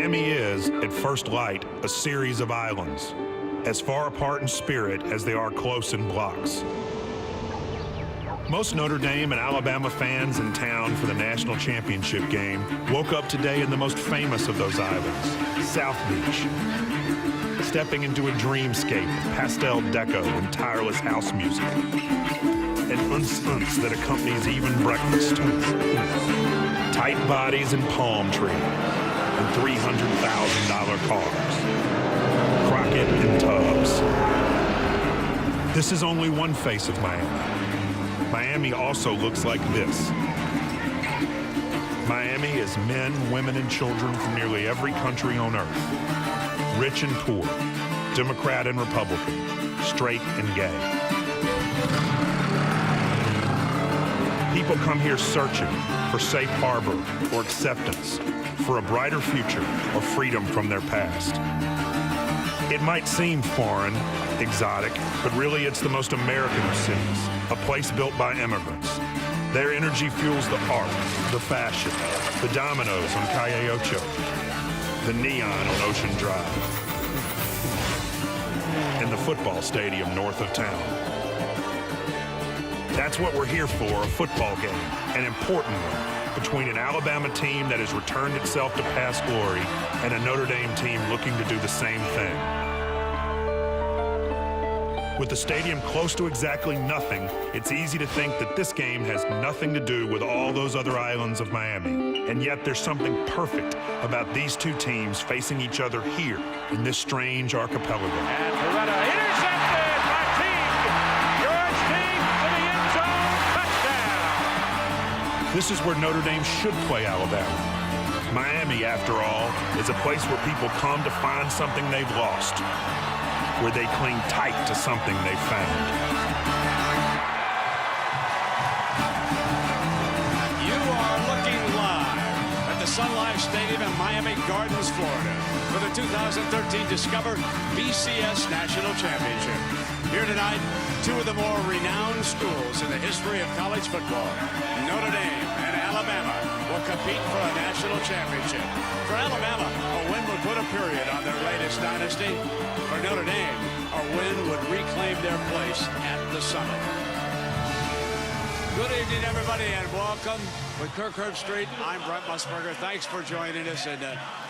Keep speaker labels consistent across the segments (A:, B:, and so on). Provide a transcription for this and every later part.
A: Miami is, at first light, a series of islands, as far apart in spirit as they are close in blocks. Most Notre Dame and Alabama fans in town for the national championship game woke up today in the most famous of those islands, South Beach, stepping into a dreamscape of pastel deco and tireless house music, an uns-uns that accompanies even breakfast, tight bodies and palm trees, and $300,000 cars, Crockett and Tubbs. This is only one face of Miami. Miami also looks like this. Miami is men, women, and children from nearly every country on earth. Rich and poor, Democrat and Republican, straight and gay. People come here searching for safe harbor or acceptance, for a brighter future or freedom from their past. It might seem foreign, exotic, but really it's the most American of cities, a place built by immigrants. Their energy fuels the art, the fashion, the dominoes on Calle Ocho, the neon on Ocean Drive, and the football stadium north of town. That's what we're here for, a football game, an important one, between an Alabama team that has returned itself to past glory and a Notre Dame team looking to do the same thing. With the stadium close to exactly nothing, it's easy to think that this game has nothing to do with all those other islands of Miami. And yet there's something perfect about these two teams facing each other here in this strange archipelago.
B: And Beretta intercepted by Teague. George Teague to the end zone. Touchdown.
A: This is where Notre Dame should play Alabama. Miami, after all, is a place where people come to find something they've lost, where they cling tight to something they found.
B: You are looking live at the Sun Life Stadium in Miami Gardens, Florida, for the 2013 Discover BCS National Championship. Here tonight, two of the more renowned schools in the history of college football, Notre Dame and Alabama, will compete for a national championship. For Alabama, a win would put a period on their latest dynasty. For Notre Dame, a win would reclaim their place at the summit. Good evening, everybody, and welcome. With Kirk Herbstreit, I'm Brent Musburger. Thanks for joining us. And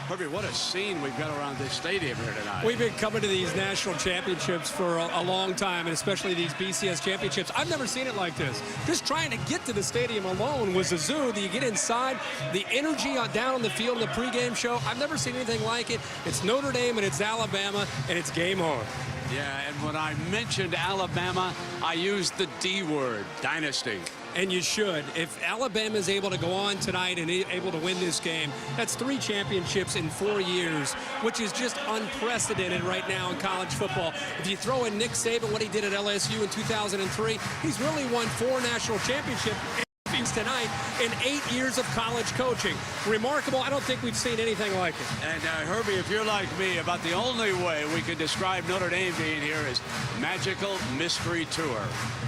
B: Herbie, what a scene we've got around this stadium here tonight.
C: We've been coming to these national championships for a long time, and especially these BCS championships. I've never seen it like this. Just trying to get to the stadium alone was a zoo. You get inside, the energy down on the field in the pregame show. I've never seen anything like it. It's Notre Dame and it's Alabama, and it's game on.
B: Yeah, and when I mentioned Alabama, I used the D word, dynasty.
C: And you should. If Alabama is able to go on tonight and able to win this game, that's 3 championships in 4 years, which is just unprecedented right now in college football. If you throw in Nick Saban, what he did at LSU in 2003, he's really won 4 national championships tonight in 8 years of college coaching. Remarkable. I don't think we've seen anything like it.
B: And Herbie, if you're like me, about the only way we could describe Notre Dame being here is magical mystery tour.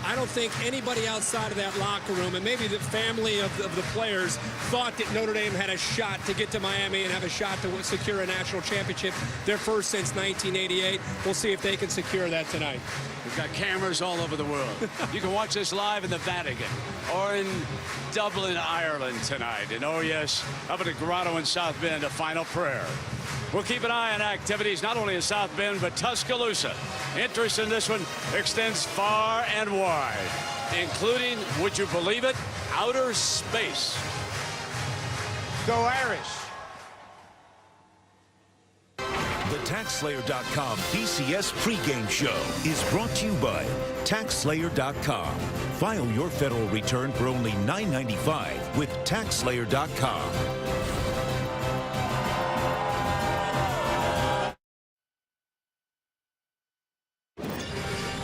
C: I don't think anybody outside of that locker room, and maybe the family of the players, thought that Notre Dame had a shot to get to Miami and have a shot to secure a national championship, their first since 1988. We'll see if they can secure that tonight.
B: We've got cameras all over the world. You can watch this live in the Vatican or in Dublin, Ireland tonight. And oh yes, up at the Grotto in South Bend, a final prayer. We'll keep an eye on activities not only in South Bend, but Tuscaloosa. Interest in this one extends far and wide, including, would you believe it, outer space.
D: Go Irish.
E: The TaxSlayer.com BCS pregame show is brought to you by TaxSlayer.com. File your federal return for only $9.95 with TaxSlayer.com.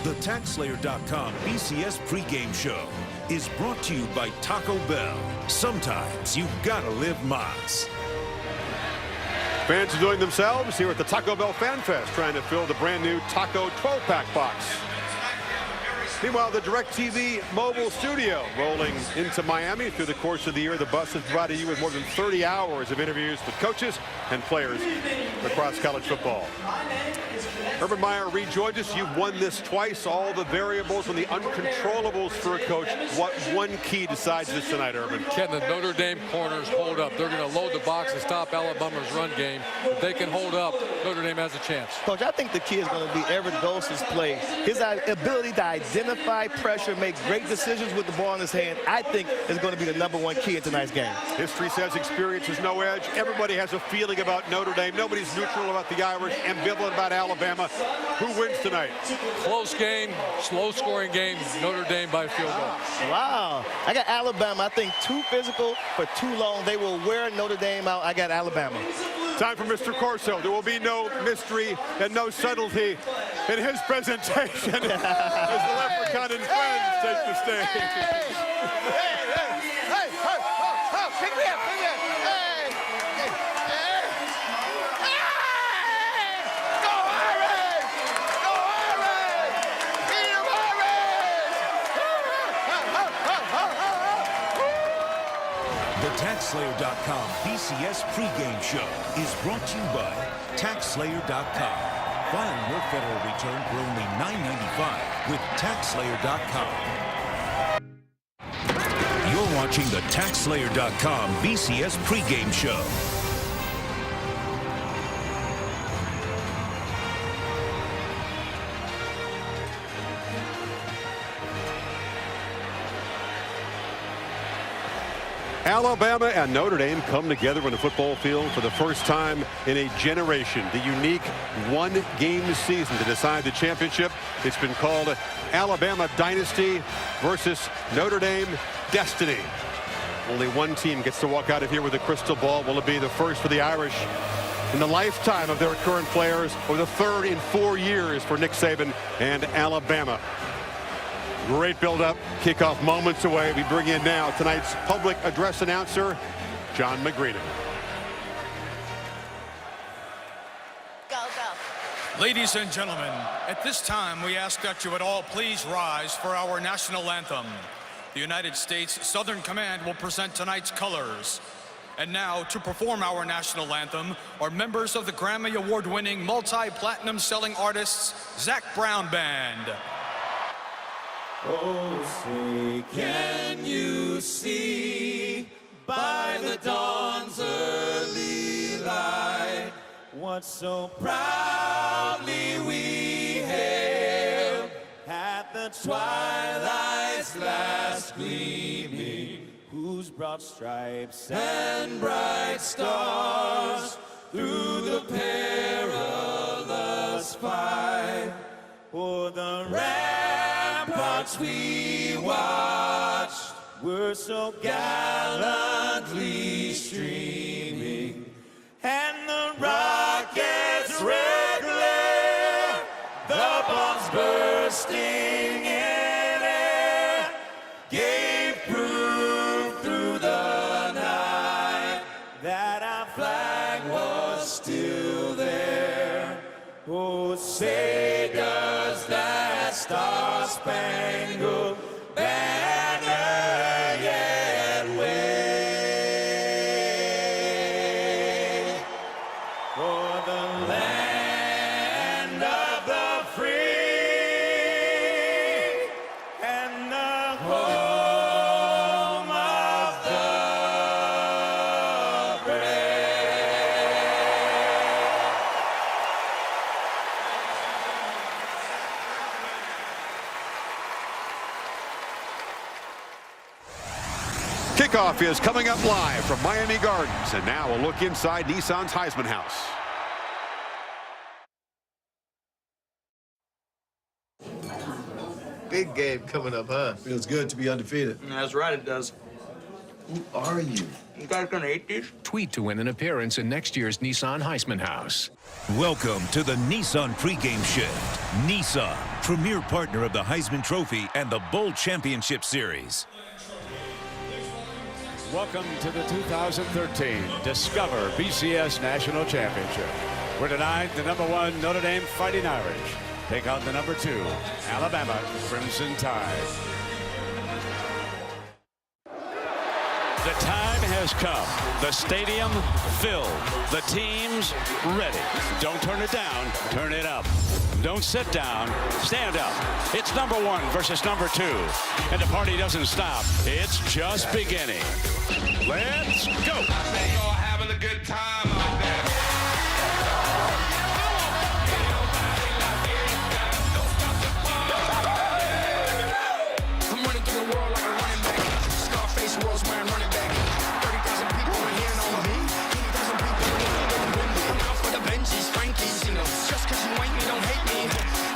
E: The TaxSlayer.com BCS pregame show is brought to you by Taco Bell. Sometimes you've got to live Mott's.
D: Fans enjoying themselves here at the Taco Bell Fan Fest, trying to fill the brand new Taco 12-pack box. Meanwhile, the DirecTV mobile studio rolling into Miami. Through the course of the year, the bus has provided you with more than 30 hours of interviews with coaches and players across college football. Urban Meyer rejoined us. You've won this twice. All the variables and the uncontrollables for a coach. What one key decides this tonight, Urban?
F: Can the Notre Dame corners hold up? They're going to load the box and stop Alabama's run game. If they can hold up, Notre Dame has a chance.
G: Coach, I think the key is going to be Everett Dose's play. His ability to identify pressure, make great decisions with the ball in his hand, I think is going to be the #1 key in tonight's game.
D: History says experience is no edge. Everybody has a feeling about Notre Dame. Nobody's neutral about the Irish, ambivalent about Alabama. Who wins tonight?
F: Close game, slow-scoring game, Notre Dame by field goal.
G: Wow. I got Alabama. I think too physical for too long. They will wear Notre Dame out. I got Alabama.
D: Time for Mr. Corso. There will be no mystery and no subtlety in his presentation as the Leprechaun and friends take the stage.
G: Pick me up, pick me up. Go Irish! Go Irish! Beat 'em Irish!
E: The TaxSlayer.com BCS pregame show is brought to you by TaxSlayer.com. File your federal return for only $9.95 with TaxSlayer.com. You're watching the TaxSlayer.com BCS pregame show.
D: Alabama and Notre Dame come together on the football field for the first time in a generation. The unique one-game season to decide the championship. It's been called Alabama Dynasty versus Notre Dame Destiny. Only one team gets to walk out of here with a crystal ball. Will it be the first for the Irish in the lifetime of their current players, or the third in 4 years for Nick Saban and Alabama? Great build-up, kickoff moments away. We bring in now tonight's public address announcer, John McGreedy.
H: Go, go.
I: Ladies and gentlemen, at this time we ask that you would all please rise for our national anthem. The United States Southern Command will present tonight's colors. And now, to perform our national anthem are members of the Grammy Award-winning multi-platinum selling artists Zac Brown Band.
J: Oh, say, can you see by the dawn's early light what so proudly we hailed at the twilight's last gleaming, whose broad stripes and bright stars through the perilous fight for the ramparts we watched were so gallantly streaming, and the rockets' red glare, the bombs bursting in air, gave proof through the night that our flag was still there. Oh, say does that star-spangled banner yet wave for the land of the free and the home of the brave.
D: Kickoff is coming up live from Miami Gardens, and now a look inside Nissan's Heisman House.
G: Big game coming up, huh?
K: Feels good to be undefeated.
L: That's right, it does.
K: Who are you?
L: You guys gonna eat these?
M: Tweet to win an appearance in next year's Nissan Heisman House.
E: Welcome to the Nissan pregame shift. Nissan, premier partner of the Heisman Trophy and the Bowl Championship Series.
N: Welcome to the 2013 Discover BCS National Championship. We're tonight the #1 Notre Dame Fighting Irish take on the number 2 Alabama Crimson Tide. The time has come. The stadium filled. The team's ready. Don't turn it down. Turn it up. Don't sit down. Stand up. It's number 1 versus number 2. And the party doesn't stop. It's just beginning. Let's go.
J: I think you're having a good time out there.
O: I'm running through the world like a running back. Scarface world's where I'm running back. 30,000 people in here know me. 80,000 people in here know me. I'm out for the Benjis, Frankies, you know. Just cause you ain't me, don't hate me.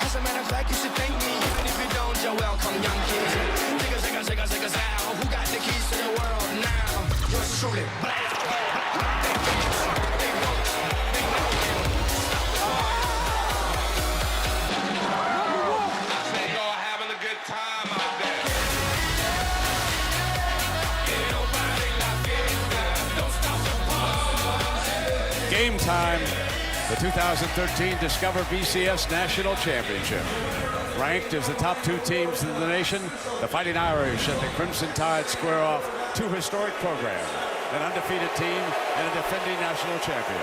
O: As a matter of fact, you should thank me. Even if you don't, you're welcome, young kids. Zigga, zigga, zigga, zigga, zow. Who got the keys to the world now? Yours truly.
N: Game time. The 2013 Discover BCS National Championship. Ranked as the top 2 teams in the nation, the Fighting Irish and the Crimson Tide square off 2 historic programs, an undefeated team and a defending national champion.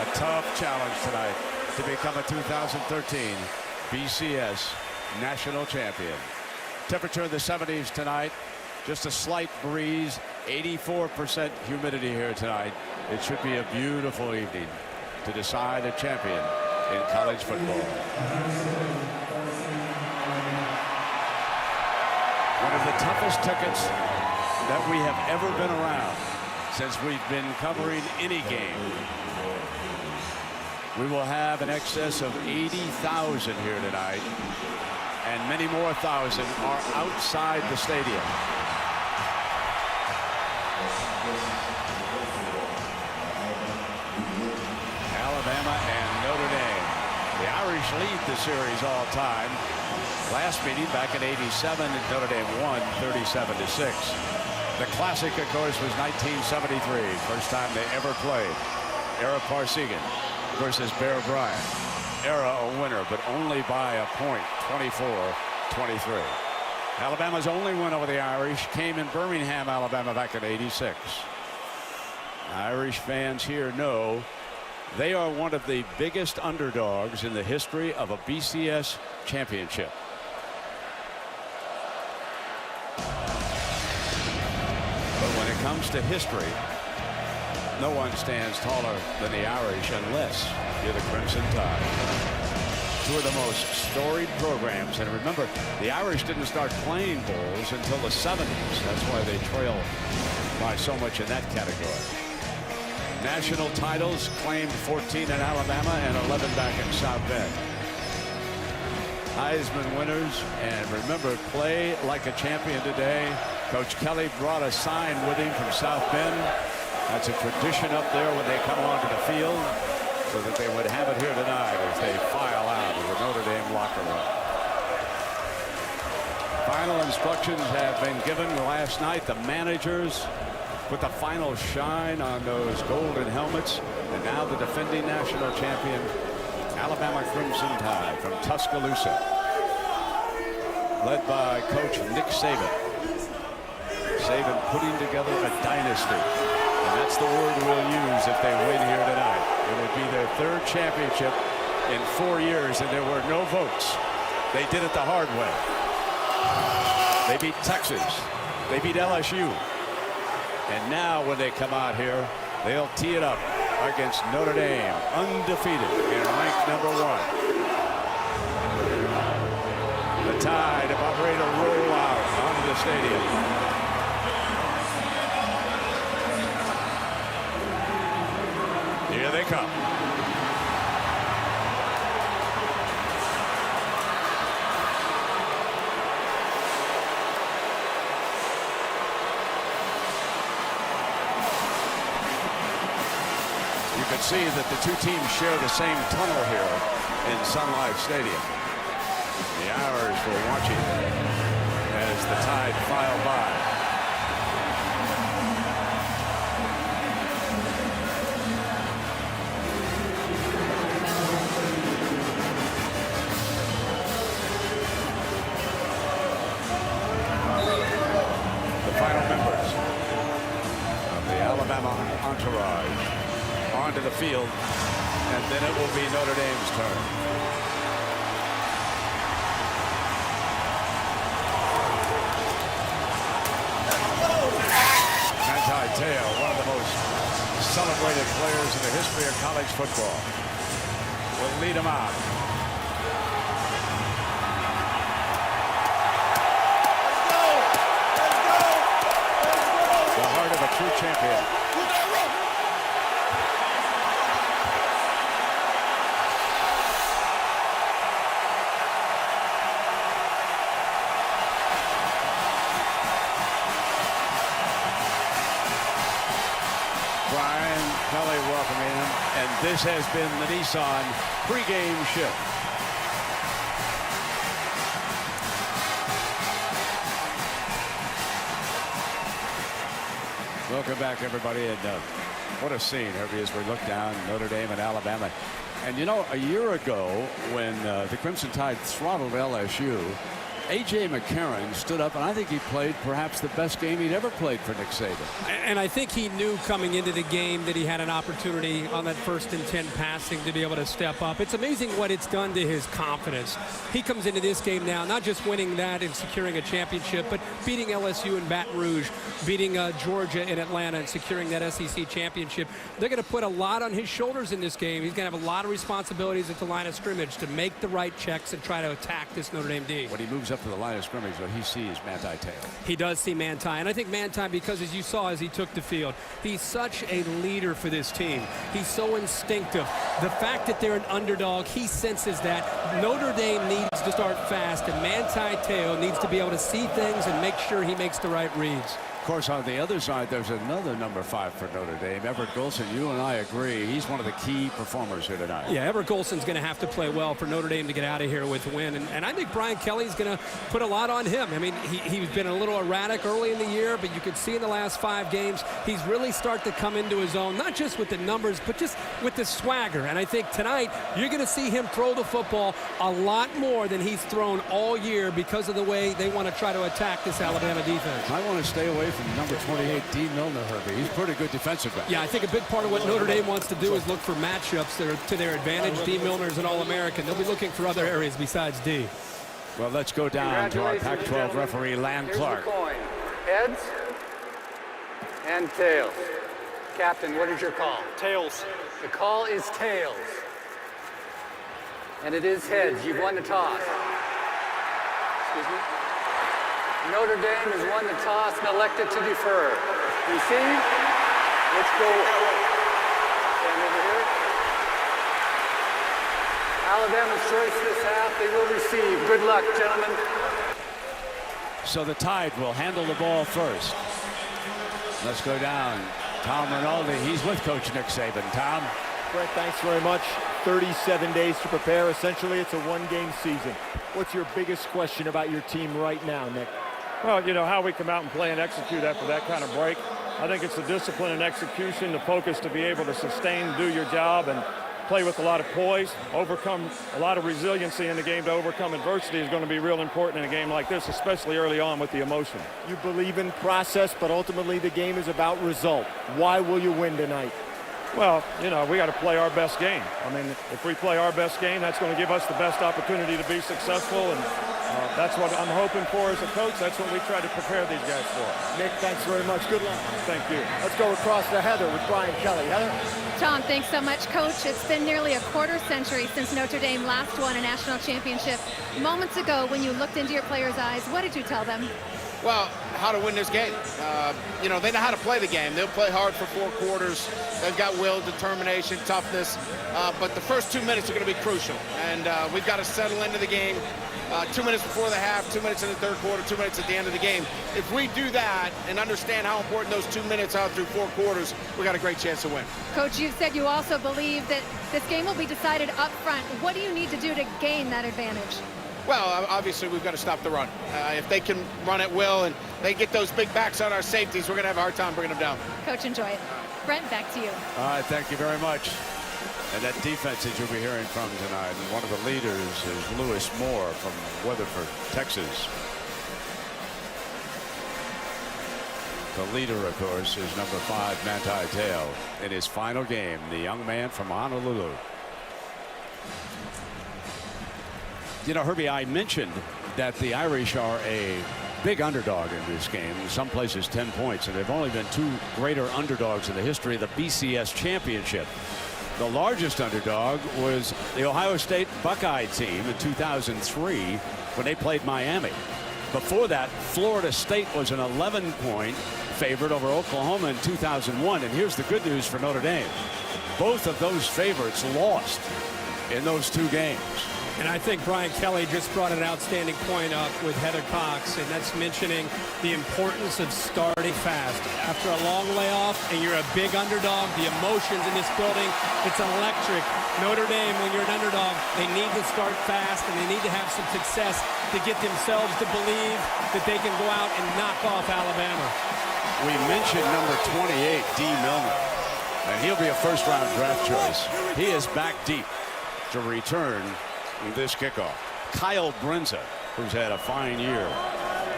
N: A tough challenge tonight to become a 2013 BCS National Champion. Temperature in the 70s tonight, just a slight breeze, 84% humidity here tonight. It should be a beautiful evening to decide a champion in college football. One of the toughest tickets that we have ever been around since we've been covering any game. We will have an excess of 80,000 here tonight, and many more thousand are outside the stadium. Alabama and Notre Dame. The Irish lead the series all time. Last meeting back in '87, Notre Dame won 37-6. The classic, of course, was 1973, first time they ever played. Ara Parsegan versus Bear Bryant. Ara a winner, but only by a point, 24-23. Alabama's only win over the Irish came in Birmingham, Alabama back in '86. Irish fans here know they are one of the biggest underdogs in the history of a BCS championship. But when it comes to history, no one stands taller than the Irish unless you're the Crimson Tide. 2 of the most storied programs. And remember, the Irish didn't start playing bowls until the 70s. That's why they trail by so much in that category. National titles claimed 14 in Alabama and 11 back in South Bend. Heisman winners, and remember, play like a champion today. Coach Kelly brought a sign with him from South Bend. That's a tradition up there when they come onto the field, so that they would have it here tonight as they file out of the Notre Dame locker room. Final instructions have been given last night. The managers put the final shine on those golden helmets. And now the defending national champion, Alabama Crimson Tide from Tuscaloosa, led by Coach Nick Saban. Saban putting together a dynasty. And that's the word we'll use if they win here tonight. It would be their 3rd championship in 4 years, and there were no votes. They did it the hard way. They beat Texas. They beat LSU. And now when they come out here, they'll tee it up against Notre Dame, undefeated and ranked number 1. The Tide about ready to roll out onto the stadium. Here they come. You can see that the 2 teams share the same tunnel here in Sun Life Stadium. The Irish were watching as the Tide filed by. entourage onto the field, and then it will be Notre Dame's turn. Manti Te'o, one of the most celebrated players in the history of college football, will lead him out. The heart of a true champion. Brian Kelly welcoming him, and this has been the Nissan pregame shift. Welcome back, everybody, and what a scene, Herbie, as we look down Notre Dame and Alabama. And you know, a year ago, when the Crimson Tide throttled LSU, A.J. McCarron stood up, and I think he played perhaps the best game he'd ever played for Nick Saban.
C: And I think he knew coming into the game that he had an opportunity on that 1st and 10 passing to be able to step up. It's amazing what it's done to his confidence. He comes into this game now not just winning that and securing a championship, but beating LSU in Baton Rouge, beating Georgia in Atlanta and securing that SEC championship. They're going to put a lot on his shoulders in this game. He's going to have a lot of responsibilities at the line of scrimmage to make the right checks and try to attack this Notre Dame D.
N: When he moves up to the line of scrimmage, what he sees Manti Te'o.
C: He does see Manti, and I think Manti, because as you saw as he took the field, he's such a leader for this team. He's so instinctive. The fact that they're an underdog, he senses that. Notre Dame needs to start fast, and Manti Te'o needs to be able to see things and make sure he makes the right reads.
N: Of course, on the other side, there's another number 5 for Notre Dame, Everett Golson. You and I agree. He's one of the key performers here tonight.
C: Yeah, Everett Golson's going to have to play well for Notre Dame to get out of here with a win. And I think Brian Kelly's going to put a lot on him. I mean, he's been a little erratic early in the year, but you can see in the last 5 games, he's really starting to come into his own, not just with the numbers, but just with the swagger. And I think tonight, you're going to see him throw the football a lot more than he's thrown all year because of the way they want to try to attack this Alabama defense.
N: I want to stay away from number 28, D. Milner, Herbie. He's pretty good defensive back.
C: Yeah, I think a big part of what Notre Dame wants to do is look for matchups that are to their advantage. D. Milner's an All-American. They'll be looking for other areas besides D.
N: Well, let's go down to our Pac-12 referee, Lan Clark.
P: Heads and tails. Captain, what is your call?
Q: Tails.
P: The call is tails. And it is heads. You've won the toss. Excuse me? Notre Dame has won the toss and elected to defer. Receive. Let's go. Stand over here. Alabama's choice this half. They will receive. Good luck, gentlemen.
N: So the Tide will handle the ball first. Let's go down. Tom Rinaldi, he's with Coach Nick Saban. Tom?
R: Brett, thanks very much. 37 days to prepare. Essentially, it's a one-game season. What's your biggest question about your team right now, Nick?
Q: Well, you know, how we come out and play and execute after that kind of break. I think it's the discipline and execution, the focus to be able to sustain, do your job, and play with a lot of poise, overcome a lot of resiliency in the game to overcome adversity is going to be real important in a game like this, especially early on with the emotion.
R: You believe in process, but ultimately the game is about result. Why will you win tonight?
Q: Well, you know, we got to play our best game. I mean, if we play our best game, that's going to give us the best opportunity to be successful, and that's what I'm hoping for as a coach. That's what we try to prepare these guys for.
R: Nick, thanks very much. Good luck.
Q: Thank you.
R: Let's go across to Heather with Brian Kelly. Heather?
S: Tom, thanks so much, Coach. It's been nearly a quarter century since Notre Dame last won a national championship. Moments ago, when you looked into your players' eyes, what did you tell them?
T: Well, how to win this game. You know, they know how to play the game. They'll play hard for 4 quarters. They've got will, determination, toughness. But the first 2 minutes are going to be crucial. And we've got to settle into the game. 2 minutes before the half, 2 minutes in the third quarter, 2 minutes at the end of the game. If we do that and understand how important those 2 minutes are through 4 quarters, we got a great chance to win.
S: Coach, you've said you also believe that this game will be decided up front. What do you need to do to gain that advantage?
T: Well, obviously, we've got to stop the run. If they can run at will and they get those big backs on our safeties, we're going to have a hard time bringing them down.
S: Coach, enjoy it. Brent, back to you.
N: All right, thank you very much. And that defense that you'll be hearing from tonight, and one of the leaders is Lewis Moore from Weatherford, Texas. The leader, of course, is number 5, Manti Te'o, in his final game, the young man from Honolulu. You know, Herbie, I mentioned that the Irish are a big underdog in this game. In some places 10 points, and there have only been 2 greater underdogs in the history of the BCS championship. The largest underdog was the Ohio State Buckeye team in 2003 when they played Miami. Before that, Florida State was an 11-point favorite over Oklahoma in 2001. And here's the good news for Notre Dame. Both of those favorites lost in those 2 games.
C: And I think Brian Kelly just brought an outstanding point up with Heather Cox, and that's mentioning the importance of starting fast. After a long layoff and you're a big underdog, the emotions in this building, it's electric. Notre Dame, when you're an underdog, they need to start fast and they need to have some success to get themselves to believe that they can go out and knock off Alabama.
N: We mentioned number 28, D. Milner, and he'll be a first-round draft choice. He is back deep to return this kickoff. Kyle Brinza, who's had a fine year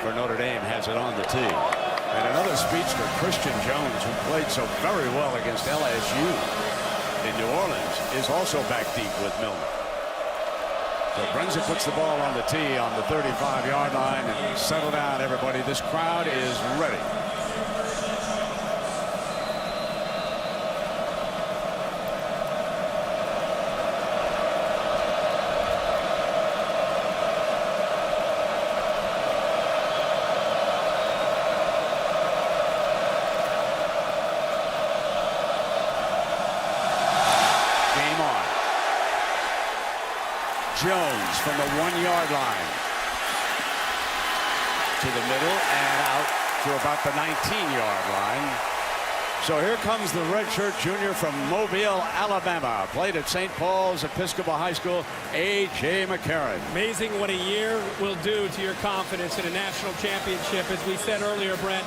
N: for Notre Dame, has it on the tee. And another speedster, Christian Jones, who played so very well against LSU in New Orleans, is also back deep with Milner. So Brinza puts the ball on the tee on the 35-yard line, and settle down, everybody. This crowd is ready. Jones from the 1-yard line to the middle and out to about the 19-yard line. So here comes the redshirt junior from Mobile, Alabama. Played at St. Paul's Episcopal High School, A.J. McCarron.
C: Amazing what a year will do to your confidence in a national championship. As we said earlier, Brent,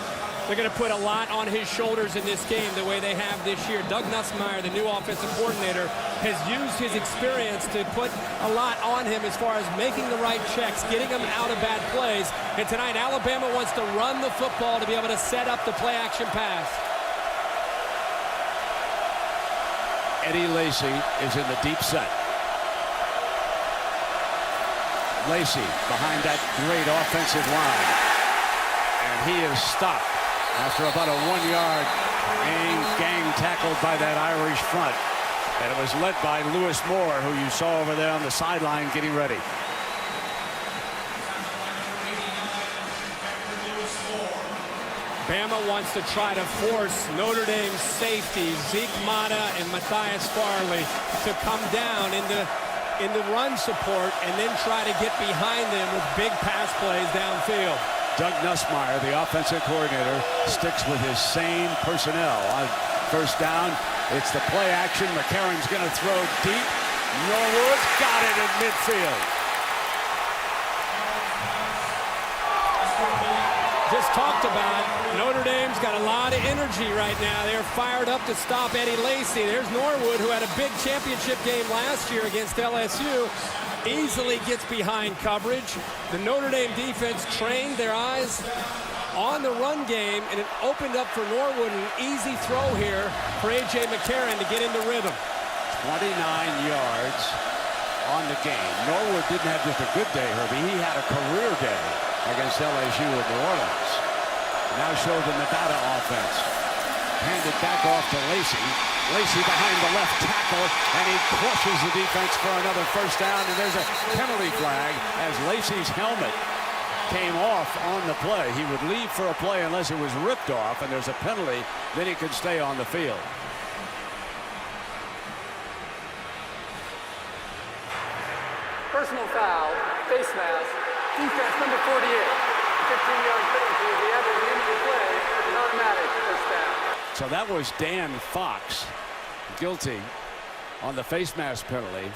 C: they're going to put a lot on his shoulders in this game the way they have this year. Doug Nussmeier, the new offensive coordinator, has used his experience to put a lot on him as far as making the right checks, getting him out of bad plays. And tonight, Alabama wants to run the football to be able to set up the play-action pass.
N: Eddie Lacy is in the deep set. Lacy behind that great offensive line. And he is stopped after about a 1-yard gang tackled by that Irish front. And it was led by Lewis Moore, who you saw over there on the sideline getting ready.
C: Bama wants to try to force Notre Dame's safety, Zeke Mata and Matthias Farley, to come down in the run support and then try to get behind them with big pass plays downfield.
N: Doug Nussmeier, the offensive coordinator, sticks with his same personnel. On first down, it's the play action. McCarron's going to throw deep. Norwood's got it in midfield.
C: Just talked about, Notre Dame's got a lot of energy right now. They're fired up to stop Eddie Lacy. There's Norwood, who had a big championship game last year against LSU. Easily gets behind coverage. The Notre Dame defense trained their eyes on the run game, and it opened up for Norwood an easy throw here for A.J. McCarron to get into rhythm.
N: 29 yards on the game. Norwood didn't have just a good day, Herbie. He had a career day against LSU in New Orleans. Now show the Nevada offense. Handed back off to Lacy. Lacy behind the left tackle, and he crushes the defense for another first down, and there's a penalty flag as Lacy's helmet came off on the play. He would leave for a play unless it was ripped off, and there's a penalty, then he could stay on the field.
P: Personal foul, face mask, defense number 48. 15-yard penalty. If he ever wins the play, an automatic first down.
N: So that was Dan Fox guilty on the face mask penalty,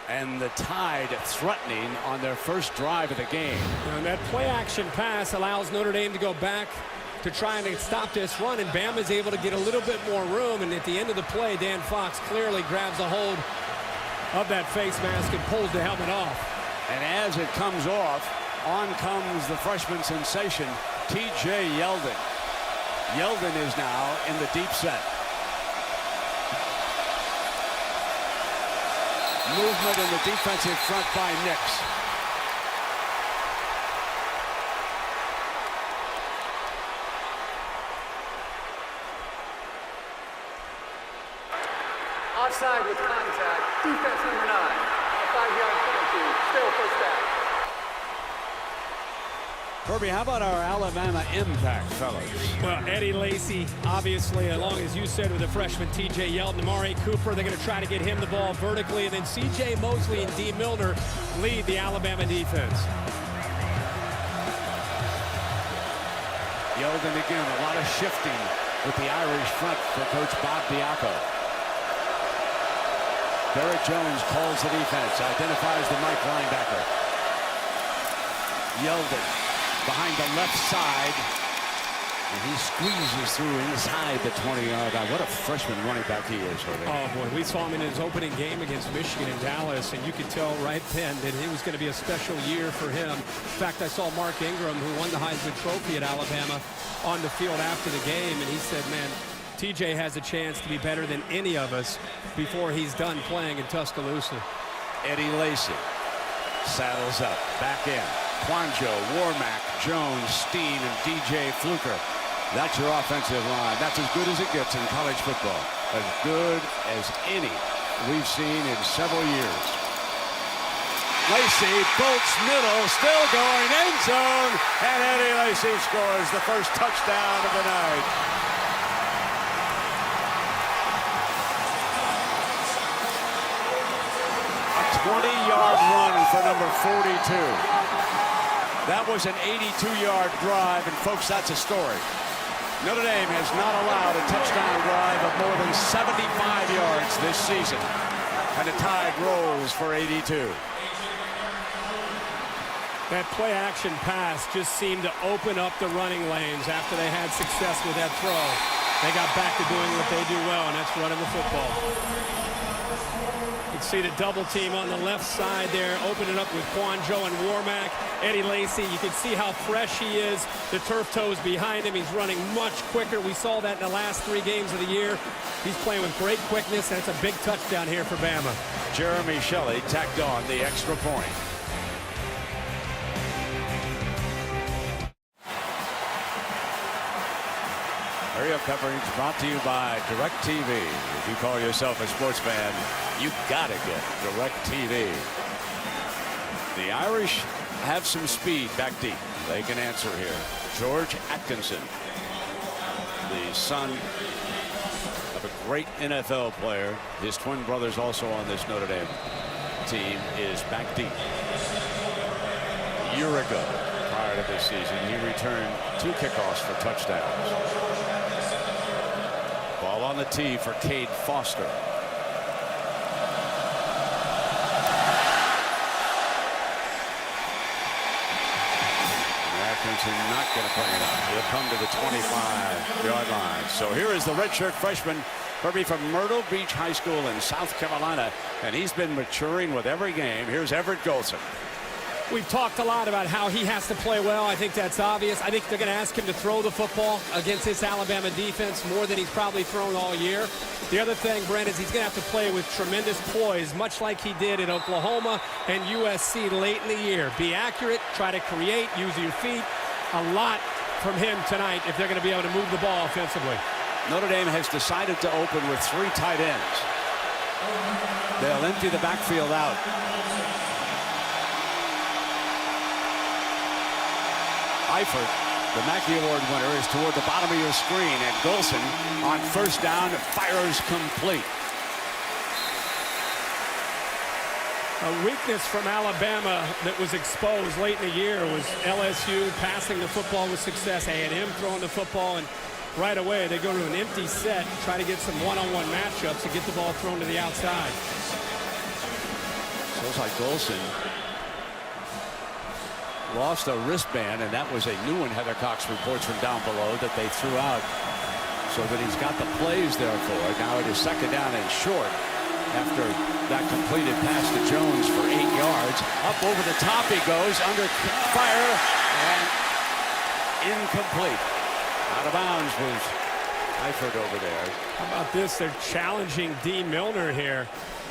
N: and the Tide threatening on their first drive of the game.
C: And that play action pass allows Notre Dame to go back to try and stop this run, and Bama's able to get a little bit more room, and at the end of the play, Dan Fox clearly grabs a hold of that face mask and pulls the helmet off.
N: And as it comes off, on comes the freshman sensation, T.J. Yeldon. Yeldon is now in the deep set. Movement in the defensive front by Nix.
P: Offside with contact. Defense number 9. A 5-yard penalty. Still first down.
N: Kirby, how about our Alabama impact, fellas?
C: Well, Eddie Lacy, obviously, along as you said with the freshman T.J. Yeldon, Amari Cooper, they're going to try to get him the ball vertically, and then C.J. Mosley and D. Milner lead the Alabama defense.
N: Yeldon again, a lot of shifting with the Irish front for Coach Bob Diaco. Barrett Jones calls the defense, identifies the Mike linebacker. Yeldon behind the left side, and he squeezes through inside the 20-yard line. What a freshman running back he is.
C: Oh, boy, we saw him in his opening game against Michigan in Dallas, and you could tell right then that it was going to be a special year for him. In fact, I saw Mark Ingram, who won the Heisman Trophy at Alabama, on the field after the game, and he said, man, TJ has a chance to be better than any of us before he's done playing in Tuscaloosa.
N: Eddie Lacy saddles up, back in. Quanjo, Warmack, Jones, Steen, and DJ Fluker. That's your offensive line. That's as good as it gets in college football. As good as any we've seen in several years. Lacy bolts middle, still going, end zone, and Eddie Lacy scores the first touchdown of the night. A 20-yard run for number 42. That was an 82-yard drive, and folks, that's a story. Notre Dame has not allowed a touchdown drive of more than 75 yards this season, and the tide rolls for 82.
C: That play-action pass just seemed to open up the running lanes after they had success with that throw. They got back to doing what they do well, and that's running the football. You can see the double team on the left side there, opening up with Quanjo and Warmack. Eddie Lacy, you can see how fresh he is. The turf toes behind him. He's running much quicker. We saw that in the last 3 games of the year. He's playing with great quickness, and it's a big touchdown here for Bama.
N: Jeremy Shelley tacked on the extra point. Area coverage brought to you by DirecTV. If you call yourself a sports fan, you gotta get DirecTV. The Irish have some speed back deep. They can answer here. George Atkinson, the son of a great NFL player. His twin brother's also on this Notre Dame team, is back deep. A year ago, prior to this season, he returned 2 kickoffs for touchdowns. Ball on the tee for Cade Foster. Atkinson not going to play it up. He'll come to the 25-yard line. So here is the redshirt freshman, Kirby, from Myrtle Beach High School in South Carolina, and he's been maturing with every game. Here's Everett Golson.
C: We've talked a lot about how he has to play well. I think that's obvious. I think they're going to ask him to throw the football against this Alabama defense more than he's probably thrown all year. The other thing, Brent, is he's going to have to play with tremendous poise, much like he did at Oklahoma and USC late in the year. Be accurate, try to create, use your feet. A lot from him tonight if they're going to be able to move the ball offensively.
N: Notre Dame has decided to open with 3 tight ends. They'll empty the backfield out. Eifert, the Mackey Award winner, is toward the bottom of your screen, and Golson on first down fires complete.
C: A weakness from Alabama that was exposed late in the year was LSU passing the football with success, A&M throwing the football, and right away they go to an empty set, try to get some one-on-one matchups and get the ball thrown to the outside.
N: Looks like Golson lost a wristband, and that was a new one. Heather Cox reports from down below that they threw out, so that he's got the plays there for it. Now it is second down and short after that completed pass to Jones for 8 yards. Up over the top he goes, under fire, and incomplete. Out of bounds was Eifert over there.
C: How about this? They're challenging D. Milner here,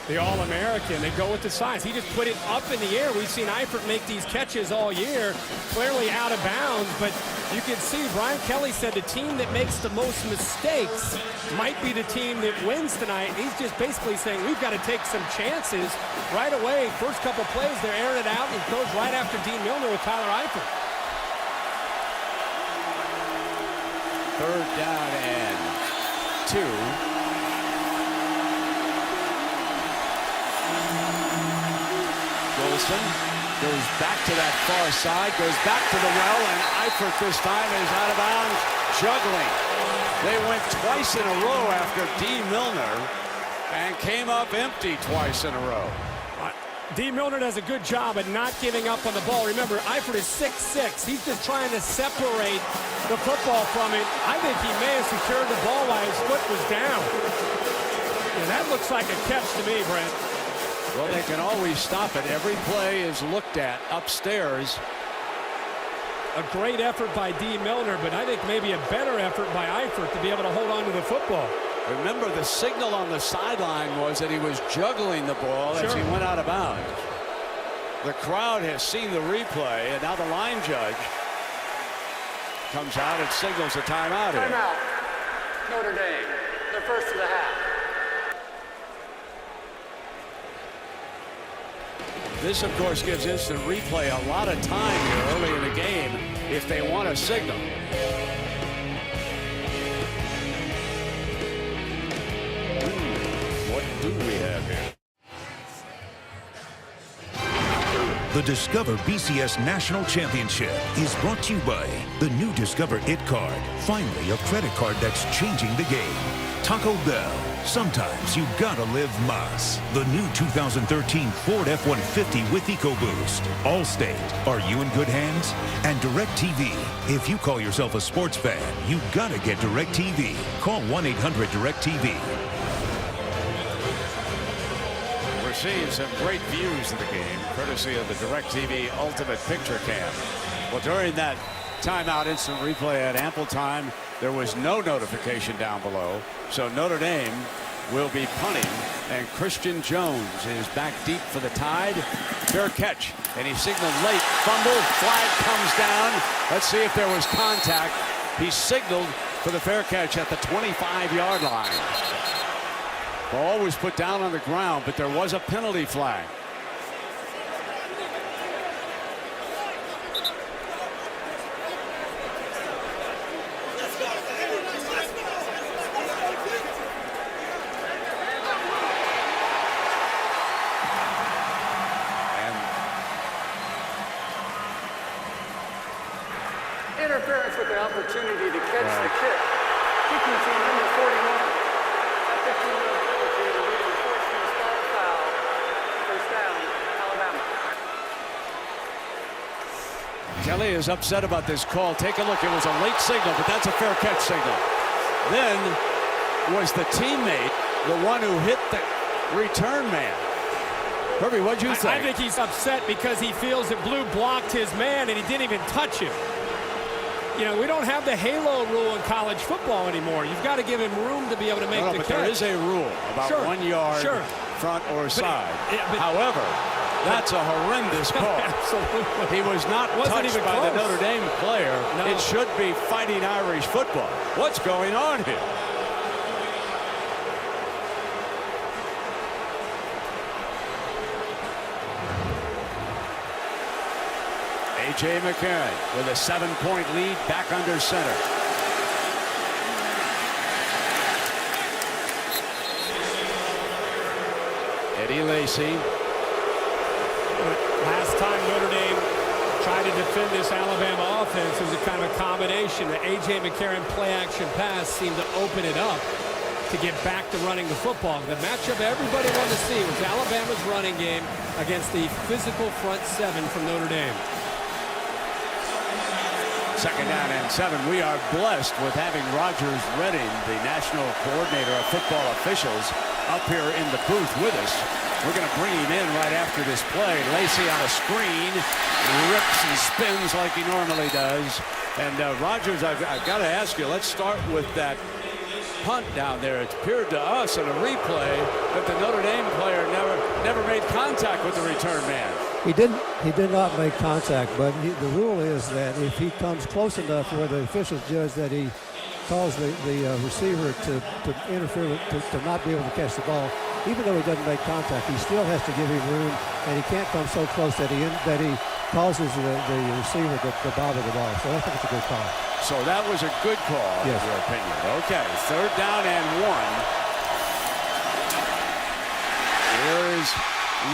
C: the All-American. They go with the size. He just put it up in the air. We've seen Eifert make these catches all year, clearly out of bounds, but you can see Brian Kelly said the team that makes the most mistakes might be the team that wins tonight. He's just basically saying we've got to take some chances right away. First couple plays, they're airing it out, and it goes right after D. Milner with Tyler Eifert.
N: Third down and 2. Golson goes back to that far side, goes back to the well, and Eifert this time is out of bounds, juggling. They went twice in a row after D. Milner and came up empty twice in a row.
C: D. Milner does a good job at not giving up on the ball. Remember, Eifert is 6'6". He's just trying to separate the football from it. I think he may have secured the ball while his foot was down. And that looks like a catch to me, Brent.
N: Well, they can always stop it. Every play is looked at upstairs.
C: A great effort by D. Milner, but I think maybe a better effort by Eifert to be able to hold on to the football.
N: Remember, the signal on the sideline was that he was juggling the ball as he went out of bounds. The crowd has seen the replay, and now the line judge comes out and signals a timeout here.
P: Timeout. Notre Dame. They're first of the half.
N: This, of course, gives instant replay a lot of time here early in the game if they want a signal. What do we have here?
E: The Discover BCS National Championship is brought to you by the new Discover It card. Finally, a credit card that's changing the game. Taco Bell. Sometimes you gotta live más. The new 2013 Ford F-150 with EcoBoost. Allstate. Are you in good hands? And DirecTV. If you call yourself a sports fan, you gotta get DirecTV. Call 1-800-DirecTV.
N: We're seeing some great views of the game, courtesy of the DirecTV Ultimate Picture Cam. Well, during that timeout instant replay at ample time, there was no notification down below, so Notre Dame will be punting, and Christian Jones is back deep for the Tide. Fair catch, and he signaled late. Fumble, flag comes down. Let's see if there was contact. He signaled for the fair catch at the 25-yard line. Ball was put down on the ground, but there was a penalty flag.
P: Interference with the opportunity to catch the kick. Kicking team number 41. At 15-yard penalty to be enforced in a small foul. First down, Alabama.
N: Kelly is upset about this call. Take a look. It was a late signal, but that's a fair catch signal. Then was the teammate the one who hit the return man. Herbie, what'd you think?
C: I think he's upset because he feels that Blue blocked his man and he didn't even touch him. You know, we don't have the halo rule in college football anymore. You've got to give him room to be able to make the
N: but
C: catch.
N: There is a rule about 1 yard front or side. However, that's a horrendous call.
C: Absolutely.
N: He was not touched by the Notre Dame player.
C: No.
N: It should be Fighting Irish football. What's going on here? A.J. McCarron with a 7-point lead back under center. Eddie Lacy.
C: Last time Notre Dame tried to defend this Alabama offense, it was a kind of a combination. The A.J. McCarron play-action pass seemed to open it up to get back to running the football. The matchup everybody wanted to see was Alabama's running game against the physical front seven from Notre Dame.
N: Second down and 7. We are blessed with having Rogers Redding, the national coordinator of football officials, up here in the booth with us. We're going to bring him in right after this play. Lacey on a screen, rips and spins like he normally does. And Rogers, I've got to ask you, let's start with that punt down there. It appeared to us in a replay that the Notre Dame player never made contact with the return man.
U: He did not make contact, but the rule is that if he comes close enough where the officials judge that he calls the receiver to interfere with, to not be able to catch the ball, even though he doesn't make contact, he still has to give him room, and he can't come so close that he causes the receiver to bother the ball. So I think it's a good call.
N: So that was a good call, in your opinion. Okay, 3rd down and 1. Here's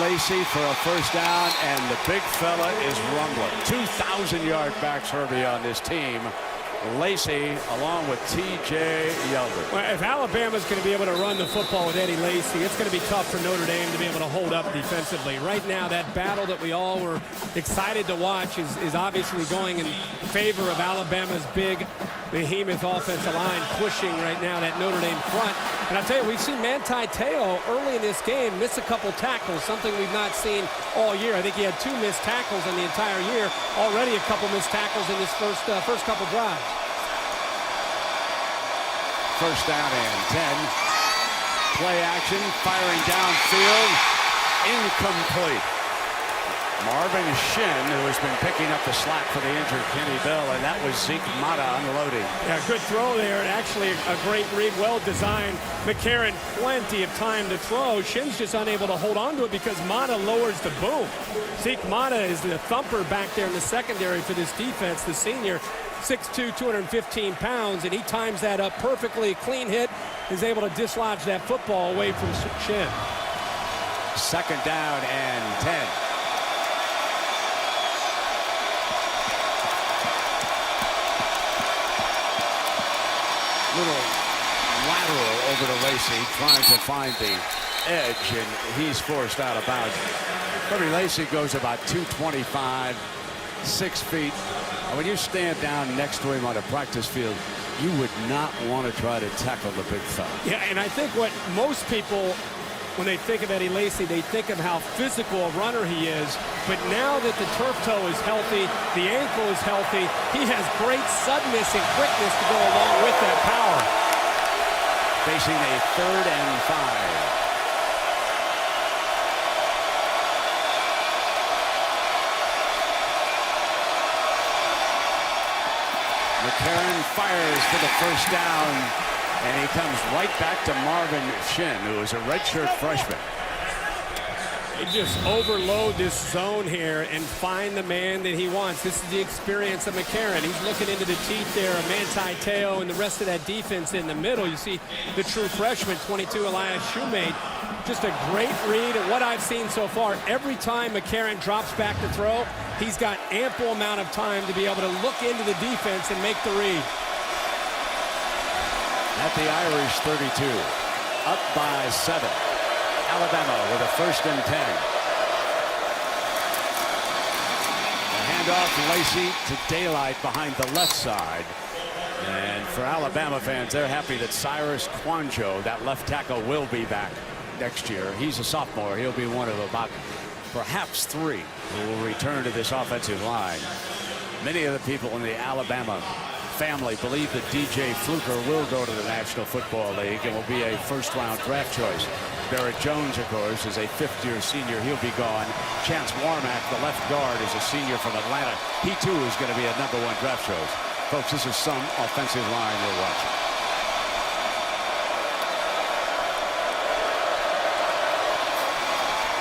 N: Lacey for a first down, and the big fella is rumbling. 2,000-yard backs, Herbie, on this team. Lacey along with T.J. Yeldon.
C: Well, if Alabama's going to be able to run the football with Eddie Lacey, it's going to be tough for Notre Dame to be able to hold up defensively. Right now, that battle that we all were excited to watch is obviously going in favor of Alabama's big behemoth offensive line pushing right now that Notre Dame front. And I'll tell you, we've seen Manti Te'o early in this game miss a couple tackles, something we've not seen all year. I think he had 2 missed tackles in the entire year. Already a couple missed tackles in his first couple drives.
N: First down and 10. Play action, firing downfield, incomplete. Marvin Shin, who has been picking up the slack for the injured Kenny Bell, and that was Zeke Mata unloading.
C: Yeah, good throw there, and actually a great read, well designed. McCarron, plenty of time to throw. Shin's just unable to hold on to it because Mata lowers the boom. Zeke Mata is the thumper back there in the secondary for this defense, the senior. 6'2", 215 pounds, and he times that up perfectly. Clean hit, is able to dislodge that football away from Shin.
N: 2nd down and 10. Little lateral over to Lacey, trying to find the edge, and he's forced out of bounds. Bobby Lacey goes about 225, 6 feet. And when you stand down next to him on a practice field, you would not want to try to tackle the big fella.
C: Yeah, and I think what most people, when they think of Eddie Lacey, they think of how physical a runner he is. But now that the turf toe is healthy, the ankle is healthy, he has great suddenness and quickness to go along with that power.
N: Facing a 3rd and 5. McCarron fires for the first down, and he comes right back to Marvin Shin, who is a redshirt freshman.
C: He just overload this zone here and find the man that he wants. This is the experience of McCarron. He's looking into the teeth there of Manti Te'o and the rest of that defense in the middle. You see the true freshman, 22, Elias Shoemate. Just a great read. And what I've seen so far, every time McCarron drops back to throw, he's got ample amount of time to be able to look into the defense and make the read.
N: At the Irish 32, up by 7. Alabama with a 1st and 10. A handoff, Lacey to Daylight behind the left side. And for Alabama fans, they're happy that Cyrus Kwanjo, that left tackle, will be back next year. He's a sophomore. He'll be one of about perhaps 3 who will return to this offensive line. Many of the people in the Alabama family believe that DJ Fluker will go to the National Football League and will be a 1st-round draft choice. Barrett Jones, of course, is a 5th-year senior. He'll be gone. Chance Warmack, the left guard, is a senior from Atlanta. He, too, is going to be a #1 draft choice. Folks, this is some offensive line we're watching.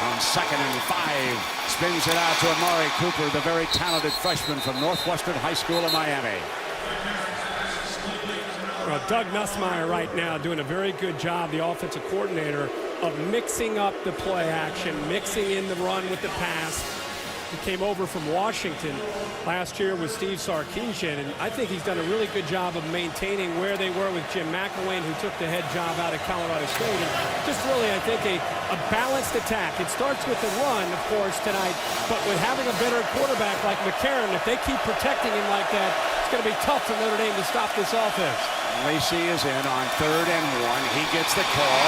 N: On 2nd and 5, spins it out to Amari Cooper, the very talented freshman from Northwestern High School in Miami.
C: Well, Doug Nussmeier right now doing a very good job, the offensive coordinator, of mixing up the play action, mixing in the run with the pass. He came over from Washington last year with Steve Sarkisian, and I think he's done a really good job of maintaining where they were with Jim McElwain, who took the head job out of Colorado State. And just really, I think, a balanced attack. It starts with the run, of course, tonight, but with having a better quarterback like McCarron, if they keep protecting him like that, it's going to be tough for Notre Dame to stop this offense.
N: Lacey is in on 3rd and 1. He gets the call,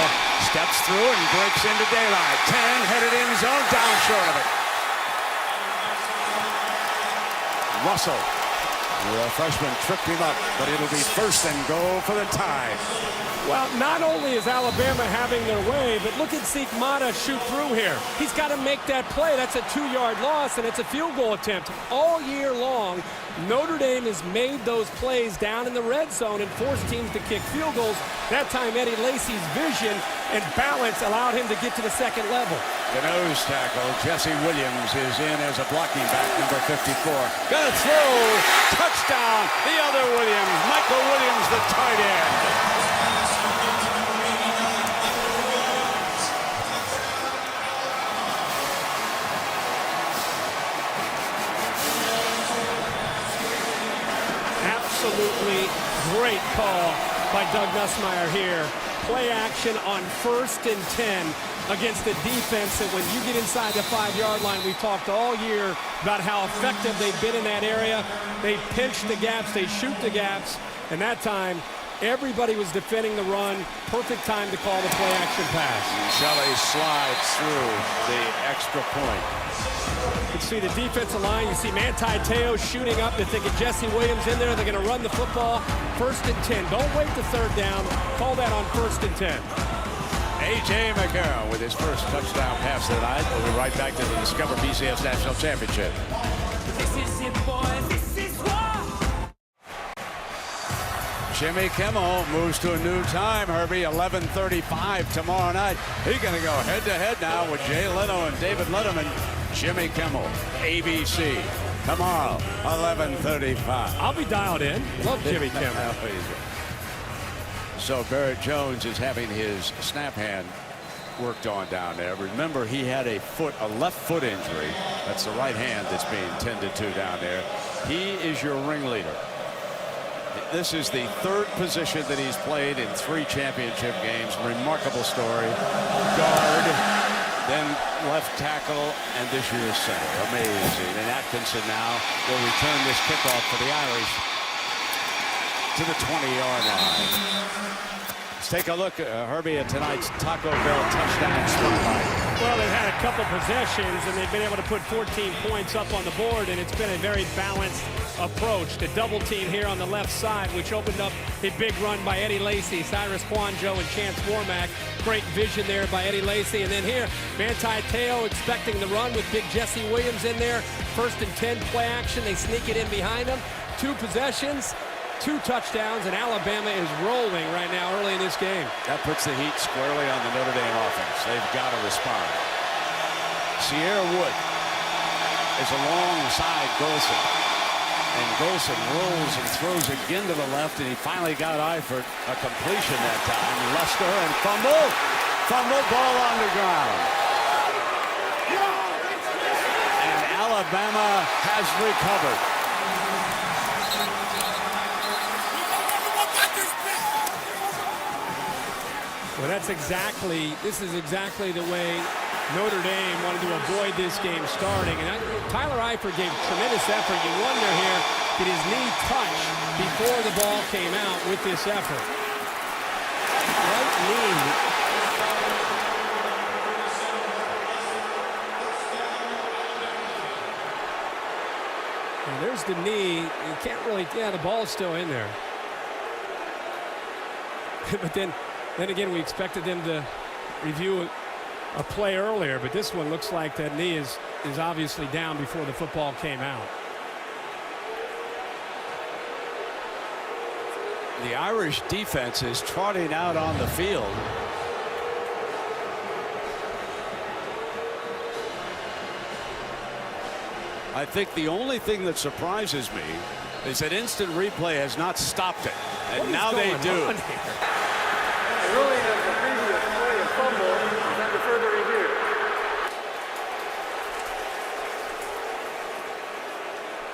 N: steps through and breaks into daylight. 10 headed in zone, down short of it. Russell, the freshman, tripped him up, but it'll be 1st and goal for the Tide.
C: Well, not only is Alabama having their way, but look at Zeke Mata shoot through here. He's got to make that play. That's a 2-yard loss, and it's a field goal attempt. All year long, Notre Dame has made those plays down in the red zone and forced teams to kick field goals. That time, Eddie Lacy's vision and balance allowed him to get to the 2nd level.
N: The nose tackle, Jesse Williams, is in as a blocking back, number 54. Gonna throw, touchdown, the other Williams, Michael Williams, the tight end.
C: Absolutely great call by Doug Nussmeier here. Play action on 1st and 10 against the defense that when you get inside the 5-yard line, we talked all year about how effective they've been in that area. They pinch the gaps, they shoot the gaps, and that time everybody was defending the run. Perfect time to call the play action pass.
N: Shelley slides through the extra point.
C: You can see the defensive line. You see Manti Te'o shooting up. They're thinking Jesse Williams in there. They're going to run the football. 1st and 10. Don't wait to 3rd down. Call that on 1st and 10.
N: A.J. McCarron with his first touchdown pass of the night. We'll be right back to the Discover BCS National Championship.
O: This is it, boys. This is what.
N: Jimmy Kimmel moves to a new time, Herbie, 11:35 tomorrow night. He's going to go head-to-head now with Jay Leno and David Letterman. Jimmy Kimmel, ABC, tomorrow, 11:35.
C: I'll be dialed in. Love Jimmy Kimmel.
N: So Barrett Jones is having his snap hand worked on down there. Remember, he had a left foot injury. That's the right hand that's being tended to down there. He is your ringleader. This is the 3rd position that he's played in 3 championship games. Remarkable story. Guard, then left tackle, and this year's center. Amazing. And Atkinson now will return this kickoff for the Irish to the 20-yard line. Let's take a look, Herbie, at tonight's Taco Bell touchdown spotlight.
C: Well, they've had a couple possessions, and they've been able to put 14 points up on the board, and it's been a very balanced approach. The double team here on the left side, which opened up a big run by Eddie Lacy, Cyrus Kwanjo, and Chance Warmack. Great vision there by Eddie Lacy. And then here, Manti Te'o expecting the run with big Jesse Williams in there. 1st and 10 play action. They sneak it in behind them. 2 possessions. 2 touchdowns, and Alabama is rolling right now early in this game.
N: That puts the heat squarely on the Notre Dame offense. They've got to respond. Sierra Wood is alongside Golson. And Golson rolls and throws again to the left, and he finally got Eifert a completion that time. Luster and fumble. Fumble, ball on the ground. And Alabama has recovered.
C: Well, this is exactly the way Notre Dame wanted to avoid this game starting. And Tyler Eifert gave tremendous effort. You wonder here, did his knee touch before the ball came out with this effort? Right knee. And there's the knee. You can't really, the ball's still in there. But then again, we expected them to review a play earlier, but this one looks like that knee is obviously down before the football came out.
N: The Irish defense is trotting out on the field. I think the only thing that surprises me is that instant replay has not stopped it, and now they do.
P: Ruling of the previous play of fumble is under further review.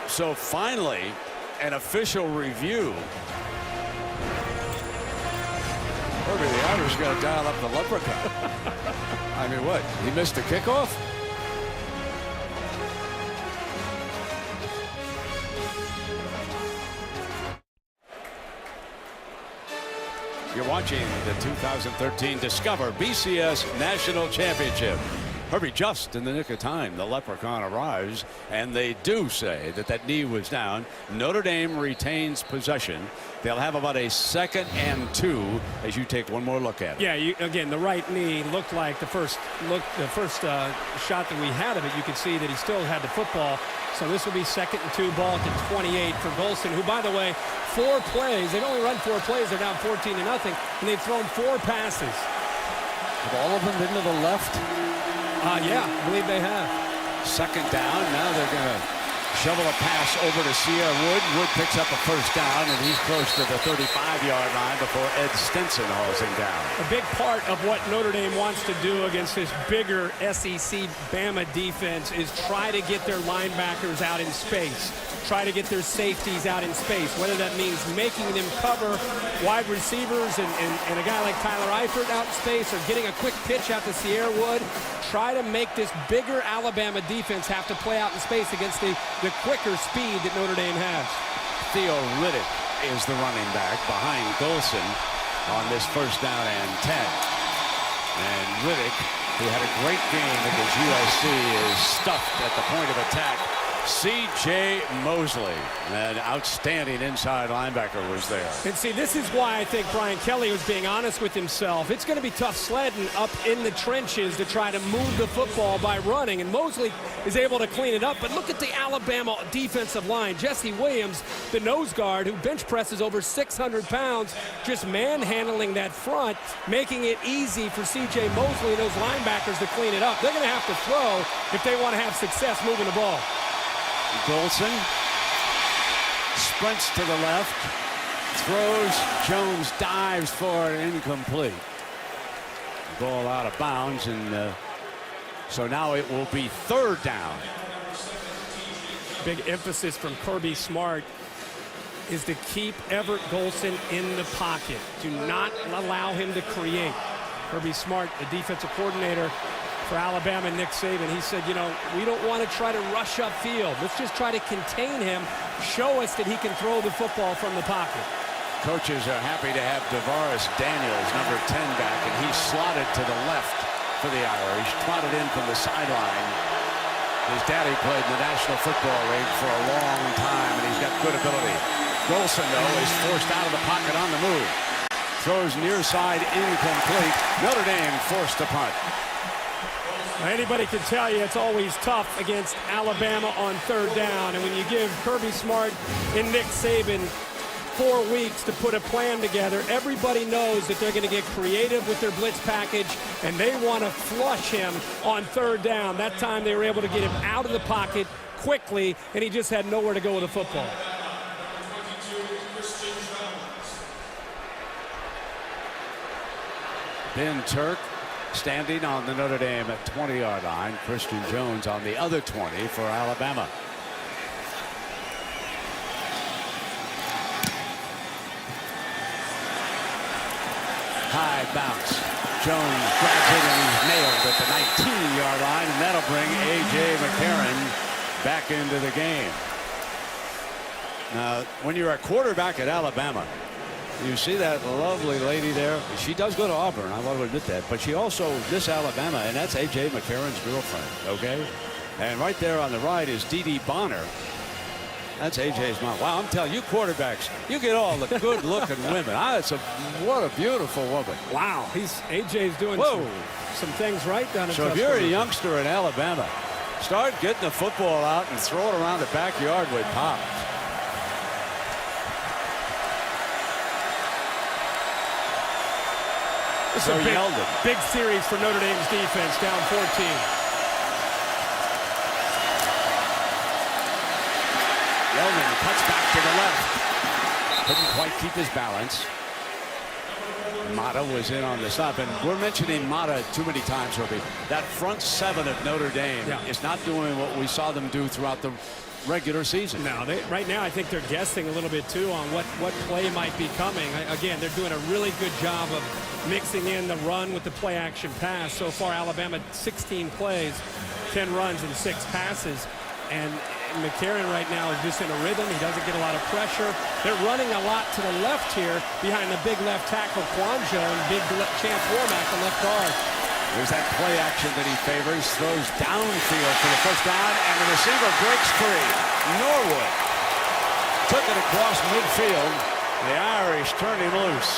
N: So finally, an official review. Herbie, the Irish got to dial up the leprechaun. I mean, what? He missed the kickoff? You're watching the 2013 Discover BCS National Championship. Hurry, just in the nick of time, the Leprechaun arrives, and they do say that that knee was down. Notre Dame retains possession. They'll have about a 2nd and 2 as you take one more look at it.
C: Yeah, again, the right knee looked like the first shot that we had of it. You could see that he still had the football. So this will be 2nd and 2, ball at the 28 for Golson, who, by the way, 4 plays. They've only run 4 plays. They're down 14-0, and they've thrown 4 passes.
N: Have all of them been to the left?
C: Yeah, I believe they have.
N: 2nd down. Now they're going to shovel a pass over to Sierra Wood. Wood picks up a 1st down, and he's close to the 35-yard line before Ed Stinson hauls him down.
C: A big part of what Notre Dame wants to do against this bigger SEC Bama defense is try to get their linebackers out in space. Try to get their safeties out in space, whether that means making them cover wide receivers and a guy like Tyler Eifert out in space, or getting a quick pitch out to Sierra Wood. Try to make this bigger Alabama defense have to play out in space against the quicker speed that Notre Dame has.
N: Theo Riddick is the running back behind Golson on this 1st down and 10. And Riddick, who had a great game against USC, is stuffed at the point of attack. C.J. Mosley, an outstanding inside linebacker, was there.
C: And see, this is why I think Brian Kelly was being honest with himself. It's going to be tough sledding up in the trenches to try to move the football by running, and Mosley is able to clean it up. But look at the Alabama defensive line. Jesse Williams, the nose guard, who bench presses over 600 pounds, just manhandling that front, making it easy for C.J. Mosley and those linebackers to clean it up. They're going to have to throw if they want to have success moving the ball.
N: Golson sprints to the left, throws, Jones dives for it, incomplete. Ball out of bounds, and so now it will be 3rd down.
C: Big emphasis from Kirby Smart is to keep Everett Golson in the pocket. Do not allow him to create. Kirby Smart, the defensive coordinator for Alabama, Nick Saban, he said, you know, we don't want to try to rush upfield. Let's just try to contain him, show us that he can throw the football from the pocket.
N: Coaches are happy to have DeVaris Daniels, number 10 back, and he's slotted to the left for the Irish, trotted in from the sideline. His daddy played in the National Football League for a long time, and he's got good ability. Golson, though, is forced out of the pocket on the move. Throws near side, incomplete. Notre Dame forced to punt.
C: Anybody can tell you it's always tough against Alabama on 3rd down. And when you give Kirby Smart and Nick Saban 4 weeks to put a plan together, everybody knows that they're going to get creative with their blitz package, and they want to flush him on 3rd down. That time they were able to get him out of the pocket quickly, and he just had nowhere to go with the football.
N: Ben Turk standing on the Notre Dame 20-yard line. Christian Jones on the other 20 for Alabama. High bounce. Jones grabs it and he's nailed at the 19-yard line, and that'll bring A.J. McCarron back into the game. Now, when you're a quarterback at Alabama, you see that lovely lady there. She does go to Auburn, I want to admit that. But she also, this Alabama, and that's A.J. McCarron's girlfriend, okay? And right there on the right is Dee Dee Bonner. That's A.J.'s mom. Wow, I'm telling you, quarterbacks, you get all the good-looking women. What a beautiful woman.
C: Wow, A.J.'s doing some things right down in
N: So if you're a youngster in Alabama, start getting the football out and throw it around the backyard with Pop.
C: It's a big series for Notre Dame's defense, down 14.
N: Yeldon cuts back to the left. Couldn't quite keep his balance. Mata was in on the stop, and we're mentioning Mata too many times, Herbie. That front 7 of Notre Dame is not doing what we saw them do throughout the regular season.
C: No, right now I think they're guessing a little bit too on what play might be coming. Again, they're doing a really good job of mixing in the run with the play action pass. So far, Alabama 16 plays, 10 runs and 6 passes. And and McCarron right now is just in a rhythm. He doesn't get a lot of pressure. They're running a lot to the left here behind the big left tackle, Quanjo, and big Chance Warmack, the left guard.
N: There's that play action that he favors. Throws downfield for the first down, and the receiver breaks free. Norwood took it across midfield. The Irish turned him loose.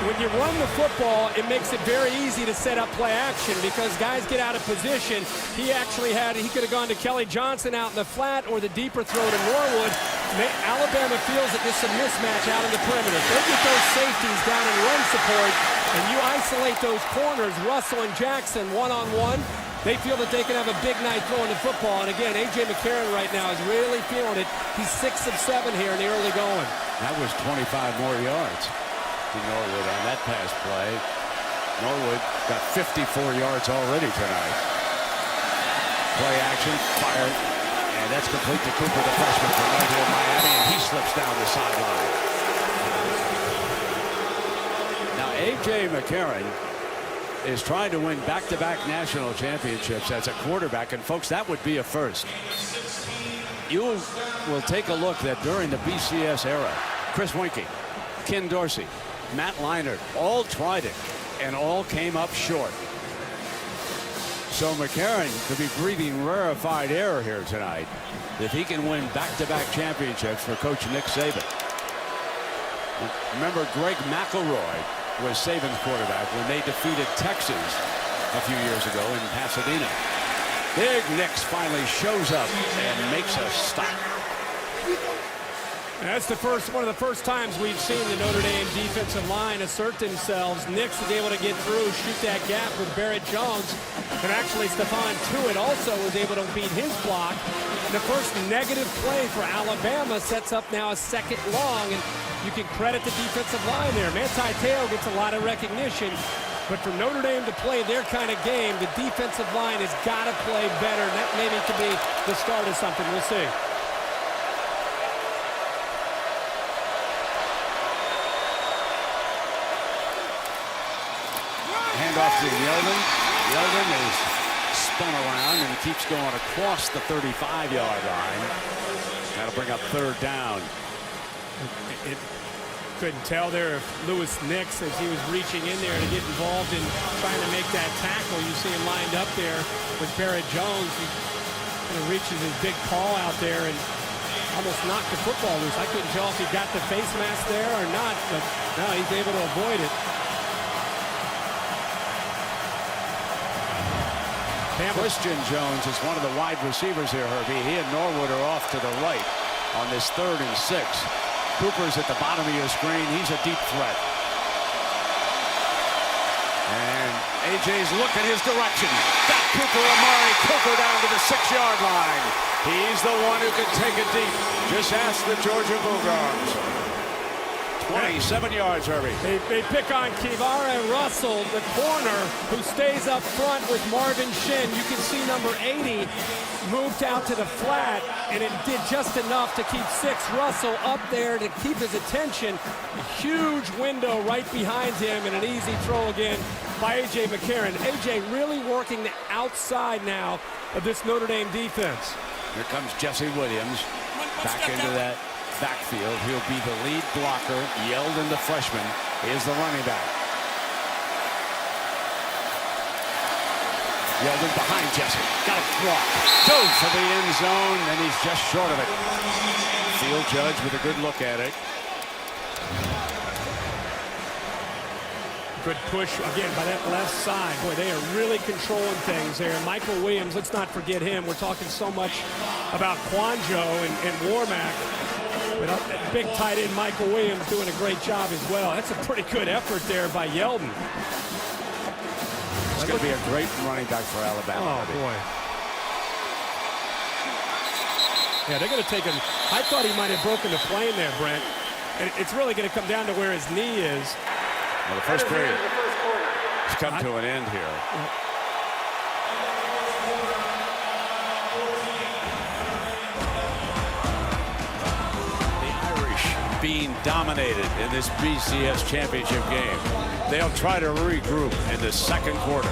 C: When you run the football, it makes it very easy to set up play action because guys get out of position. He could have gone to Kelly Johnson out in the flat or the deeper throw to Norwood. Alabama feels that there's some mismatch out in the perimeter. If they get those safeties down in run support and you isolate those corners, Russell and Jackson one-on-one, they feel that they can have a big night throwing the football. And again, A.J. McCarron right now is really feeling it. He's 6 of 7 here in the early going.
N: That was 25 more yards to Norwood on that pass play. Norwood got 54 yards already tonight. Play action, fire, and that's complete to Cooper, the freshman from right here in Miami, and he slips down the sideline. Now, A.J. McCarron is trying to win back-to-back national championships as a quarterback, and folks, that would be a first. You will take a look that during the BCS era, Chris Winkie, Ken Dorsey, Matt Leinart all tried it and all came up short. So McCarron could be breathing rarefied air here tonight if he can win back-to-back championships for Coach Nick Saban. Remember, Greg McElroy was Saban's quarterback when they defeated Texas a few years ago in Pasadena. Big Nix finally shows up and makes a stop.
C: And that's one of the first times we've seen the Notre Dame defensive line assert themselves. Nix is able to get through, shoot that gap with Barrett Jones. And actually, Stephon Tuitt also was able to beat his block. The first negative play for Alabama sets up now a second long. And you can credit the defensive line there. Manti Te'o gets a lot of recognition. But for Notre Dame to play their kind of game, the defensive line has got to play better. And that maybe could be the start of something. We'll see.
N: Handoff to Yeldon. Yeldon is spun around and keeps going across the 35-yard line. That'll bring up third down.
C: Couldn't tell there if Louis Nix, as he was reaching in there to get involved in trying to make that tackle. You see him lined up there with Barrett Jones. He kind of reaches his big paw out there and almost knocked the football loose. I couldn't tell if he got the face mask there or not, but no, he's able to avoid it.
N: Christian Jones is one of the wide receivers here, Herbie. He and Norwood are off to the right on this 3rd and 6. Cooper's at the bottom of your screen. He's a deep threat. And A.J.'s looking his direction. Got Cooper, Amari Cooper down to the 6-yard line. He's the one who can take it deep. Just ask the Georgia Bulldogs. 27 yards, Herbie.
C: They pick on Kivara Russell, the corner, who stays up front with Marvin Shin. You can see number 80 moved out to the flat, and it did just enough to keep 6 Russell up there to keep his attention. A huge window right behind him, and an easy throw again by A.J. McCarron. A.J. really working the outside now of this Notre Dame defense.
N: Here comes Jesse Williams back into that backfield. He'll be the lead blocker. Yeldon, the freshman, is the running back. Yeldon behind Jesse. Got a block. Goes for the end zone, and he's just short of it. Field judge with a good look at it.
C: Good push again by that left side. Boy, they are really controlling things there. Michael Williams, let's not forget him. We're talking so much about Quanjo and Warmack. But that big tight end Michael Williams doing a great job as well. That's a pretty good effort there by Yeldon.
N: It's going to be a great running back for Alabama.
C: Oh, boy. Yeah, they're going to take him. I thought he might have broken the plane there, Brent. And it's really going to come down to where his knee is.
N: Well, the first period has come to an end here. Being dominated in this BCS championship game. They'll try to regroup in the second quarter.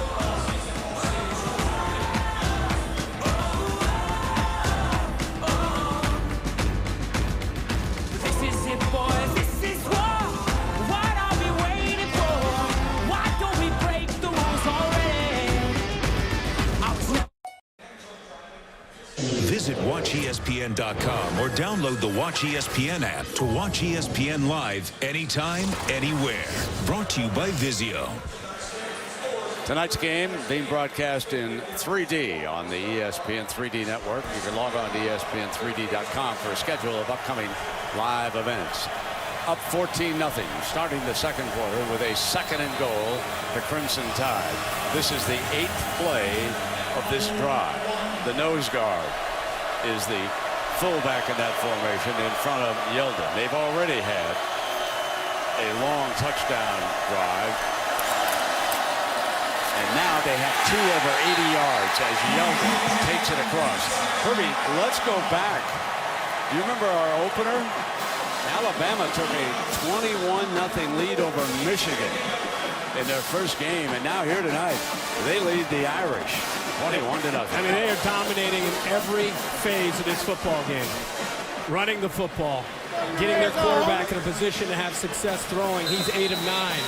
E: ESPN.com or download the Watch ESPN app to watch ESPN live anytime, anywhere. Brought to you by Vizio.
N: Tonight's game being broadcast in 3D on the ESPN 3D network. You can log on to ESPN3D.com for a schedule of upcoming live events. Up 14-0, starting the second quarter with a 2nd and goal, the Crimson Tide. This is the 8th play of this drive. The nose guard is the fullback in that formation in front of Yeldon. They've already had a long touchdown drive. And now they have 2 over 80 yards as Yeldon takes it across. Herbie, let's go back. Do you remember our opener? Alabama took a 21-0 lead over Michigan in their first game. And now here tonight, they lead the Irish 21-0.
C: I mean, they are dominating in every phase of this football game. Running the football, getting their quarterback in a position to have success throwing. He's 8 of 9.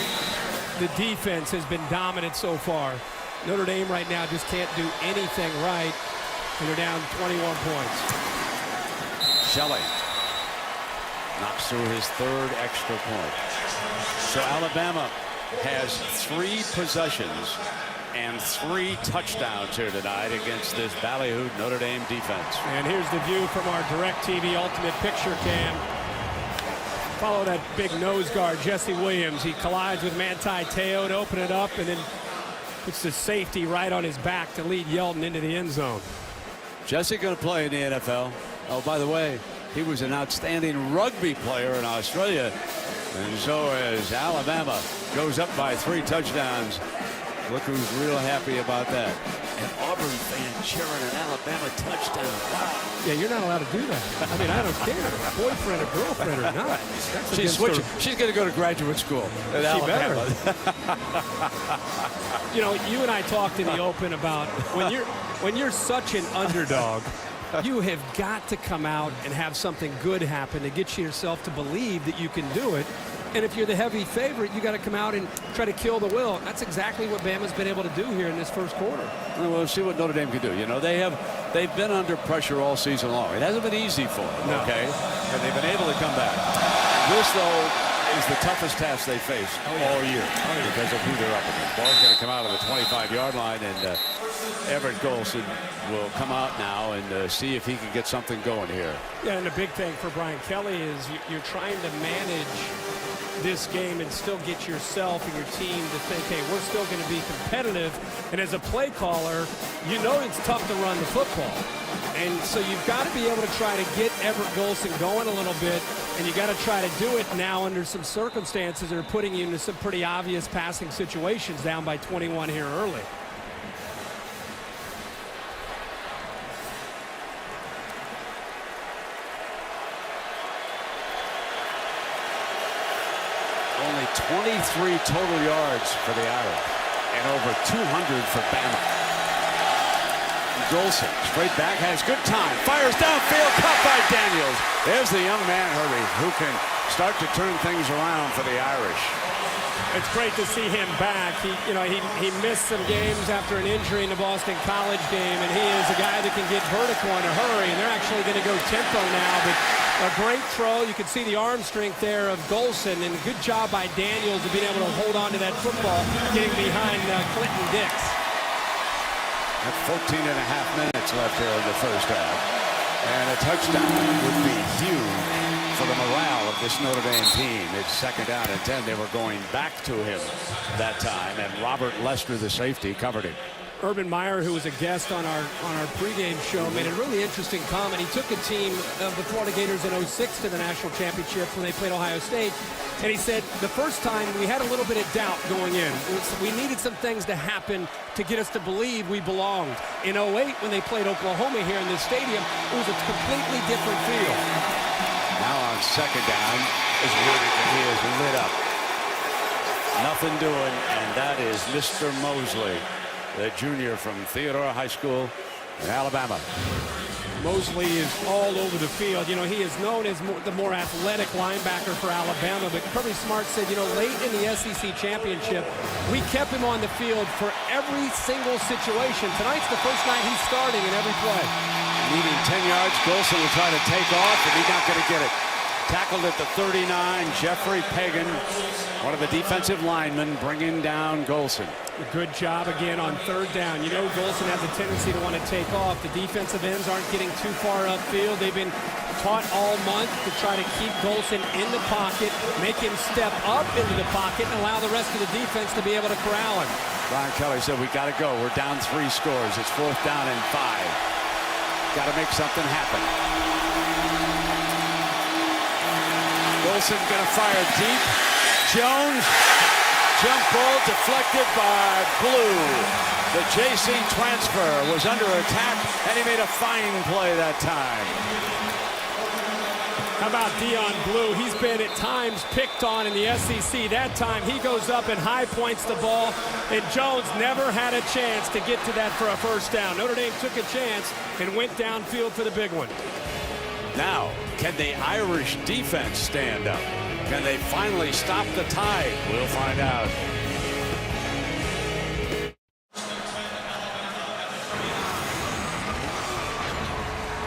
C: The defense has been dominant so far. Notre Dame right now just can't do anything right, and they're down 21 points.
N: Shelley knocks through his 3rd extra point. So Alabama has 3 possessions and 3 touchdowns here tonight against this ballyhooed Notre Dame defense.
C: And here's the view from our DirecTV Ultimate Picture Cam. Follow that big nose guard, Jesse Williams. He collides with Manti Te'o to open it up and then puts the safety right on his back to lead Yeldon into the end zone.
N: Jesse going to play in the NFL. Oh, by the way, he was an outstanding rugby player in Australia. And so as Alabama goes up by 3 touchdowns, look who's real happy about that. An Auburn fan cheering an Alabama touchdown. Wow.
C: Yeah, you're not allowed to do that. I mean, I don't care. Boyfriend or girlfriend or not.
N: She's switching. She's going to go to graduate school at Alabama.
C: You know, you and I talked in the open about when you're such an underdog, you have got to come out and have something good happen to get yourself to believe that you can do it. And if you're the heavy favorite, you got to come out and try to kill the will. That's exactly what Bama's been able to do here in this first quarter.
N: Well, we'll see what Notre Dame can do. You know, they've been under pressure all season long. It hasn't been easy for them, okay? And they've been able to come back. This, though, is the toughest task they face all year because of who they're up against. Ball's going to come out of the 25-yard line, and Everett Golson will come out now and see if he can get something going here.
C: Yeah, and the big thing for Brian Kelly is you're trying to manage this game and still get yourself and your team to think, hey, we're still going to be competitive. And as a play caller, you know it's tough to run the football. And so you've got to be able to try to get Everett Golson going a little bit, and you got to try to do it now under some circumstances that are putting you into some pretty obvious passing situations down by 21 here early.
N: Only 23 total yards for the Irish and over 200 for Bama. Golson straight back, has good time, fires downfield, caught by Daniels. There's the young man, Herbie, who can start to turn things around for the Irish.
C: It's great to see him back. He missed some games after an injury in the Boston College game, and he is a guy that can get vertical in a hurry, and they're actually going to go tempo now, but a great throw. You can see the arm strength there of Golson, and a good job by Daniels of being able to hold on to that football, getting behind Clinton Dix.
N: That's 14 and a half minutes left here in the first half. And a touchdown would be huge for the morale of this Notre Dame team. It's 2nd down and 10. They were going back to him that time, and Robert Lester, the safety, covered him.
C: Urban Meyer, who was a guest on our pregame show, made a really interesting comment. He took a team of the Florida Gators in 06 to the national championship when they played Ohio State. And he said the first time we had a little bit of doubt going in. We needed some things to happen to get us to believe we belonged. In 08, when they played Oklahoma here in this stadium, it was a completely different feel.
N: Now on 2nd down, he is lit up. Nothing doing, and that is Mr. Mosley, the junior from Theodore High School in Alabama.
C: Mosley is all over the field. You know, he is known as the more athletic linebacker for Alabama, but Kirby Smart said, late in the SEC championship, we kept him on the field for every single situation. Tonight's the first night he's starting in every play.
N: Needing 10 yards, Golson will try to take off, and he's not going to get it. Tackled at the 39, Jeffrey Pagan, one of the defensive linemen, bringing down Golson.
C: A good job again on third down. You know Golson has a tendency to want to take off. The defensive ends aren't getting too far upfield. They've been taught all month to try to keep Golson in the pocket, make him step up into the pocket, and allow the rest of the defense to be able to corral him.
N: Brian Kelly said, we got to go. We're down 3 scores. It's 4th down and 5. Got to make something happen. Golson going to fire deep. Jones, jump ball deflected by Blue. The JC transfer was under attack, and he made a fine play that time.
C: How about Dion Blue? He's been at times picked on in the SEC. That time he goes up and high points the ball, and Jones never had a chance to get to that for a first down. Notre Dame took a chance and went downfield for the big one.
N: Now, can the Irish defense stand up? Can they finally stop the tide? We'll find out.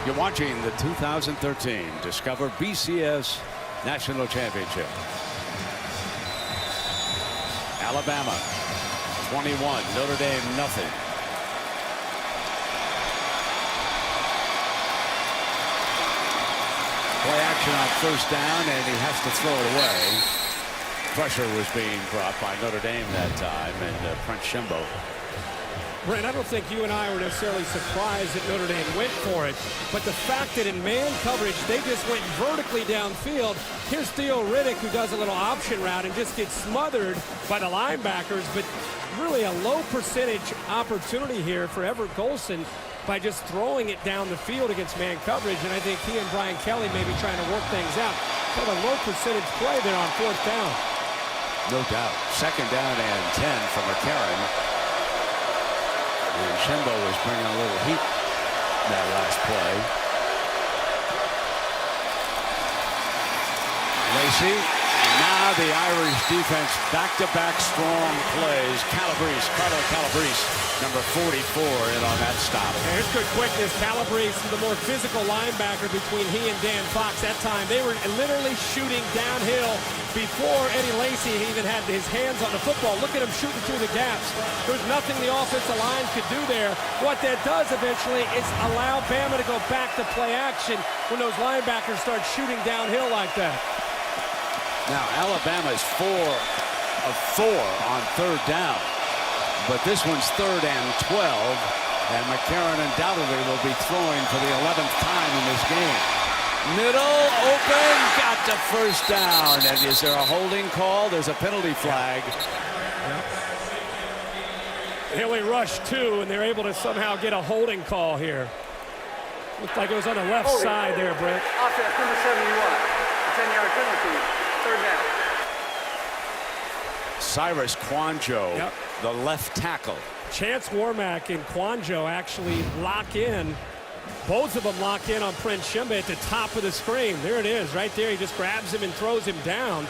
N: You're watching the 2013 Discover BCS National Championship. Alabama 21, Notre Dame nothing. Play action on first down, and he has to throw it away. Pressure was being brought by Notre Dame that time, and Prince Shimbo.
C: Brent, I don't think you and I were necessarily surprised that Notre Dame went for it, but the fact that in man coverage they just went vertically downfield. Here's Theo Riddick, who does a little option route and just gets smothered by the linebackers, but really a low percentage opportunity here for Everett Golson by just throwing it down the field against man coverage, and I think he and Brian Kelly may be trying to work things out. Kind of a low percentage play there on 4th down.
N: No doubt. 2nd down and 10 for McCarron. And Shimbo was bringing a little heat in that last play. Lacey. Now the Irish defense back-to-back strong plays. Calabrese, Carlo Calabrese, number 44, in on that stop.
C: Here's good quickness. Calabrese, the more physical linebacker between he and Dan Fox. That time they were literally shooting downhill before Eddie Lacy even had his hands on the football. Look at him shooting through the gaps. There's nothing the offensive line could do there. What that does eventually is allow Bama to go back to play action when those linebackers start shooting downhill like that.
N: Now, Alabama is 4 of 4 on 3rd down, but this one's 3rd and 12, and McCarron undoubtedly will be throwing for the 11th time in this game. Middle, open, got the first down, and is there a holding call? There's a penalty flag.
C: They only rushed 2, and they're able to somehow get a holding call here. Looked like it was on the left side there, Brent.
P: Offense number 71, a 10-yard penalty. 3rd down.
N: Cyrus Kwanjo, the left tackle.
C: Chance Warmack and Kwanjo actually lock in. Both of them lock in on Prince Shimba at the top of the screen. There it is, right there. He just grabs him and throws him down.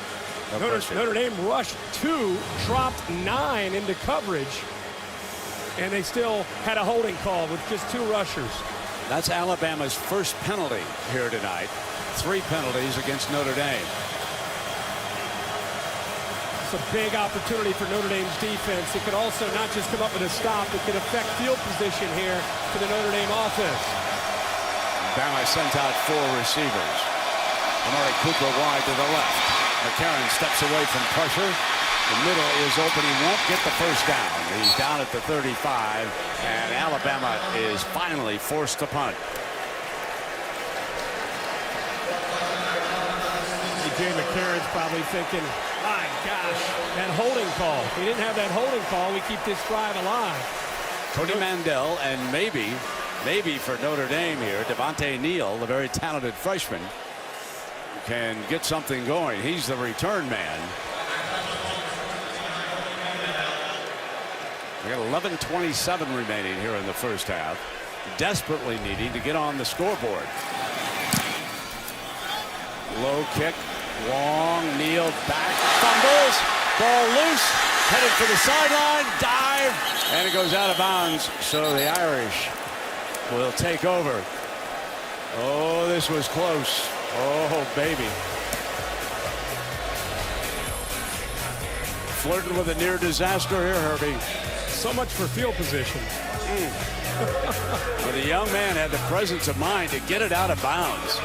C: Notre Dame rushed 2, dropped 9 into coverage, and they still had a holding call with just 2 rushers.
N: That's Alabama's first penalty here tonight. 3 penalties against Notre Dame.
C: It's a big opportunity for Notre Dame's defense. It could also not just come up with a stop, it could affect field position here for the Notre Dame offense.
N: Bama sent out 4 receivers. Amari Cooper wide to the left. McCarron steps away from pressure. The middle is open. He won't get the first down. He's down at the 35, and Alabama is finally forced to punt.
C: Jay McCarron's probably thinking, my gosh, that holding call. If we didn't have that holding call, we keep this drive alive.
N: Cody Mandel, and maybe for Notre Dame here, Devontae Neal, the very talented freshman, can get something going. He's the return man. We got 11:27 remaining here in the first half. Desperately needing to get on the scoreboard. Low kick, long, Neal back, fumbles, ball loose, headed for the sideline, dive, and it goes out of bounds. So the Irish will take over. Oh, this was close. Oh, baby. Flirting with a near disaster here, Herbie.
C: So much for field position.
N: But the young man had the presence of mind to get it out of bounds.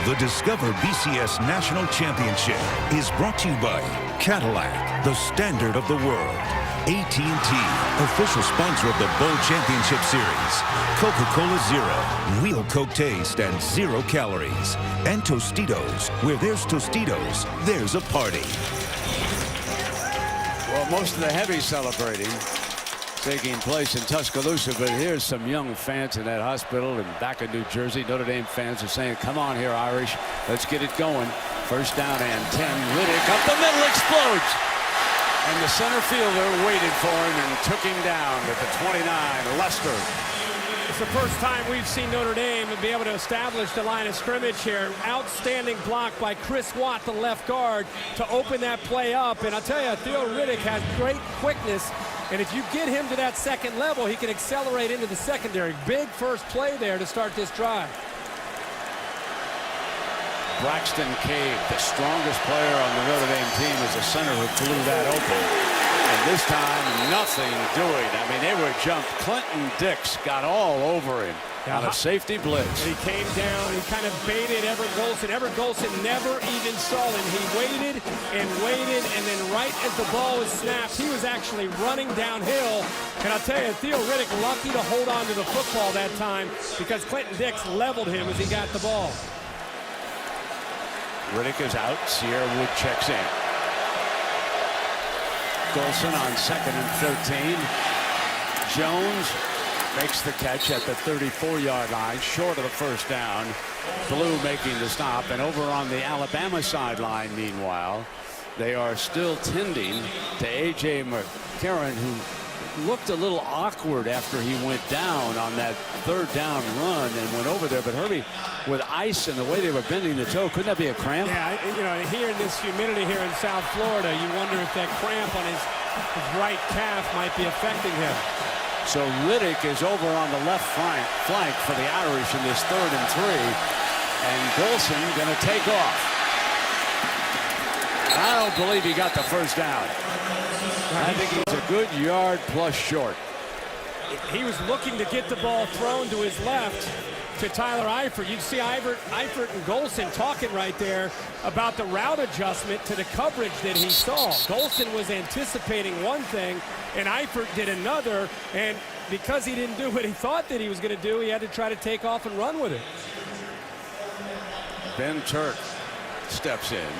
E: The Discover BCS National Championship is brought to you by Cadillac, the standard of the world. AT&T, official sponsor of the Bowl Championship Series. Coca-Cola Zero, real Coke taste and 0 calories. And Tostitos, where there's Tostitos, there's a party.
N: Well, most of the heavy celebrating taking place in Tuscaloosa, but here's some young fans in that hospital and back in New Jersey. Notre Dame fans are saying, come on here, Irish. Let's get it going. First down and 10. Riddick up the middle, explodes. And the center fielder waited for him and took him down at the 29. Lester.
C: It's the first time we've seen Notre Dame be able to establish the line of scrimmage here. Outstanding block by Chris Watt, the left guard, to open that play up. And I'll tell you, Theo Riddick has great quickness. And if you get him to that second level, he can accelerate into the secondary. Big first play there to start this drive.
N: Braxton Cave, the strongest player on the Notre Dame team, is the center who blew that open. And this time, nothing doing. I mean, they were jumped. Clinton Dix got all over him on a safety blitz.
C: And he came down, he kind of baited Everett Golson. Everett Golson never even saw him. He waited, and then right as the ball was snapped, he was actually running downhill. And I'll tell you, Theo Riddick lucky to hold on to the football that time because Clinton Dix leveled him as he got the ball.
N: Riddick is out. Sierra Wood checks in. Golson on 2nd and 13. Jones makes the catch at the 34-yard line, short of the first down. Blue making the stop. And over on the Alabama sideline, meanwhile, they are still tending to A.J. McCarron, who looked a little awkward after he went down on that 3rd down run and went over there. But Herbie, with ice and the way they were bending the toe, couldn't that be a cramp?
C: Yeah, you know, here in this humidity here in South Florida, you wonder if that cramp on his right calf might be affecting him.
N: So Riddick is over on the left flank for the Irish in this 3rd and 3. And Golson going to take off. I don't believe he got the first down. I think he's a good yard plus short.
C: He was looking to get the ball thrown to his left to Tyler Eifert. You'd see Eifert and Golson talking right there about the route adjustment to the coverage that he saw. Golson was anticipating one thing, and Eifert did another, and because he didn't do what he thought that he was going to do, he had to try to take off and run with it.
N: Ben Turk steps in.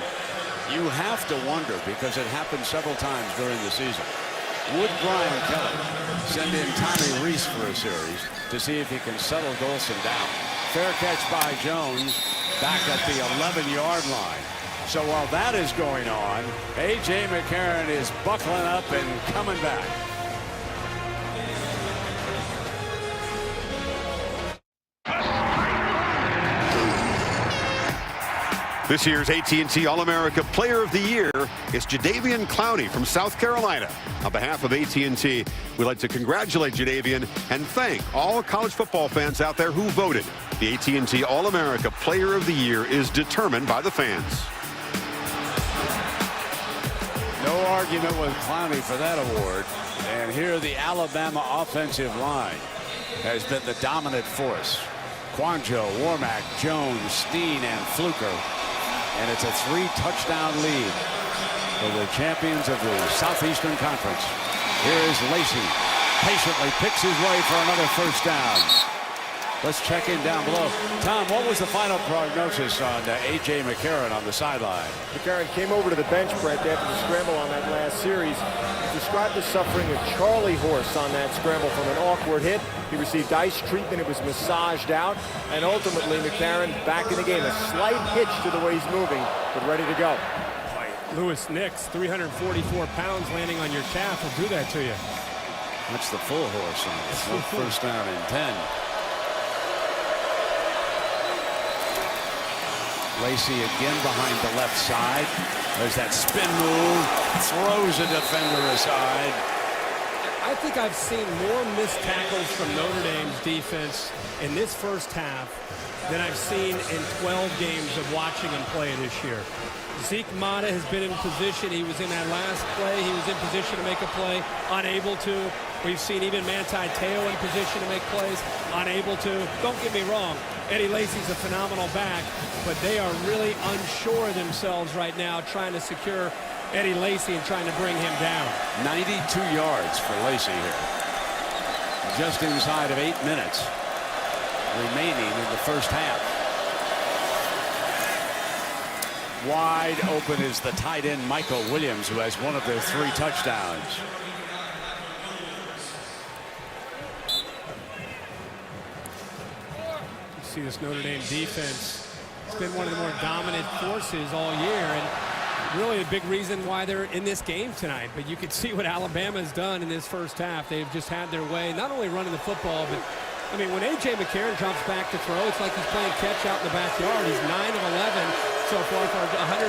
N: You have to wonder, because it happened several times during the season, would Brian Kelly send in Tommy Reese for a series to see if he can settle Golson down? Fair catch by Jones back at the 11-yard line. So while that is going on, A.J. McCarron is buckling up and coming back.
D: This year's AT&T All-America Player of the Year is Jadeveon Clowney from South Carolina. On behalf of AT&T, we'd like to congratulate Jadeveon and thank all college football fans out there who voted. The AT&T All-America Player of the Year is determined by the fans.
N: No argument with Clowney for that award. And here the Alabama offensive line has been the dominant force. Quanjo, Warmack, Jones, Steen, and Fluker. And it's a 3-touchdown lead for the champions of the Southeastern Conference. Here is Lacey. Patiently picks his way for another first down. Let's check in down below. Tom, what was the final prognosis on A.J. McCarron on the sideline?
R: McCarron came over to the bench, Brett, after the scramble on that last series. Described as suffering a Charlie horse on that scramble from an awkward hit. He received ice treatment. It was massaged out. And ultimately, McCarron back in the game. A slight hitch to the way he's moving, but ready to go.
C: Lewis Nix, 344 pounds landing on your calf will do that to you.
N: That's the full horse on it. No first down and 10. Lacey again behind the left side. There's that spin move. Throws a defender aside.
C: I think I've seen more missed tackles from Notre Dame's defense in this first half than I've seen in 12 games of watching him play this year. Zeke Mata has been in position. He was in that last play. He was in position to make a play, unable to. We've seen even Manti Te'o in position to make plays, unable to. Don't get me wrong, Eddie Lacy's a phenomenal back, but they are really unsure of themselves right now, trying to secure Eddie Lacy and trying to bring him down.
N: 92 yards for Lacy here. Just inside of 8 minutes remaining in the first half. Wide open is the tight end Michael Williams, who has one of their 3 touchdowns.
C: You see this Notre Dame defense. It's been one of the more dominant forces all year, and really a big reason why they're in this game tonight. But you can see what Alabama has done in this first half. They've just had their way, not only running the football, but I mean, when A.J. McCarron drops back to throw, it's like he's playing catch out in the backyard. He's 9 of 11 so far for 118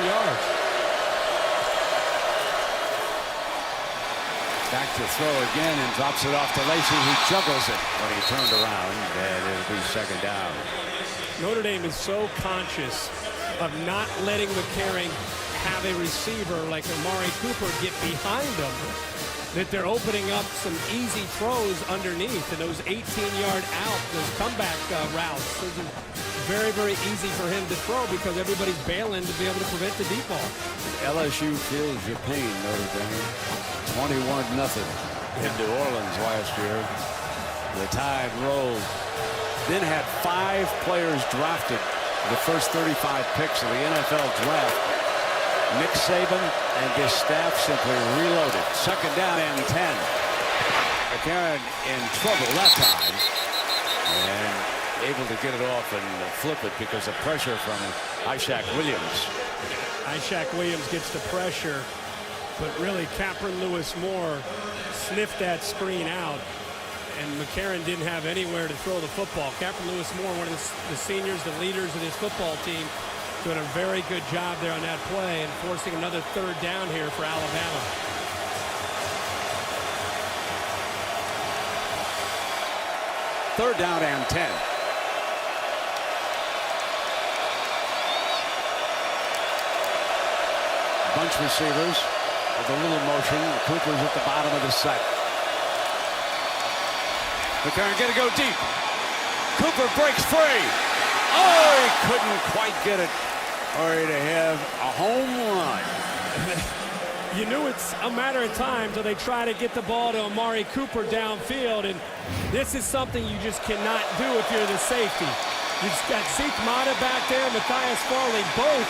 C: yards.
N: Back to throw again and drops it off to Lacy, who juggles it when he turned around, and it'll be second down.
C: Notre Dame is so conscious of not letting McCarron have a receiver like Amari Cooper get behind them, that they're opening up some easy throws underneath, and those 18-yard out, those comeback routes, those are very, very easy for him to throw because everybody's bailing to be able to prevent the deep ball.
N: LSU feels your pain, Notre Dame. 21-0 in New Orleans last year. The Tide rolled. Then had 5 players drafted the first 35 picks of the NFL draft. Nick Saban and his staff simply reloaded. Second down and 10. McCarron in trouble that time, and able to get it off and flip it because of pressure from Ishaq Williams.
C: Ishaq Williams gets the pressure, but really Capron Lewis Moore sniffed that screen out, and McCarron didn't have anywhere to throw the football. Capron Lewis Moore, one of the seniors, the leaders of this football team, doing a very good job there on that play and forcing another third down here for Alabama.
N: Third down and 10. Bunch receivers with a little motion. Cooper's at the bottom of the set. McCarron gonna go deep. Cooper breaks free. Oh, he couldn't quite get it. Or to have a home run.
C: You knew it's a matter of time till they try to get the ball to Amari Cooper downfield, and this is something you just cannot do if you're the safety. You've got Zeke Mata back there, Matthias Farley, both,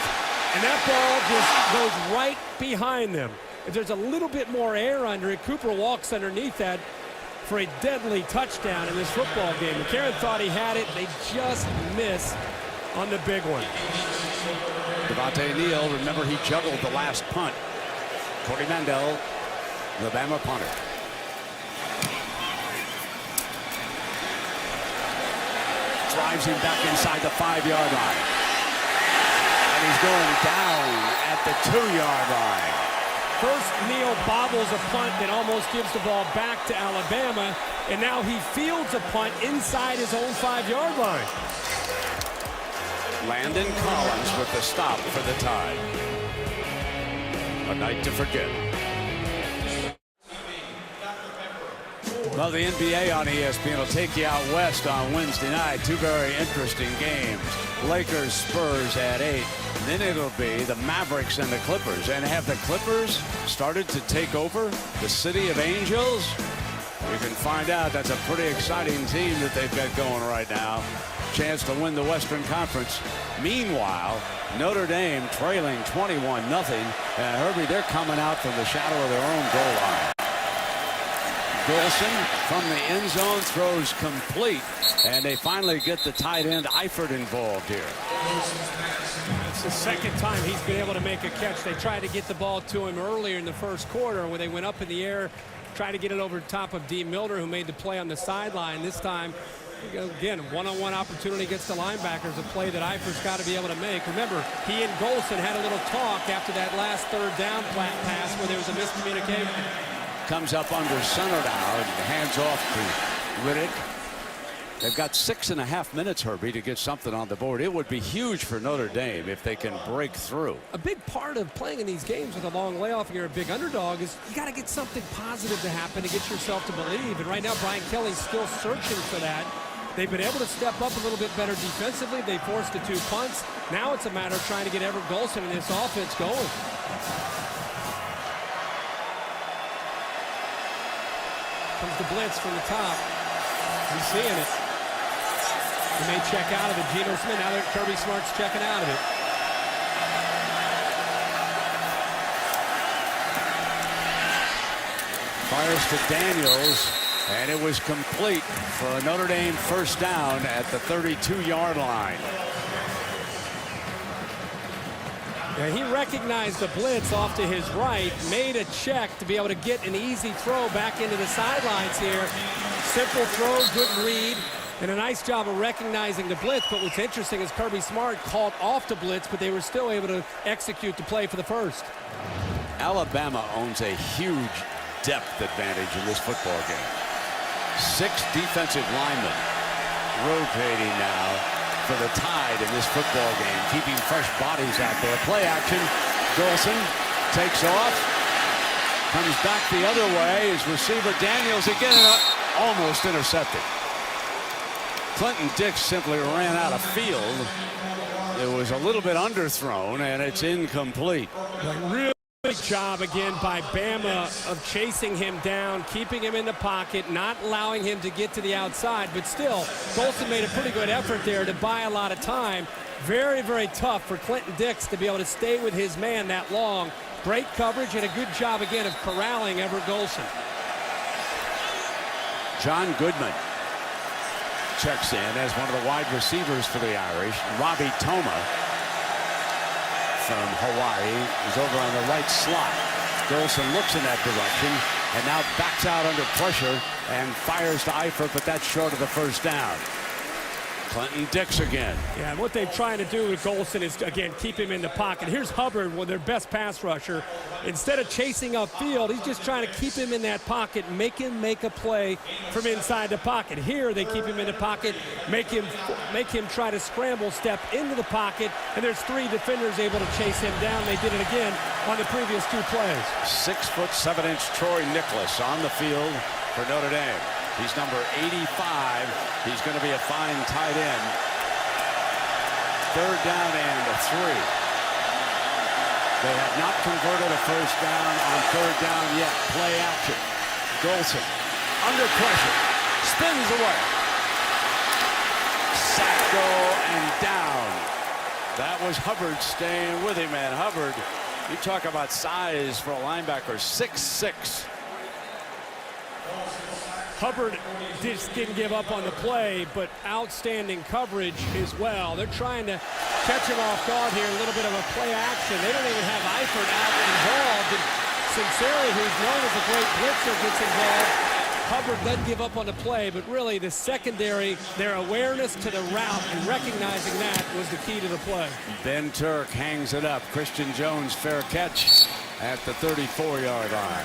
C: and that ball just goes right behind them. If there's a little bit more air under it, Cooper walks underneath that for a deadly touchdown in this football game. McCarron thought he had it. They just miss on the big one.
N: Devontae Neal, remember he juggled the last punt. Corey Mandel, the Bama punter. Drives him back inside the 5-yard line. And he's going down at the 2-yard line.
C: First, Neal bobbles a punt that almost gives the ball back to Alabama, and now he fields a punt inside his own 5-yard line.
N: Landon Collins with the stop for the Tide. A night to forget. Well, the NBA on ESPN will take you out west on Wednesday night. 2 very interesting games. Lakers, Spurs at 8. Then it'll be the Mavericks and the Clippers. And have the Clippers started to take over the City of Angels? You can find out. That's a pretty exciting team that they've got going right now. Chance to win the Western Conference. Meanwhile, Notre Dame trailing 21-0. And Herbie, they're coming out from the shadow of their own goal line. Golson from the end zone throws complete, and they finally get the tight end Eifert involved here.
C: It's the second time he's been able to make a catch. They tried to get the ball to him earlier in the first quarter where they went up in the air, tried to get it over the top of D. Milner, who made the play on the sideline. This time Again, one-on-one opportunity against the linebackers, a play that Eifert's got to be able to make. Remember, he and Golson had a little talk after that last third down pass where there was a miscommunication.
N: Comes up under center now and hands off to Riddick. They've got 6.5 minutes, Herbie, to get something on the board. It would be huge for Notre Dame if they can break through.
C: A big part of playing in these games with a long layoff, and you're a big underdog, is you got to get something positive to happen to get yourself to believe. And right now, Brian Kelly's still searching for that. They've been able to step up a little bit better defensively. They forced the 2 punts. Now it's a matter of trying to get Everett Golson and this offense going. Comes the blitz from the top. He's seeing it. He may check out of it. Geno Smith, now that Kirby Smart's checking out of it.
N: Fires to Daniels, and it was complete for a Notre Dame first down at the 32-yard line.
C: Yeah, he recognized the blitz off to his right, made a check to be able to get an easy throw back into the sidelines here. Simple throw, good read, and a nice job of recognizing the blitz. But what's interesting is Kirby Smart called off the blitz, but they were still able to execute the play for the first.
N: Alabama owns a huge depth advantage in this football game. 6 defensive linemen rotating now for the Tide in this football game, keeping fresh bodies out there. Play action. Golson takes off, comes back the other way. His receiver Daniels again, almost intercepted. Clinton Dix simply ran out of field. It was a little bit underthrown, and it's incomplete.
C: Really good job again by Bama of chasing him down, keeping him in the pocket, not allowing him to get to the outside, but still, Golson made a pretty good effort there to buy a lot of time. Very, very tough for Clinton Dix to be able to stay with his man that long. Great coverage and a good job again of corralling Everett Golson.
N: John Goodman checks in as one of the wide receivers for the Irish. Robbie Toma from Hawaii is over on the right slot. Golson looks in that direction and now backs out under pressure and fires to Eifert, but that's short of the first down. Clinton Dix again.
C: Yeah, and what they're trying to do with Golson is, again, keep him in the pocket. Here's Hubbard, one of their best pass rusher. Instead of chasing upfield, he's just trying to keep him in that pocket, make him make a play from inside the pocket. Here, they keep him in the pocket, make him try to scramble, step into the pocket, and there's 3 defenders able to chase him down. They did it again on the previous 2 plays.
N: 6'7" Troy Nicholas on the field for Notre Dame. He's number 85. He's going to be a fine tight end. 3rd down and 3. They have not converted a first down on 3rd down yet. Play action. Golson under pressure. Spins away. Sack, go, and down. That was Hubbard staying with him, and Hubbard, you talk about size for a linebacker, 6'6".
C: Hubbard just didn't give up on the play, but outstanding coverage as well. They're trying to catch him off guard here, a little bit of a play action. They don't even have Eifert out involved. And Sinceri, who's known as a great blitzer, gets involved. Hubbard doesn't give up on the play, but really the secondary, their awareness to the route and recognizing that was the key to the play.
N: Ben Turk hangs it up. Christian Jones, fair catch at the 34-yard line.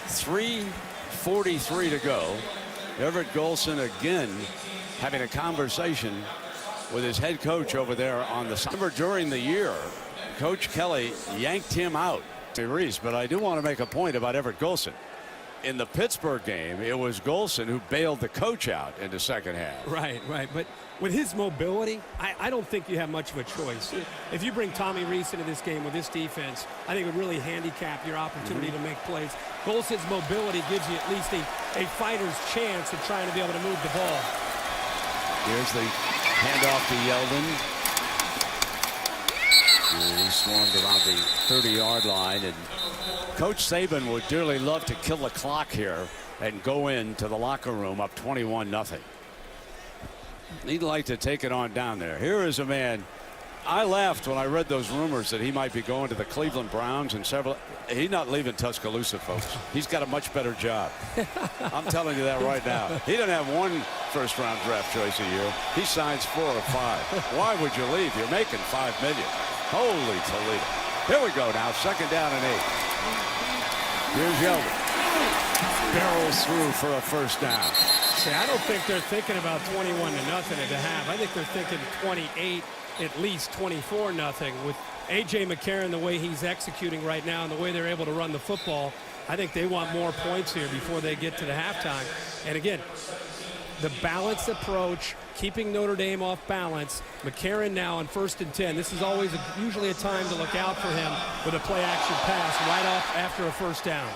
N: 3:43 to go. Everett Golson again having a conversation with his head coach over there on the summer. During the year, Coach Kelly yanked him out to Reese, but I do want to make a point about Everett Golson. In the Pittsburgh game, it was Golson who bailed the coach out in the second half.
C: Right. But with his mobility, I don't think you have much of a choice. If you bring Tommy Reese into this game with this defense, I think it would really handicap your opportunity to make plays. Golson's mobility gives you at least a fighter's chance of trying to be able to move the ball.
N: Here's the handoff to Yeldon. He swarmed around the 30-yard line, and Coach Saban would dearly love to kill the clock here and go into the locker room up 21-0. He'd like to take it on down there. Here is a man. I laughed when I read those rumors that he might be going to the Cleveland Browns and several. He's not leaving Tuscaloosa, folks. He's got a much better job. I'm telling you that right now. He doesn't have one first-round draft choice a year. He signs 4 or 5. Why would you leave? You're making $5 million. Holy Toledo. Here we go now. 2nd down and 8. Here's Yeldon. Barrels through for a first down.
C: See, I don't think they're thinking about 21-0 at the half. I think they're thinking 28, at least 24-0. With A.J. McCarron, the way he's executing right now and the way they're able to run the football, I think they want more points here before they get to the halftime. And again, the balanced approach, keeping Notre Dame off balance. McCarron now on 1st and 10. This is always usually a time to look out for him with a play-action pass right off after a first down.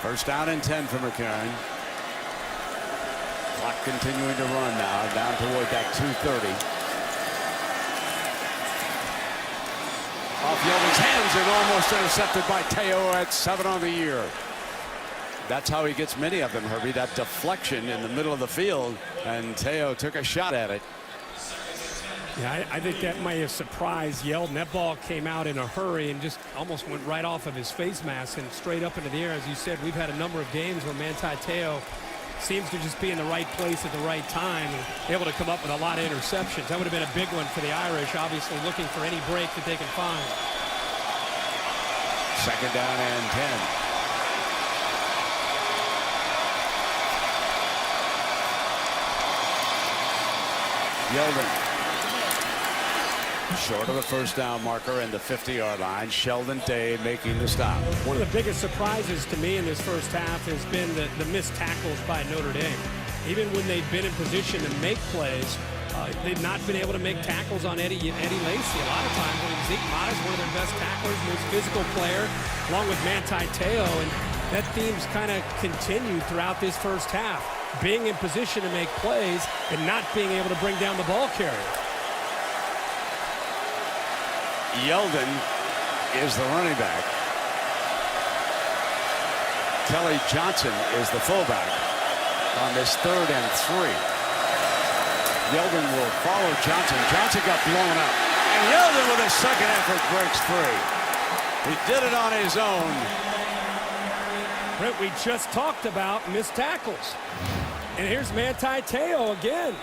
N: 1st down and 10 for McCarron. Clock continuing to run now, down toward that 2:30. Off Yeldon's hands and almost intercepted by Teo at 7 on the year. That's how he gets many of them, Herbie. That deflection in the middle of the field, and Teo took a shot at it.
C: Yeah, I think that might have surprised Yeldon. That ball came out in a hurry and just almost went right off of his face mask and straight up into the air. As you said, we've had a number of games where Manti Teo seems to just be in the right place at the right time and able to come up with a lot of interceptions. That would have been a big one for the Irish, obviously looking for any break that they can find.
N: 2nd down and 10. Yeldon. Short of the first down marker and the 50-yard line. Sheldon Day making the stop.
C: One of the biggest surprises to me in this first half has been the missed tackles by Notre Dame. Even when they've been in position to make plays, they've not been able to make tackles on Eddie Lacy. A lot of times, Zeke Mott is one of their best tacklers, most physical player, along with Manti Teo, and that theme's kind of continued throughout this first half. Being in position to make plays and not being able to bring down the ball carrier.
N: Yeldon is the running back. Kelly Johnson is the fullback on this 3rd and 3. Yeldon will follow Johnson. Johnson got blown up. And Yeldon with a second effort breaks free. He did it on his own.
C: Brent, we just talked about missed tackles. And here's Manti Teo again.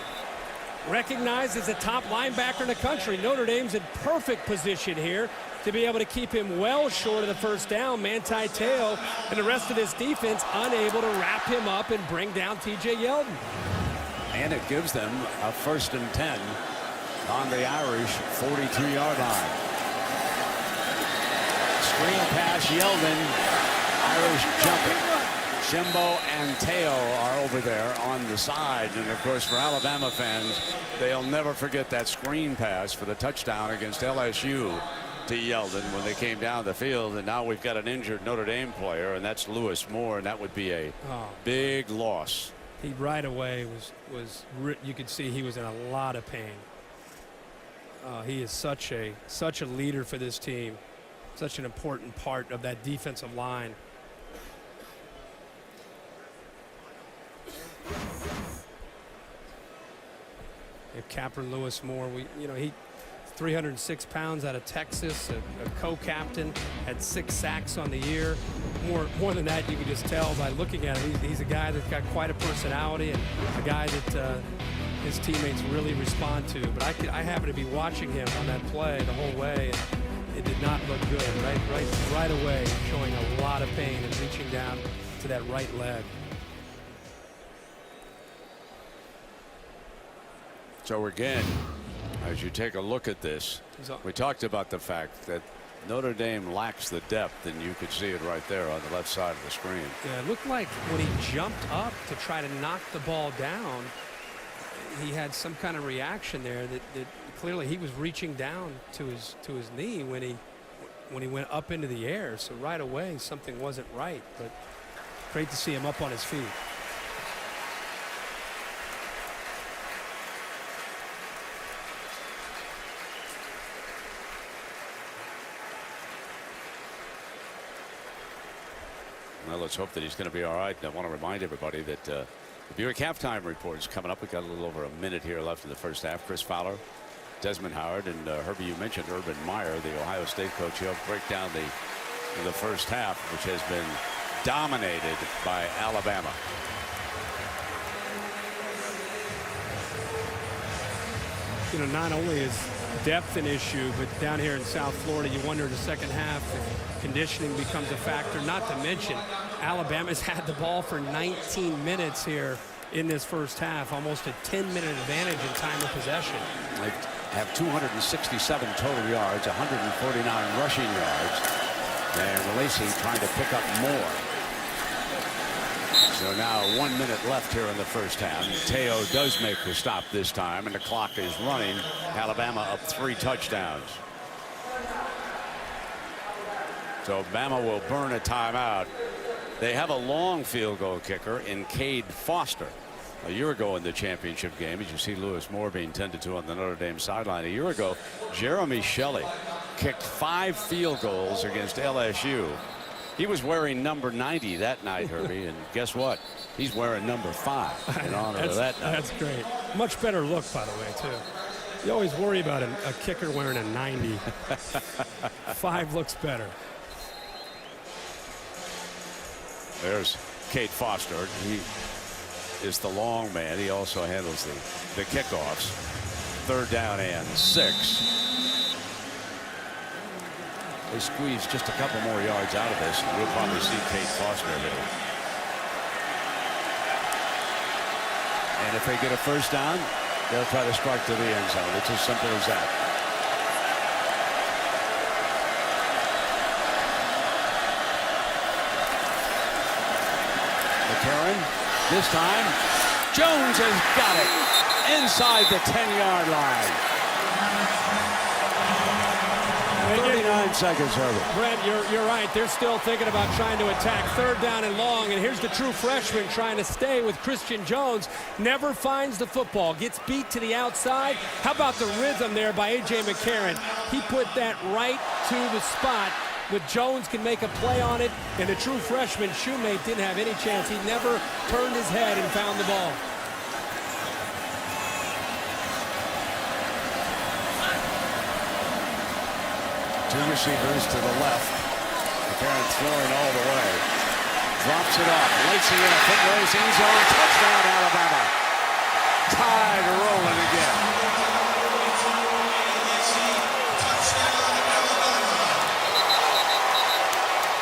C: Recognized as a top linebacker in the country. Notre Dame's in perfect position here to be able to keep him well short of the first down. Manti Teo and the rest of this defense unable to wrap him up and bring down T.J. Yeldon.
N: And it gives them a 1st and 10 on the Irish 42-yard line. Screen pass, Yeldon. Irish jumping. Jimbo and Teo are over there on the side. And, of course, for Alabama fans, they'll never forget that screen pass for the touchdown against LSU to Yeldon when they came down the field. And now we've got an injured Notre Dame player, and that's Lewis Moore, and that would be a big loss.
C: He right away you could see he was in a lot of pain. He is such a leader for this team, such an important part of that defensive line. Captain Lewis Moore, he 306 pounds out of Texas, a co-captain, had 6 sacks on the year. More than that, you can just tell by looking at him. He's a guy that's got quite a personality and a guy that his teammates really respond to. But I happened to be watching him on that play the whole way, and it did not look good. Right away, showing a lot of pain and reaching down to that right leg.
N: So again, as you take a look at this, we talked about the fact that Notre Dame lacks the depth, and you could see it right there on the left side of the screen.
C: Yeah, it looked like when he jumped up to try to knock the ball down, he had some kind of reaction there that clearly he was reaching down to his knee when he went up into the air. So right away something wasn't right, but great to see him up on his feet.
N: Well, let's hope that he's going to be all right. And I want to remind everybody that the Buick halftime report is coming up. We've got a little over a minute here left in the first half. Chris Fowler, Desmond Howard, and Herbie, you mentioned Urban Meyer, the Ohio State coach. He'll break down the first half, which has been dominated by Alabama.
C: you know, not only is depth an issue, but down here in South Florida, you wonder in the second half if conditioning becomes a factor. Not to mention, Alabama's had the ball for 19 minutes here in this first half, almost a 10-minute advantage in time of possession.
N: They have 267 total yards, 149 rushing yards. And Lacey trying to pick up more. So now 1 minute left here in the first half. Teo does make the stop this time, and the clock is running. Alabama up 3 touchdowns. So Bama will burn a timeout. They have a long field goal kicker in Cade Foster. A year ago in the championship game, as you see Lewis Moore being tended to on the Notre Dame sideline. A year ago, Jeremy Shelley kicked 5 field goals against LSU. He was wearing number 90 that night, Herbie, and guess what? He's wearing number 5 in honor of that night.
C: That's great. Much better look, by the way, too. You always worry about a kicker wearing a 90. 5 looks better.
N: There's Cade Foster. He is the long man. He also handles the kickoffs. 3rd down and 6. They squeeze just a couple more yards out of this, and we'll probably see Cade Foster here. And if they get a first down, they'll try to strike to the end zone. It's as simple as that. McCarron. This time, Jones has got it inside the 10-yard line. 39 seconds, Herbert.
C: Brent, you're right. They're still thinking about trying to attack 3rd down and long. And here's the true freshman trying to stay with Christian Jones. Never finds the football. Gets beat to the outside. How about the rhythm there by A.J. McCarron? He put that right to the spot. But Jones can make a play on it, and the true freshman, Shoemate, didn't have any chance. He never turned his head and found the ball.
N: Two receivers to the left. McCarron throwing all the way. Drops it off. Lacey in a foot race, end zone. Touchdown, Alabama. Tide rolling again.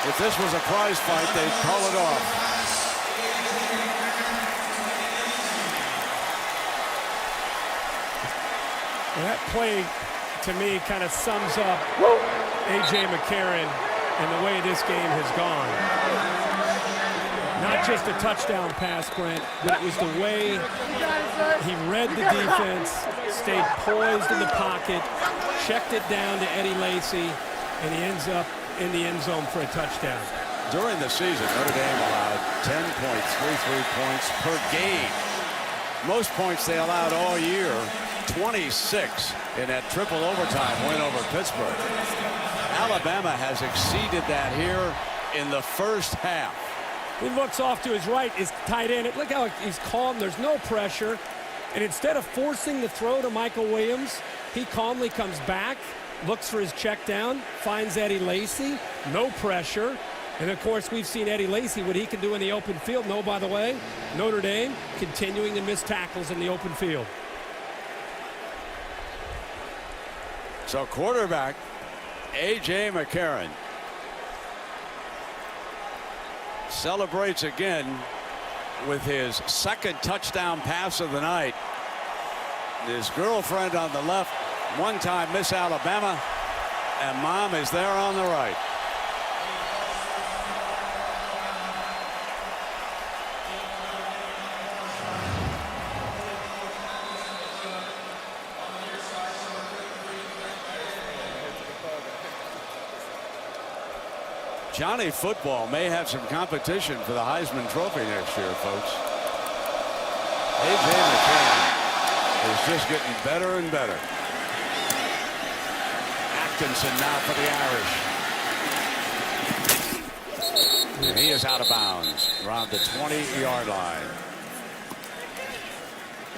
N: If this was a prize fight, they'd call it off.
C: Well, that play, to me, kind of sums up A.J. McCarron and the way this game has gone. Not just a touchdown pass, Brent, but it was the way he read the defense, stayed poised in the pocket, checked it down to Eddie Lacy, and he ends up in the end zone for a touchdown.
N: During the season, Notre Dame allowed 10.33 points per game. Most points they allowed all year, 26 in that triple overtime win over Pittsburgh. Alabama has exceeded that here in the first half.
C: He looks off to his right, his tight end. Look how he's calm. There's no pressure. And instead of forcing the throw to Michael Williams, he calmly comes back, looks for his check down, finds Eddie Lacy, no pressure. And of course, we've seen Eddie Lacy, what he can do in the open field. No, by the way, Notre Dame continuing to miss tackles in the open field.
N: So quarterback, A.J. McCarron, celebrates again with his second touchdown pass of the night. His girlfriend on the left, one-time Miss Alabama, and Mom is there on the right. Johnny Football may have some competition for the Heisman Trophy next year, folks. A.J. McCarron is just getting better and better. Atkinson now for the Irish. And he is out of bounds around the 20-yard line.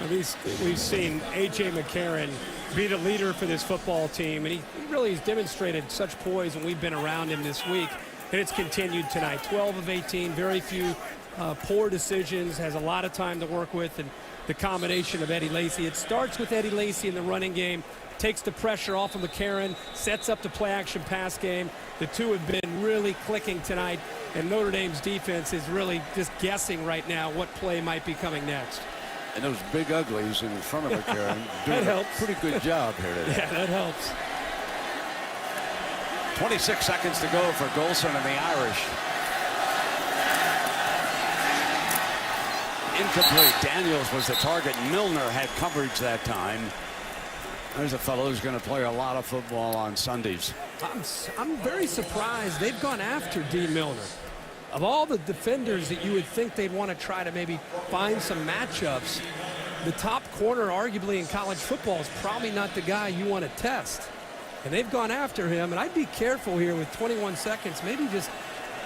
C: We've seen A.J. McCarron be the leader for this football team, and he really has demonstrated such poise when we've been around him this week. And it's continued tonight. 12 of 18, very few poor decisions, has a lot of time to work with, and the combination of Eddie Lacy. It starts with Eddie Lacy in the running game, takes the pressure off of McCarron, sets up the play-action pass game. The two have been really clicking tonight, and Notre Dame's defense is really just guessing right now what play might be coming next.
N: And those big uglies in front of McCarron doing a pretty good job here today.
C: Yeah, that helps.
N: 26 seconds to go for Golson and the Irish. Incomplete. Daniels was the target. Milner had coverage that time. There's a fellow who's going to play a lot of football on Sundays.
C: I'm very surprised they've gone after D. Milner. Of all the defenders that you would think they'd want to try to maybe find some matchups, the top corner arguably in college football is probably not the guy you want to test. And they've gone after him, and I'd be careful here with 21 seconds. Maybe just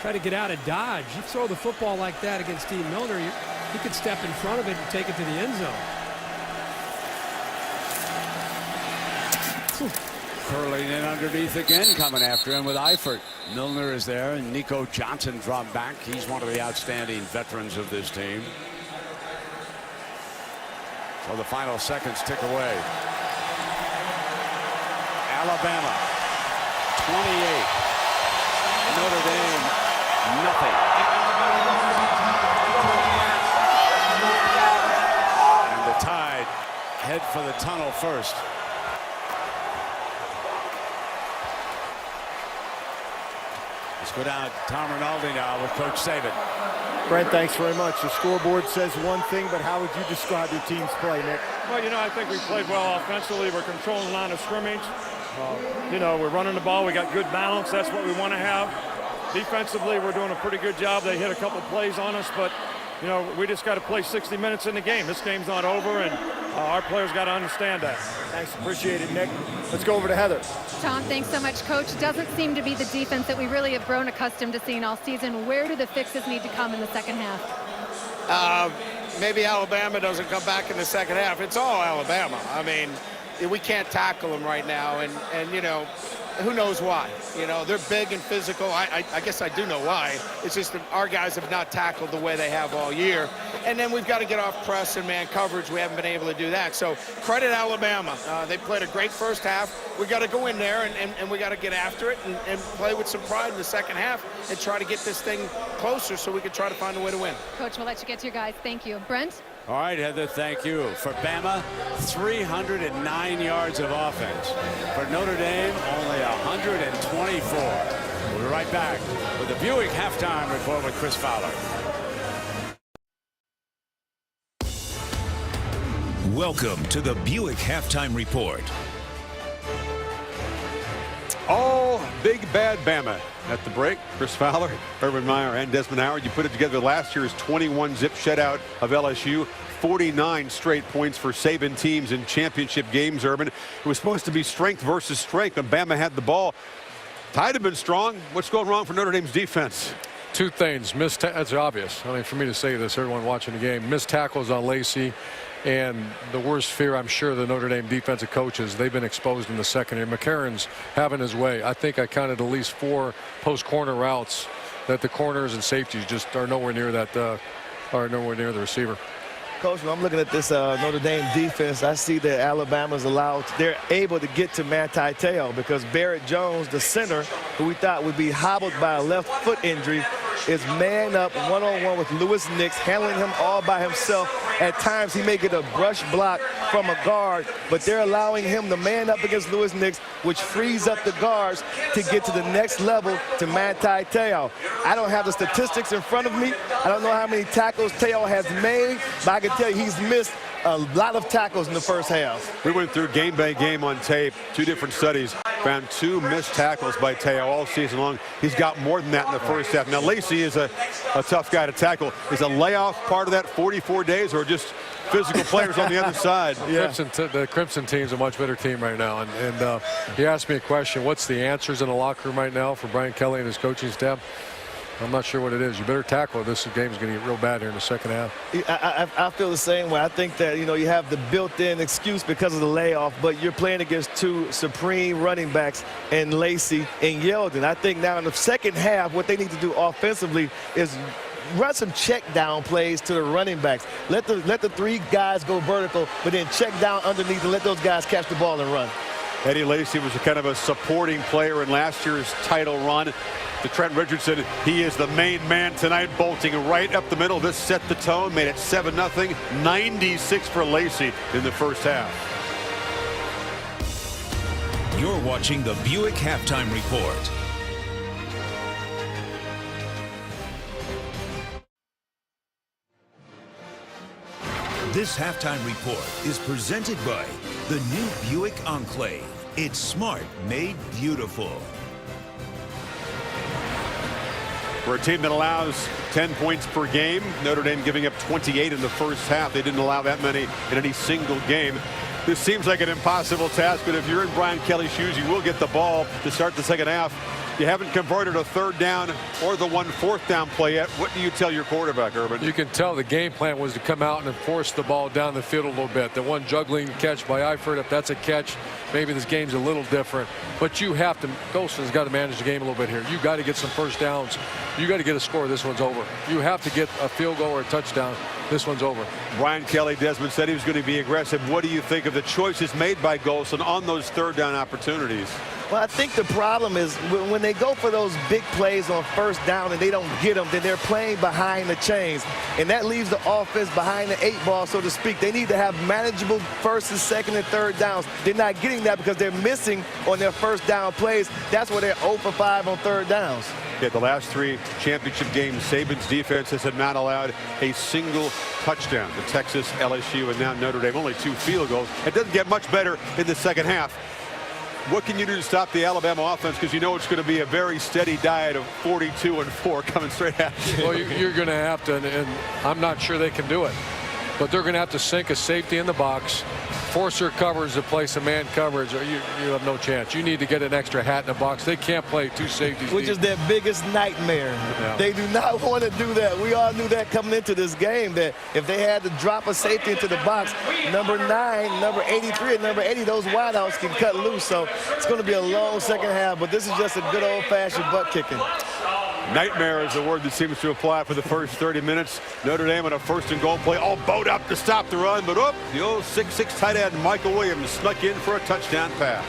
C: try to get out of dodge. You throw the football like that against D. Milner, you could step in front of it and take it to the end zone.
N: Curling in underneath again, coming after him with Eifert. Milner is there, and Nico Johnson dropped back. He's one of the outstanding veterans of this team. So the final seconds tick away. Alabama, 28. Notre Dame, nothing. And the Tide head for the tunnel first. Let's go down to Tom Rinaldi now with Coach Saban.
R: Brent, thanks very much. The scoreboard says one thing, but how would you describe your team's play, Nick?
Q: Well, you know, I think we played well offensively. We're controlling the line of scrimmage. You know, we're running the ball. We got good balance. That's what we want to have. Defensively, we're doing a pretty good job. They hit a couple plays on us, but, you know, we just got to play 60 minutes in the game. This game's not over, and our players got to understand that.
R: Thanks. Appreciate it, Nick. Let's go over to Heather.
S: Tom, thanks so much, Coach. It doesn't seem to be the defense that we really have grown accustomed to seeing all season. Where do the fixes need to come in the second half?
T: Maybe Alabama doesn't come back in the second half. It's all Alabama. I mean, we can't tackle them right now, and you know, who knows why? You know, they're big and physical. I guess I do know why. It's just that our guys have not tackled the way they have all year. And then we've got to get off press and man coverage. We haven't been able to do that. So credit Alabama. They played a great first half. We got to go in there and we got to get after it and play with some pride in the second half and try to get this thing closer so we can try to find a way to win.
S: Coach, we'll let you get to your guys. Thank you. Brent?
N: All right, Heather, thank you. For Bama, 309 yards of offense. For Notre Dame, only 124. We'll be right back with the Buick halftime report with Chris Fowler.
E: Welcome to the Buick halftime report.
D: All big bad Bama at the break. Chris Fowler, Urban Meyer, and Desmond Howard. You put it together last year's 21-zip shutout of LSU. 49 straight points for Saban teams in championship games, Urban. It was supposed to be strength versus strength when Bama had the ball. Tide have been strong. What's going wrong for Notre Dame's defense?
F: Two things. That's obvious. I mean, for me to say this, everyone watching the game, missed tackles on Lacy. And the worst fear, I'm sure, the Notre Dame defensive coaches, they've been exposed in the secondary. McCarron's having his way. I think I counted at least 4 post-corner routes that the corners and safeties just are nowhere near that, are nowhere near the receiver.
G: Coach, when I'm looking at this Notre Dame defense, I see that Alabama's they're able to get to Manti Te'o because Barrett Jones, the center, who we thought would be hobbled by a left foot injury, is man up one-on-one with Lewis Nix, handling him all by himself. At times, he may get a brush block from a guard, but they're allowing him to man up against Lewis Nix, which frees up the guards to get to the next level to Manti Te'o. I don't have the statistics in front of me. I don't know how many tackles Te'o has made, but I can tell you he's missed a lot of tackles in the first half.
D: We went through game by game on tape, 2 different studies, found 2 missed tackles by Te'o all season long. He's got more than that in the first half. Now, Lacy is a tough guy to tackle. Is a layoff part of that 44 days or just physical players on the other side?
F: Yeah. The Crimson team's a much better team right now. And he asked me a question, what's the answers in the locker room right now for Brian Kelly and his coaching staff? I'm not sure what it is. You better tackle it. This game's going to get real bad here in the second half.
G: I feel the same way. I think that, you know, you have the built-in excuse because of the layoff, but you're playing against 2 supreme running backs in Lacy and Yeldon. I think now in the second half, what they need to do offensively is run some check down plays to the running backs. Let the 3 guys go vertical, but then check down underneath and let those guys catch the ball and run.
D: Eddie Lacy was a kind of a supporting player in last year's title run. To Trent Richardson, he is the main man tonight, bolting right up the middle. This set the tone, made it 7-0, 96 for Lacy in the first half.
E: You're watching the Buick Halftime Report. This halftime report is presented by the new Buick Enclave. It's smart, made beautiful.
D: For a team that allows 10 points per game, Notre Dame giving up 28 in the first half. They didn't allow that many in any single game. This seems like an impossible task, but if you're in Brian Kelly's shoes, you will get the ball to start the second half. You haven't converted a 3rd down or the 1 4th down play yet. What do you tell your quarterback, Urban?
F: You can tell the game plan was to come out and enforce the ball down the field a little bit. The one juggling catch by Eifert, if that's a catch, maybe this game's a little different. But you have to, Golson's got to manage the game a little bit here. You got to get some first downs. You got to get a score. This one's over. You have to get a field goal or a touchdown. This one's over.
D: Brian Kelly, Desmond said he was going to be aggressive. What do you think of the choices made by Golson on those 3rd down opportunities?
G: Well, I think the problem is when they go for those big plays on 1st down and they don't get them, then they're playing behind the chains. And that leaves the offense behind the 8 ball, so to speak. They need to have manageable 1st and 2nd and 3rd downs. They're not getting that because they're missing on their 1st down plays. That's where they're 0 for 5 on 3rd downs.
D: Yeah, the last 3 championship games, Saban's defenses had not allowed a single touchdown. The Texas, LSU, and now Notre Dame, only 2 field goals. It doesn't get much better in the second half. What can you do to stop the Alabama offense? Because you know it's going to be a very steady diet of 42-4 coming straight at you.
F: Well, you're going to have to, and I'm not sure they can do it. But they're going to have to sink a safety in the box, force their coverage to play some man coverage, or you have no chance. You need to get an extra hat in the box. They can't play 2 safeties.
G: Which is their biggest nightmare. Yeah. They do not want to do that. We all knew that coming into this game, that if they had to drop a safety into the box, number 9, number 83, and number 80, those wideouts can cut loose. So it's going to be a long second half, but this is just a good old-fashioned butt kicking.
D: Nightmare is the word that seems to apply for the first 30 minutes. Notre Dame on a 1st and goal play, all bowed up to stop the run, but the old 6'6" tight end Michael Williams snuck in for a touchdown pass.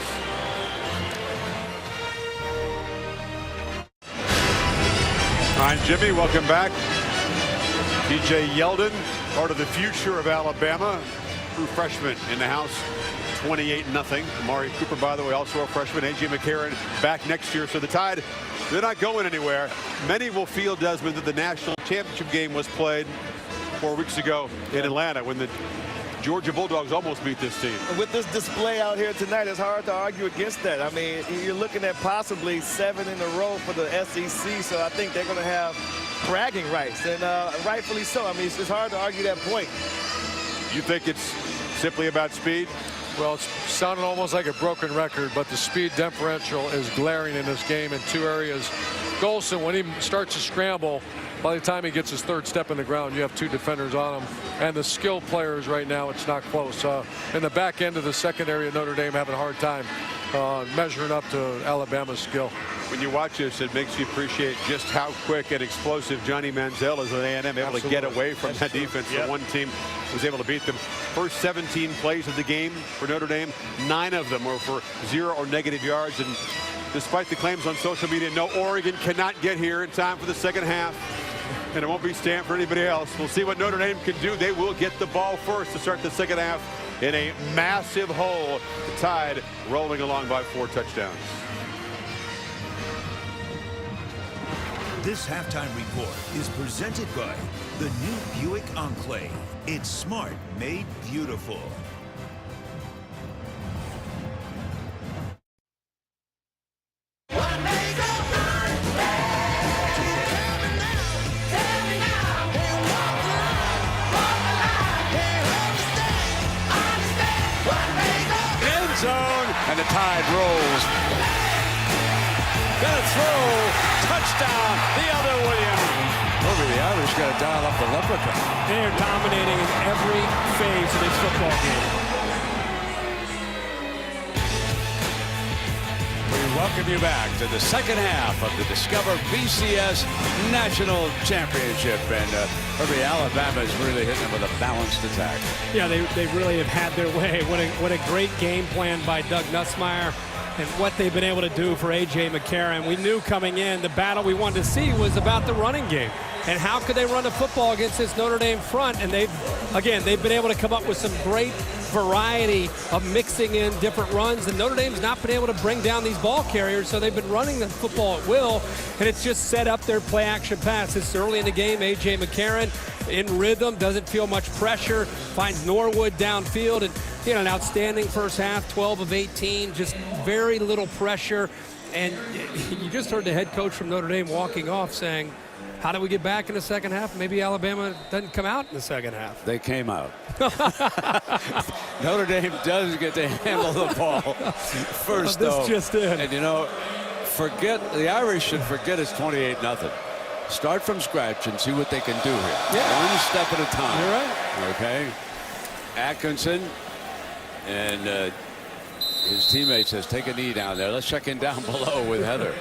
D: All right, Jimmy, welcome back. TJ Yeldon, part of the future of Alabama, true freshman in the house. 28-0. Amari Cooper, by the way, also a freshman. A.J. McCarron back next year. So the Tide, they're not going anywhere. Many will feel, Desmond, that the national championship game was played 4 weeks ago in Atlanta when the Georgia Bulldogs almost beat this team.
G: With this display out here tonight, it's hard to argue against that. I mean, you're looking at possibly 7 in a row for the SEC, so I think they're going to have bragging rights, and rightfully so. I mean, it's hard to argue that point.
D: You think it's simply about speed?
F: Well, it's sounding almost like a broken record, but the speed differential is glaring in this game in 2 areas. Golson, when he starts to scramble, by the time he gets his 3rd step in the ground, you have 2 defenders on him. And the skill players right now, it's not close. In the back end of the secondary, Notre Dame having a hard time measuring up to Alabama's skill.
D: When you watch this, it makes you appreciate just how quick and explosive Johnny Manziel is at A&M, able to get away from that defense. The one team was able to beat them. First 17 plays of the game for Notre Dame, 9 of them were for 0 or negative yards. And despite the claims on social media, no, Oregon cannot get here in time for the second half. And it won't be Stanford or anybody else. We'll see what Notre Dame can do. They will get the ball first to start the second half in a massive hole. The Tide rolling along by 4 touchdowns.
E: This halftime report is presented by the new Buick Enclave. It's smart, made beautiful.
B: End zone, and the Tide rolls. Gonna throw, touchdown, the other Williams.
N: Over the Irish got to dial up the leprechaun.
Q: They are dominating in every phase of this football game.
N: We welcome
B: welcome you back to the second half of the Discover BCS National Championship. And Herbie, Alabama's really hitting them with a balanced attack.
C: Yeah, they really have had their way. What a great game plan by Doug Nussmeier, and what they've been able to do for A.J. McCarron. We knew coming in the battle we wanted to see was about the running game. And how could they run the football against this Notre Dame front? And they've been able to come up with some great variety of mixing in different runs. And Notre Dame's not been able to bring down these ball carriers, so they've been running the football at will. And it's just set up their play action pass. This early in the game, A.J. McCarron in rhythm, doesn't feel much pressure, finds Norwood downfield, and an outstanding first half, 12 of 18, just very little pressure. And you just heard the head coach from Notre Dame walking off saying, how do we get back in the second half? Maybe Alabama doesn't come out in the second half.
B: They came out. Notre Dame does get to handle the ball first, though.
C: This just in.
B: And, the Irish should forget it's 28-0. Start from scratch and see what they can do here.
C: Yeah.
B: One step at a time.
C: You're right.
B: Okay. Atkinson and his teammate says, take a knee down there. Let's check in down below with Heather.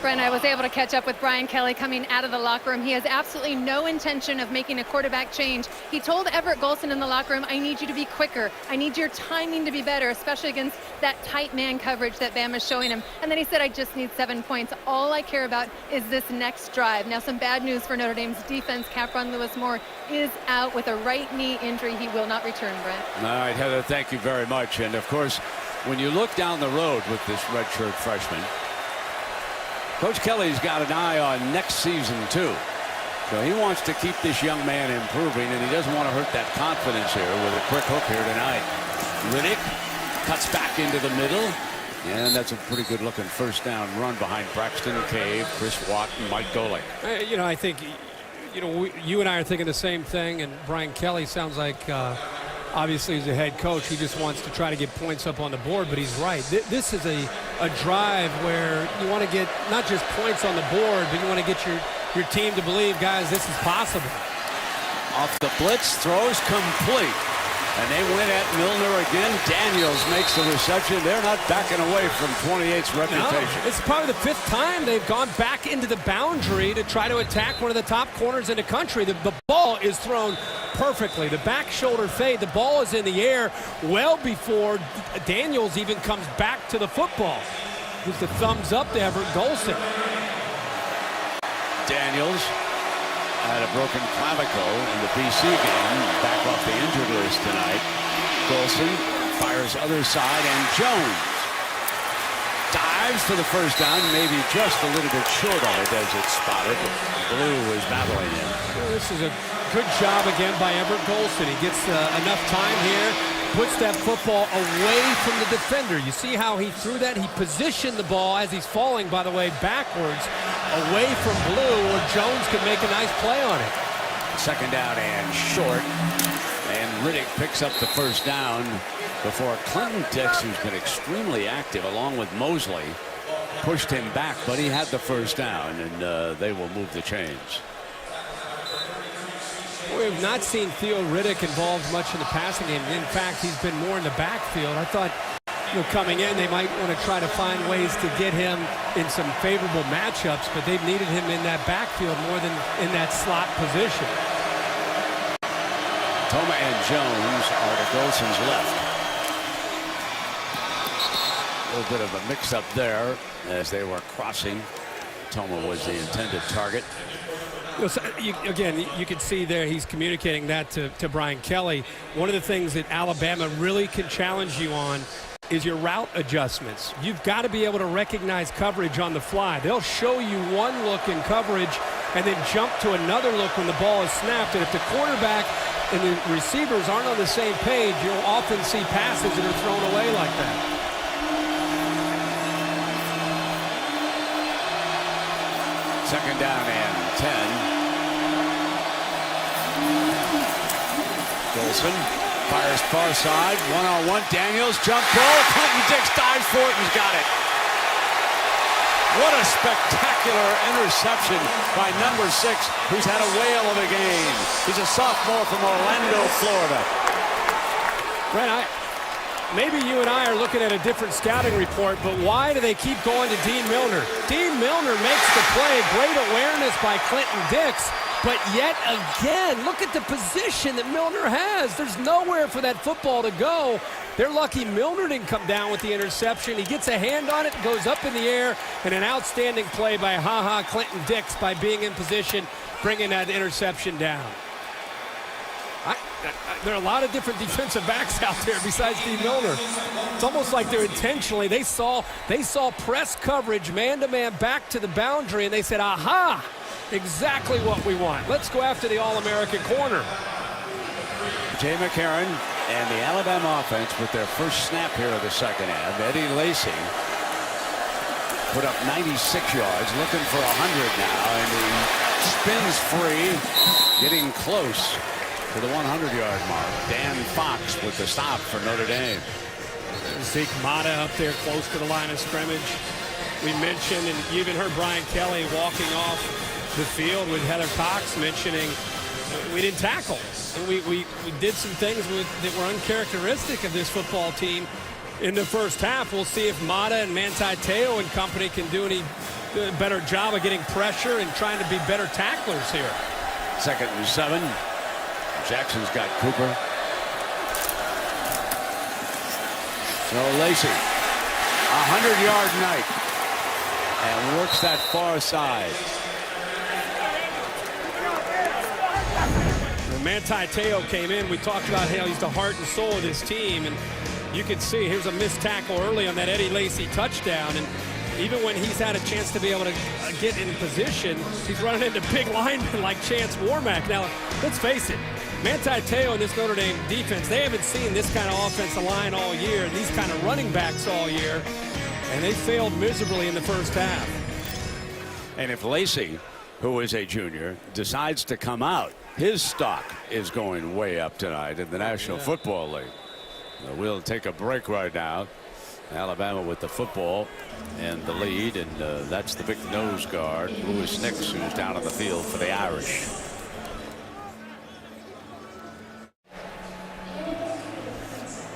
S: Brent, I was able to catch up with Brian Kelly coming out of the locker room. He has absolutely no intention of making a quarterback change. He told Everett Golson in the locker room, I need you to be quicker. I need your timing to be better, especially against that tight man coverage that Bama's showing him. And then he said, I just need 7 points. All I care about is this next drive. Now, some bad news for Notre Dame's defense. Capron Lewis-Moore is out with a right knee injury. He will not return, Brent.
B: All right, Heather, thank you very much. And, of course, when you look down the road with this redshirt freshman, Coach Kelly's got an eye on next season, too. So he wants to keep this young man improving, and he doesn't want to hurt that confidence here with a quick hook here tonight. Riddick cuts back into the middle, and that's a pretty good-looking first down run behind Braxton Cave, Chris Watt, and Mike Golick.
C: I think, you and I are thinking the same thing, and Brian Kelly sounds like obviously, as a head coach, he just wants to try to get points up on the board, but he's right. This is a drive where you want to get not just points on the board, but you want to get your team to believe, guys, this is possible.
B: Off the blitz, throws complete. And they went at Milner again. Daniels makes the reception. They're not backing away from 28's reputation.
C: No, it's probably the 5th time they've gone back into the boundary to try to attack one of the top corners in the country. The ball is thrown perfectly. The back shoulder fade. The ball is in the air well before Daniels even comes back to the football. With the thumbs up to Everett Golson.
B: Daniels had a broken clavicle in the BC game, back off the injured list tonight. Golson fires other side, and Jones dives for the first down, maybe just a little bit short of it as it's spotted. Blue is battling him.
C: Well, this is a good job again by Everett Golson. He gets enough time here, puts that football away from the defender. You see how he threw that? He positioned the ball as he's falling, by the way, backwards, away from Blue, where Jones could make a nice play on it.
B: Second down and short. And Riddick picks up the first down before Clinton Dix, who's been extremely active, along with Mosley, pushed him back, but he had the first down, and they will move the chains.
C: We have not seen Theo Riddick involved much in the passing game. In fact, he's been more in the backfield. I thought, coming in, they might want to try to find ways to get him in some favorable matchups, but they've needed him in that backfield more than in that slot position.
B: Toma and Jones are to Golson's left. A little bit of a mix-up there as they were crossing. Toma was the intended target.
C: Again, you can see there he's communicating that to Brian Kelly. One of the things that Alabama really can challenge you on is your route adjustments. You've got to be able to recognize coverage on the fly. They'll show you one look in coverage and then jump to another look when the ball is snapped. And if the quarterback and the receivers aren't on the same page, you'll often see passes that are thrown away like that.
B: Second down and 10. Golson fires far side, one-on-one. Daniels, jump ball. Clinton Dix dives for it and he's got it. What a spectacular interception by number 6, who's had a whale of a game. He's a sophomore from Orlando, Florida.
C: Brent, maybe you and I are looking at a different scouting report, but why do they keep going to Dean Milner? Dean Milner makes the play. Great awareness by Clinton Dix. But yet again, look at the position that Milner has. There's nowhere for that football to go. They're lucky Milner didn't come down with the interception. He gets a hand on it, goes up in the air, and an outstanding play by Clinton Dix by being in position, bringing that interception down. There are a lot of different defensive backs out there besides Dean Milner. It's almost like they're intentionally, they saw press coverage man-to-man back to the boundary, and they said, aha, exactly what we want. Let's go after the All-American corner.
N: Jay McCarron and the Alabama offense with their first snap here of the second half. Eddie Lacy put up 96 yards, looking for 100 now, and he spins free, getting close to the 100-yard mark. Dan Fox with the stop for Notre Dame.
C: Zeke Mata up there close to the line of scrimmage. We mentioned, and you even heard Brian Kelly walking off the field with Heather Cox mentioning we didn't tackle. We did some things that were uncharacteristic of this football team in the first half. We'll see if Mata and Manti Te'o and company can do any better job of getting pressure and trying to be better tacklers here.
N: 2nd and 7. Jackson's got Cooper. So Lacy, 100-yard night, and works that far side.
C: When Manti Te'o came in, we talked about how he's the heart and soul of this team, and you can see here's a missed tackle early on that Eddie Lacy touchdown, and even when he's had a chance to be able to get in position, he's running into big linemen like Chance Warmack. Now, let's face it, Manti Te'o and this Notre Dame defense, they haven't seen this kind of offensive line all year and these kind of running backs all year, and they failed miserably in the first half.
N: And if Lacy, who is a junior, decides to come out, his stock is going way up tonight in the National Football League. We'll take a break right now. Alabama with the football and the lead, and that's the big nose guard, Louis Nix, who's down on the field for the Irish.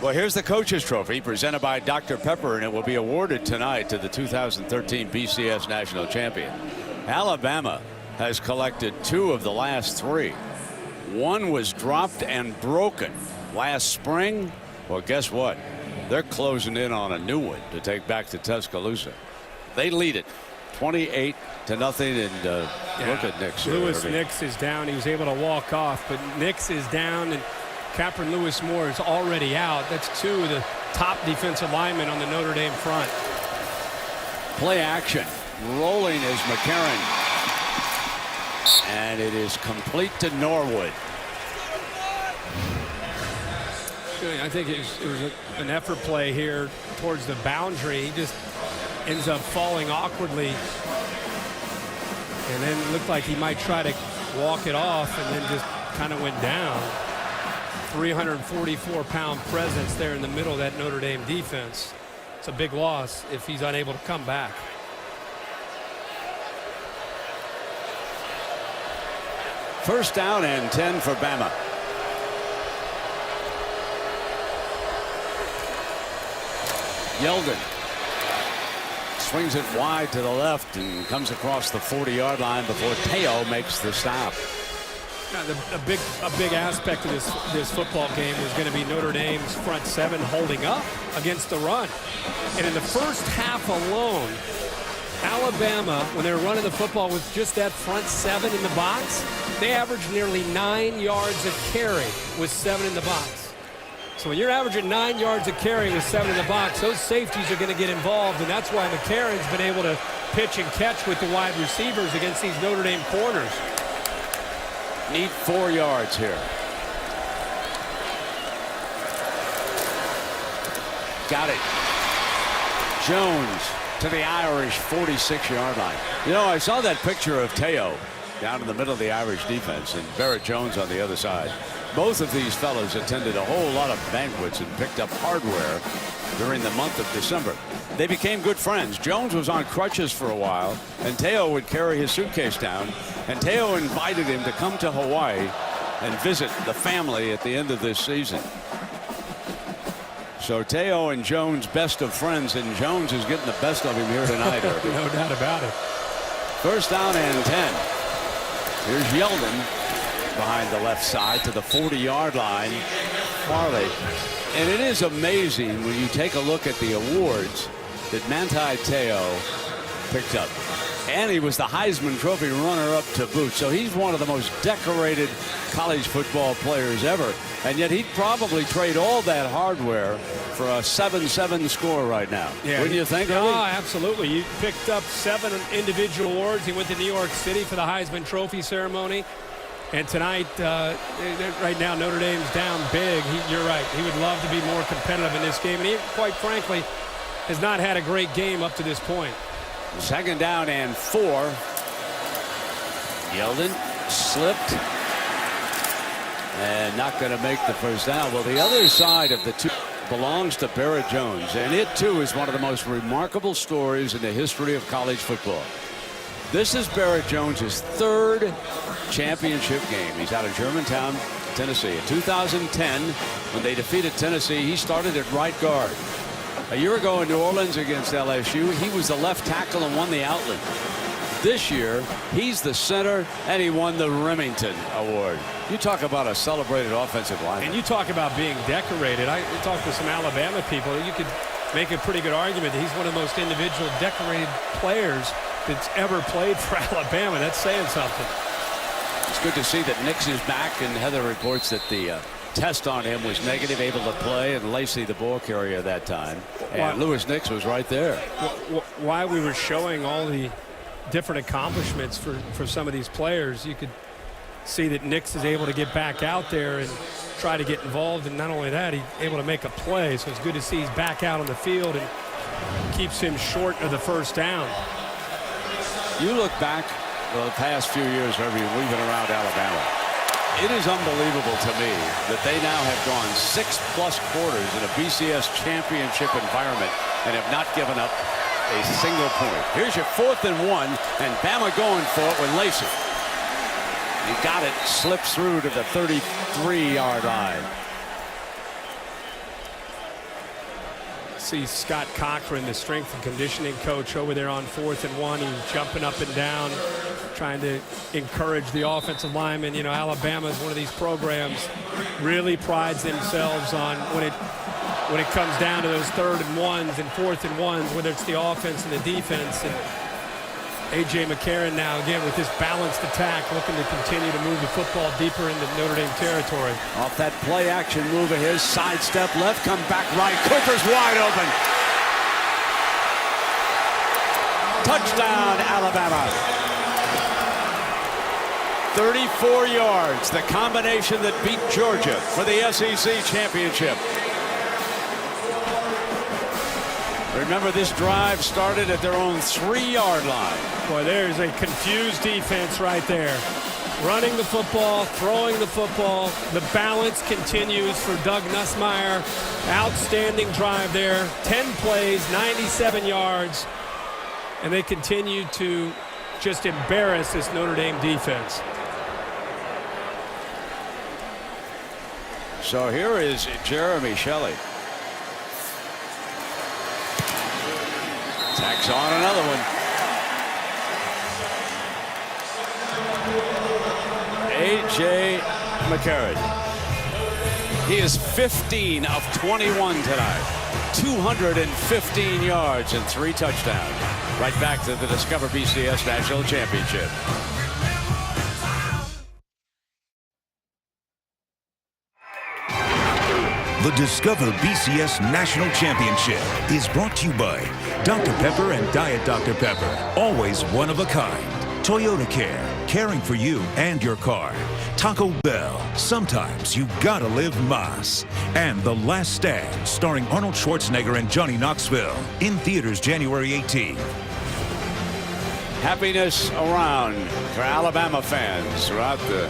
N: Well, here's the Coach's Trophy presented by Dr. Pepper, and it will be awarded tonight to the 2013 BCS National Champion. Alabama has collected 2 of the last 3. One was dropped and broken last spring. Well, guess what? They're closing in on a new one to take back to Tuscaloosa. They lead it 28-0, and look at Nix.
C: Louis Nix is down. He was able to walk off, but Nix is down, and Capron Lewis Moore is already out. That's 2 of the top defensive linemen on the Notre Dame front.
N: Play action. Rolling is McCarron. And it is complete to Norwood.
C: I think it was an effort play here towards the boundary. He just ends up falling awkwardly. And then it looked like he might try to walk it off and then just kind of went down. 344-pound presence there in the middle of that Notre Dame defense. It's a big loss if he's unable to come back.
N: First down and 10 for Bama. Yeldon swings it wide to the left and comes across the 40-yard line before Te'o makes the stop.
C: Now, a big aspect of this football game was going to be Notre Dame's front 7 holding up against the run. And in the first half alone, Alabama, when they were running the football with just that front 7 in the box, they averaged nearly 9 yards a carry with 7 in the box. So when you're averaging 9 yards a carry with 7 in the box, those safeties are going to get involved, and that's why McCarron's been able to pitch and catch with the wide receivers against these Notre Dame corners.
N: Need 4 yards here. Got it. Jones to the Irish 46-yard line. You know, I saw that picture of Te'o down in the middle of the Irish defense and Barrett Jones on the other side. Both of these fellows attended a whole lot of banquets and picked up hardware during the month of December. They became good friends. Jones was on crutches for a while, and Te'o would carry his suitcase down, and Te'o invited him to come to Hawaii and visit the family at the end of this season. So Teo and Jones best of friends, and Jones is getting the best of him here tonight.
C: No doubt about it.
N: First down and 10. Here's Yeldon behind the left side to the 40-yard line. Farley. And it is amazing when you take a look at the awards that Manti Teo picked up. And he was the Heisman Trophy runner-up to boot. So he's one of the most decorated college football players ever. And yet he'd probably trade all that hardware for a 7-7 score right now.
C: Yeah,
N: Wouldn't you think?
C: Oh, absolutely. You picked up 7 individual awards. He went to New York City for the Heisman Trophy ceremony. And tonight, right now, Notre Dame's down big. You're right. He would love to be more competitive in this game. And he, quite frankly, has not had a great game up to this point.
N: Second down and 4. Yeldon slipped and not going to make the first down. Well, the other side of the two belongs to Barrett Jones, and it too is one of the most remarkable stories in the history of college football. This is Barrett Jones's 3rd championship game. He's out of Germantown, Tennessee. In 2010, when they defeated Tennessee, he started at right guard. A year ago in New Orleans against LSU, he was the left tackle and won the outlet. This year, he's the center, and he won the Remington Award. You talk about a celebrated offensive line.
C: And you talk about being decorated. I talked to some Alabama people. You could make a pretty good argument that he's one of the most individual decorated players that's ever played for Alabama. That's saying something.
N: It's good to see that Nix is back, and Heather reports that the test on him was negative, able to play, and Lacey the ball carrier that time. And Lewis Nix was right there.
C: Why we were showing all the different accomplishments for some of these players, you could see that Nix is able to get back out there and try to get involved, and not only that, he's able to make a play. So it's good to see he's back out on the field and keeps him short of the first down.
N: You look back the past few years, wherever we've been around Alabama, it is unbelievable to me that they now have gone 6+ quarters in a BCS championship environment and have not given up a single point. Here's your 4th and 1, and Bama going for it with Lacey. He got it, slips through to the 33-yard line.
C: See Scott Cochran, the strength and conditioning coach, over there on 4th and 1. He's jumping up and down, trying to encourage the offensive linemen. You know, Alabama is one of these programs really prides themselves on when it comes down to those 3rd and 1s and 4th and 1s, whether it's the offense and the defense. And A.J. McCarron now, again, with this balanced attack, looking to continue to move the football deeper into Notre Dame territory.
N: Off that play-action move of his, sidestep left, come back right. Cooper's wide open. Touchdown, Alabama. 34 yards, the combination that beat Georgia for the SEC championship. Remember, this drive started at their own 3-yard line.
C: Boy, there's a confused defense right there. Running the football, throwing the football. The balance continues for Doug Nussmeier. Outstanding drive there. 10 plays, 97 yards. And they continue to just embarrass this Notre Dame defense.
N: So here is Jeremy Shelley. Tacks on another one. A.J. McCarron. He is 15 of 21 tonight. 215 yards and 3 touchdowns. Right back to the Discover BCS National Championship.
E: The Discover BCS National Championship is brought to you by Dr. Pepper and Diet Dr. Pepper. Always one of a kind. Toyota Care, caring for you and your car. Taco Bell, sometimes you gotta live Mas. And The Last Stand, starring Arnold Schwarzenegger and Johnny Knoxville. In theaters January 18th.
N: Happiness around for Alabama fans throughout the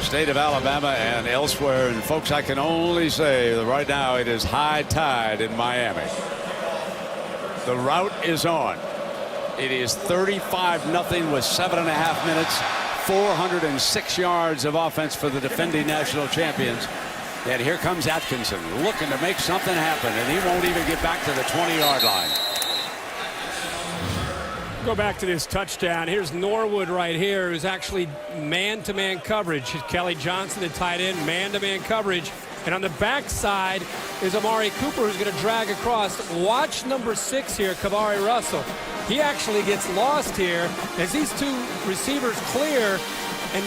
N: state of Alabama and elsewhere. And folks, I can only say that right now it is high tide in Miami. The rout is on. It is 35-0 with 7.5 minutes, 406 yards of offense for the defending national champions. And here comes Atkinson looking to make something happen, and he won't even get back to the 20-yard line.
C: Go back to this touchdown. Here's Norwood right here, who's actually man-to-man coverage. Kelly Johnson, the tight end, man-to-man coverage. And on the backside is Amari Cooper, who's going to drag across. Watch number 6 here, Kavari Russell. He actually gets lost here as these two receivers clear, and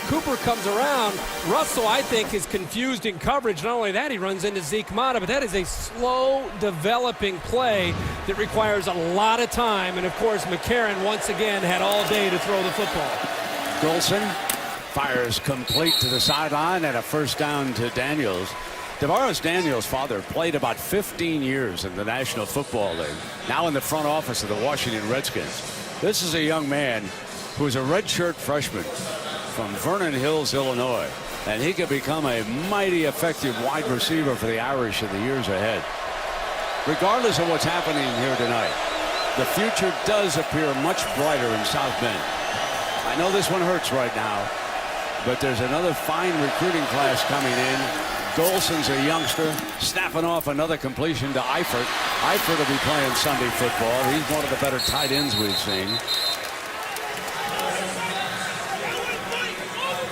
C: Cooper comes around. Russell, I think, is confused in coverage. Not only that, he runs into Zeke Mata, but that is a slow developing play that requires a lot of time. And of course, McCarron once again had all day to throw the football.
N: Golson fires complete to the sideline, and a first down to Daniels. DeVaris Daniels' father played about 15 years in the National Football League, now in the front office of the Washington Redskins. This is a young man who is a redshirt freshman from Vernon Hills, Illinois, and he could become a mighty effective wide receiver for the Irish in the years ahead. Regardless of what's happening here tonight, the future does appear much brighter in South Bend. I know this one hurts right now, but there's another fine recruiting class coming in. Golson's a youngster, snapping off another completion to Eifert. Eifert will be playing Sunday football. He's one of the better tight ends we've seen.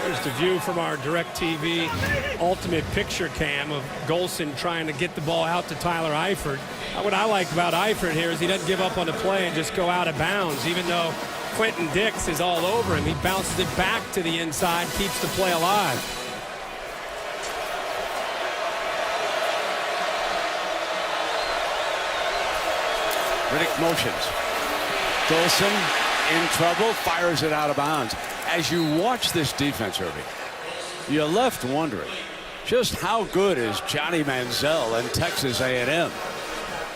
C: Here's the view from our DirecTV ultimate picture cam of Golson trying to get the ball out to Tyler Eifert. What I like about Eifert here is he doesn't give up on the play and just go out of bounds, even though Quentin Dix is all over him. He bounces it back to the inside, keeps the play alive.
N: Riddick motions. Golson in trouble, fires it out of bounds. As you watch this defense, Irving, you're left wondering just how good is Johnny Manziel and Texas A&M.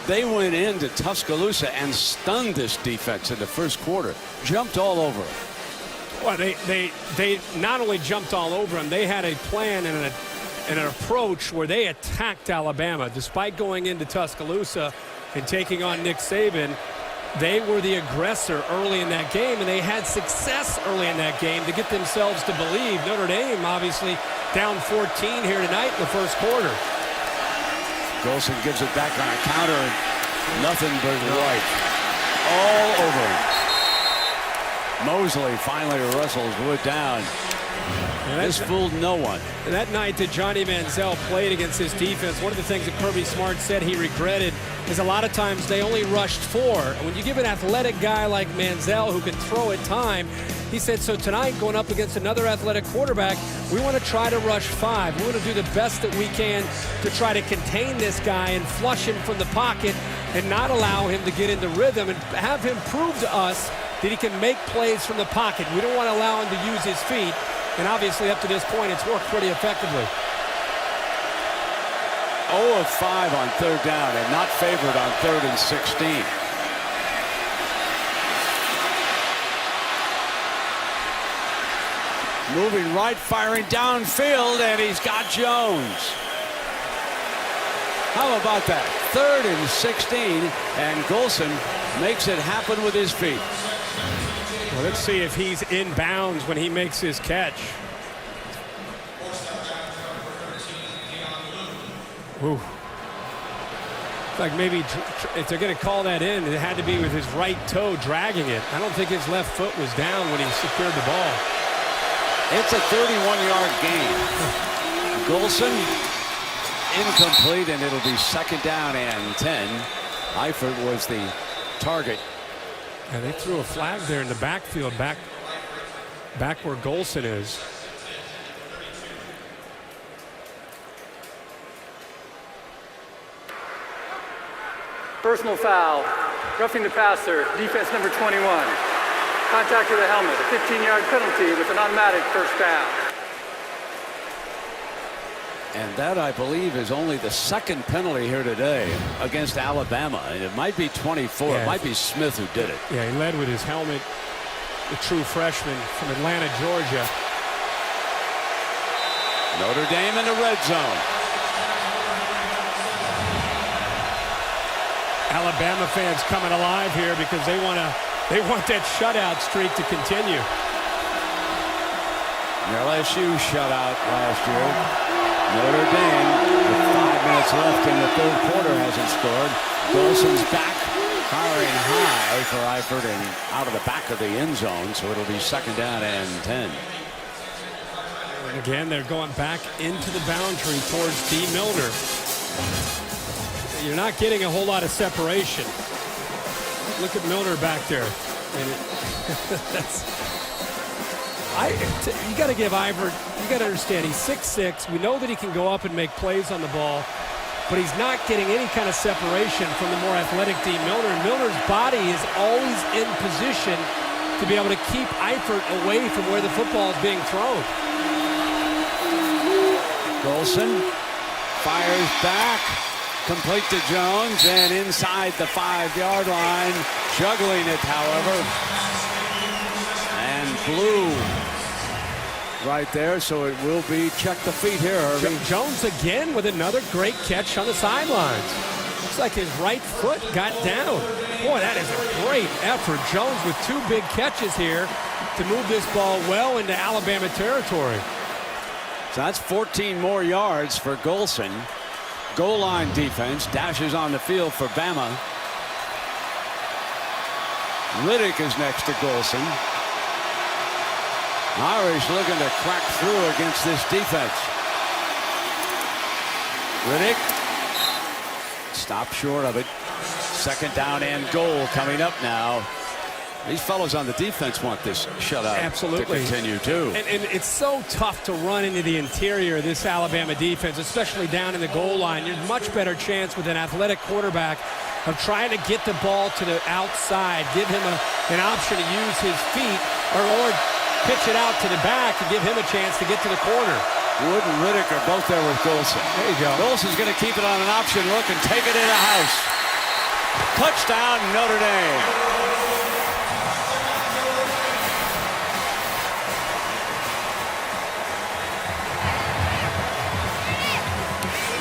N: They went into Tuscaloosa and stunned this defense in the first quarter, jumped all over them.
C: Well, they not only jumped all over them, they had a plan and an approach where they attacked Alabama. Despite going into Tuscaloosa and taking on Nick Saban, they were the aggressor early in that game, and they had success early in that game to get themselves to believe. Notre Dame obviously down 14 here tonight in the first quarter.
N: Golson gives it back on a counter, and nothing but right all over him. Mosley finally wrestles Wood down. This fooled no one.
C: That night that Johnny Manziel played against this defense, one of the things that Kirby Smart said he regretted is a lot of times they only rushed 4. And when you give an athletic guy like Manziel who can throw at time, he said, so tonight going up against another athletic quarterback, we want to try to rush 5. We want to do the best that we can to try to contain this guy and flush him from the pocket and not allow him to get into rhythm and have him prove to us that he can make plays from the pocket. We don't want to allow him to use his feet. And obviously, up to this point, it's worked pretty effectively.
N: 0 of 5 on third down and not favored on 3rd and 16. Moving right, firing downfield, and he's got Jones. How about that? 3rd and 16, and Golson makes it happen with his feet.
C: Well, let's see if he's in bounds when he makes his catch. Ooh. It's like maybe if they're going to call that in, it had to be with his right toe dragging it. I don't think his left foot was down when he secured the ball.
N: It's a 31-yard gain. Golson incomplete, and it'll be 2nd down and 10. Eifert was the target.
C: And they threw a flag there in the backfield, back where Golson is.
P: Personal foul, roughing the passer, defense number 21. Contact to the helmet, a 15-yard penalty with an automatic first down.
N: And that, I believe, is only the 2nd penalty here today against Alabama. And it might be 24. Yeah. It might be Smith who did it.
C: Yeah, he led with his helmet, the true freshman from Atlanta, Georgia.
N: Notre Dame in the red zone.
C: Alabama fans coming alive here because they want that shutout streak to continue.
N: LSU shutout last year. Notre Dame, with 5 minutes left in the third quarter, hasn't scored. Golson's back, firing high for Eifert and out of the back of the end zone, so it'll be 2nd down and 10.
C: And again, they're going back into the boundary towards D. Milner. You're not getting a whole lot of separation. Look at Milner back there. And you got to give Eifert, you got to understand, he's 6'6". We know that he can go up and make plays on the ball, but he's not getting any kind of separation from the more athletic D. Milner. And Milner's body is always in position to be able to keep Eifert away from where the football is being thrown.
N: Golson fires back, complete to Jones, and inside the 5-yard line, juggling it, however, and blue right there, so it will be check the feet here, Irving.
C: Jones again with another great catch on the sidelines. Looks like his right foot got down. Boy, that is a great effort. Jones with 2 big catches here to move this ball well into Alabama territory.
N: So that's 14 more yards for Golson. Goal line defense dashes on the field for Bama. Riddick is next to Golson. Irish looking to crack through against this defense. Riddick stopped short of it. 2nd down and goal coming up now. These fellows on the defense want this shutout to continue too.
C: And it's so tough to run into the interior of this Alabama defense, especially down in the goal line. There's much better chance with an athletic quarterback of trying to get the ball to the outside, give him an option to use his feet, or pitch it out to the back and give him a chance to get to the corner.
N: Wood and Riddick are both there with Golson.
C: There you go.
N: Golson's going to keep it on an option look and take it in the house. Touchdown, Notre Dame.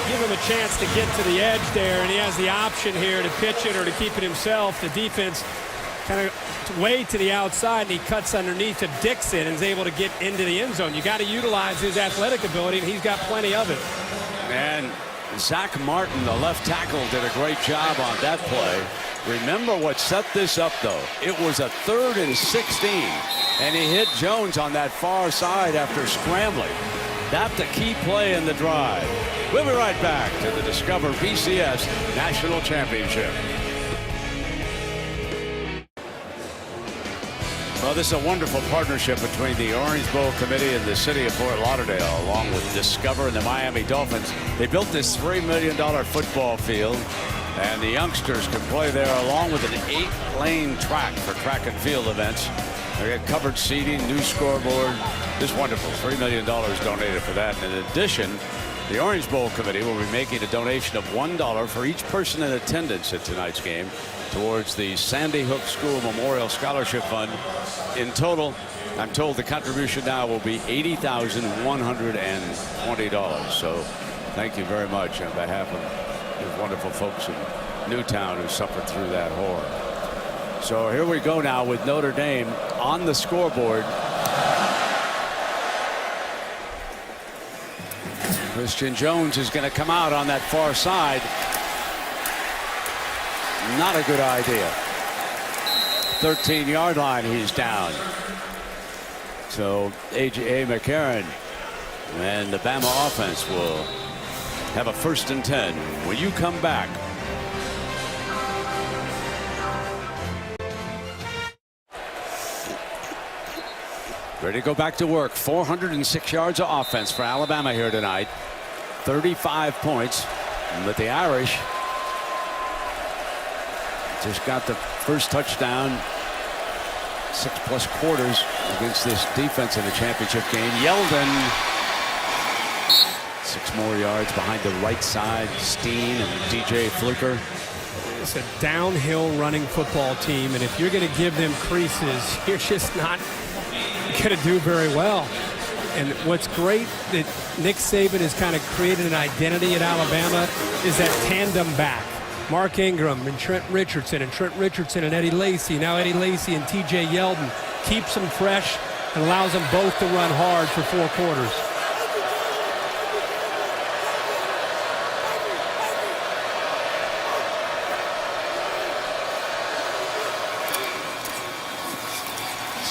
C: Give him a chance to get to the edge there, and he has the option here to pitch it or to keep it himself. The defense kind of way to the outside, and he cuts underneath to Dixon and is able to get into the end zone. You got to utilize his athletic ability, and he's got plenty of it.
N: And Zach Martin, the left tackle, did a great job on that play. Remember what set this up, though. It was a 3rd and 16, and he hit Jones on that far side after scrambling. That's the key play in the drive. We'll be right back to the Discover BCS National Championship. Well, this is a wonderful partnership between the Orange Bowl Committee and the city of Fort Lauderdale, along with Discover and the Miami Dolphins. They built this $3 million football field, and the youngsters can play there along with an 8-lane track for track and field events. They got covered seating, new scoreboard. Just wonderful. $3 million donated for that. And in addition, the Orange Bowl Committee will be making a donation of $1 for each person in attendance at tonight's game towards the Sandy Hook School Memorial Scholarship Fund. In total, I'm told the contribution now will be $80,120. So thank you very much on behalf of the wonderful folks in Newtown who suffered through that horror. So here we go now with Notre Dame on the scoreboard. Christian Jones is going to come out on that far side. Not a good idea. 13-yard line, he's down. So A.J. McCarron and the Bama offense will have a 1st and 10 when you come back. Ready to go back to work. 406 yards of offense for Alabama here tonight. 35 points. But the Irish just got the first touchdown. 6+ quarters against this defense in the championship game. Yeldon. 6 more yards behind the right side. Steen and DJ Fluker.
C: It's a downhill running football team, and if you're going to give them creases, you're just not going to do very well. And what's great that Nick Saban has kind of created an identity at Alabama is that tandem back. Mark Ingram and Trent Richardson and Eddie Lacy. Now Eddie Lacy and TJ Yeldon keeps them fresh and allows them both to run hard for 4 quarters.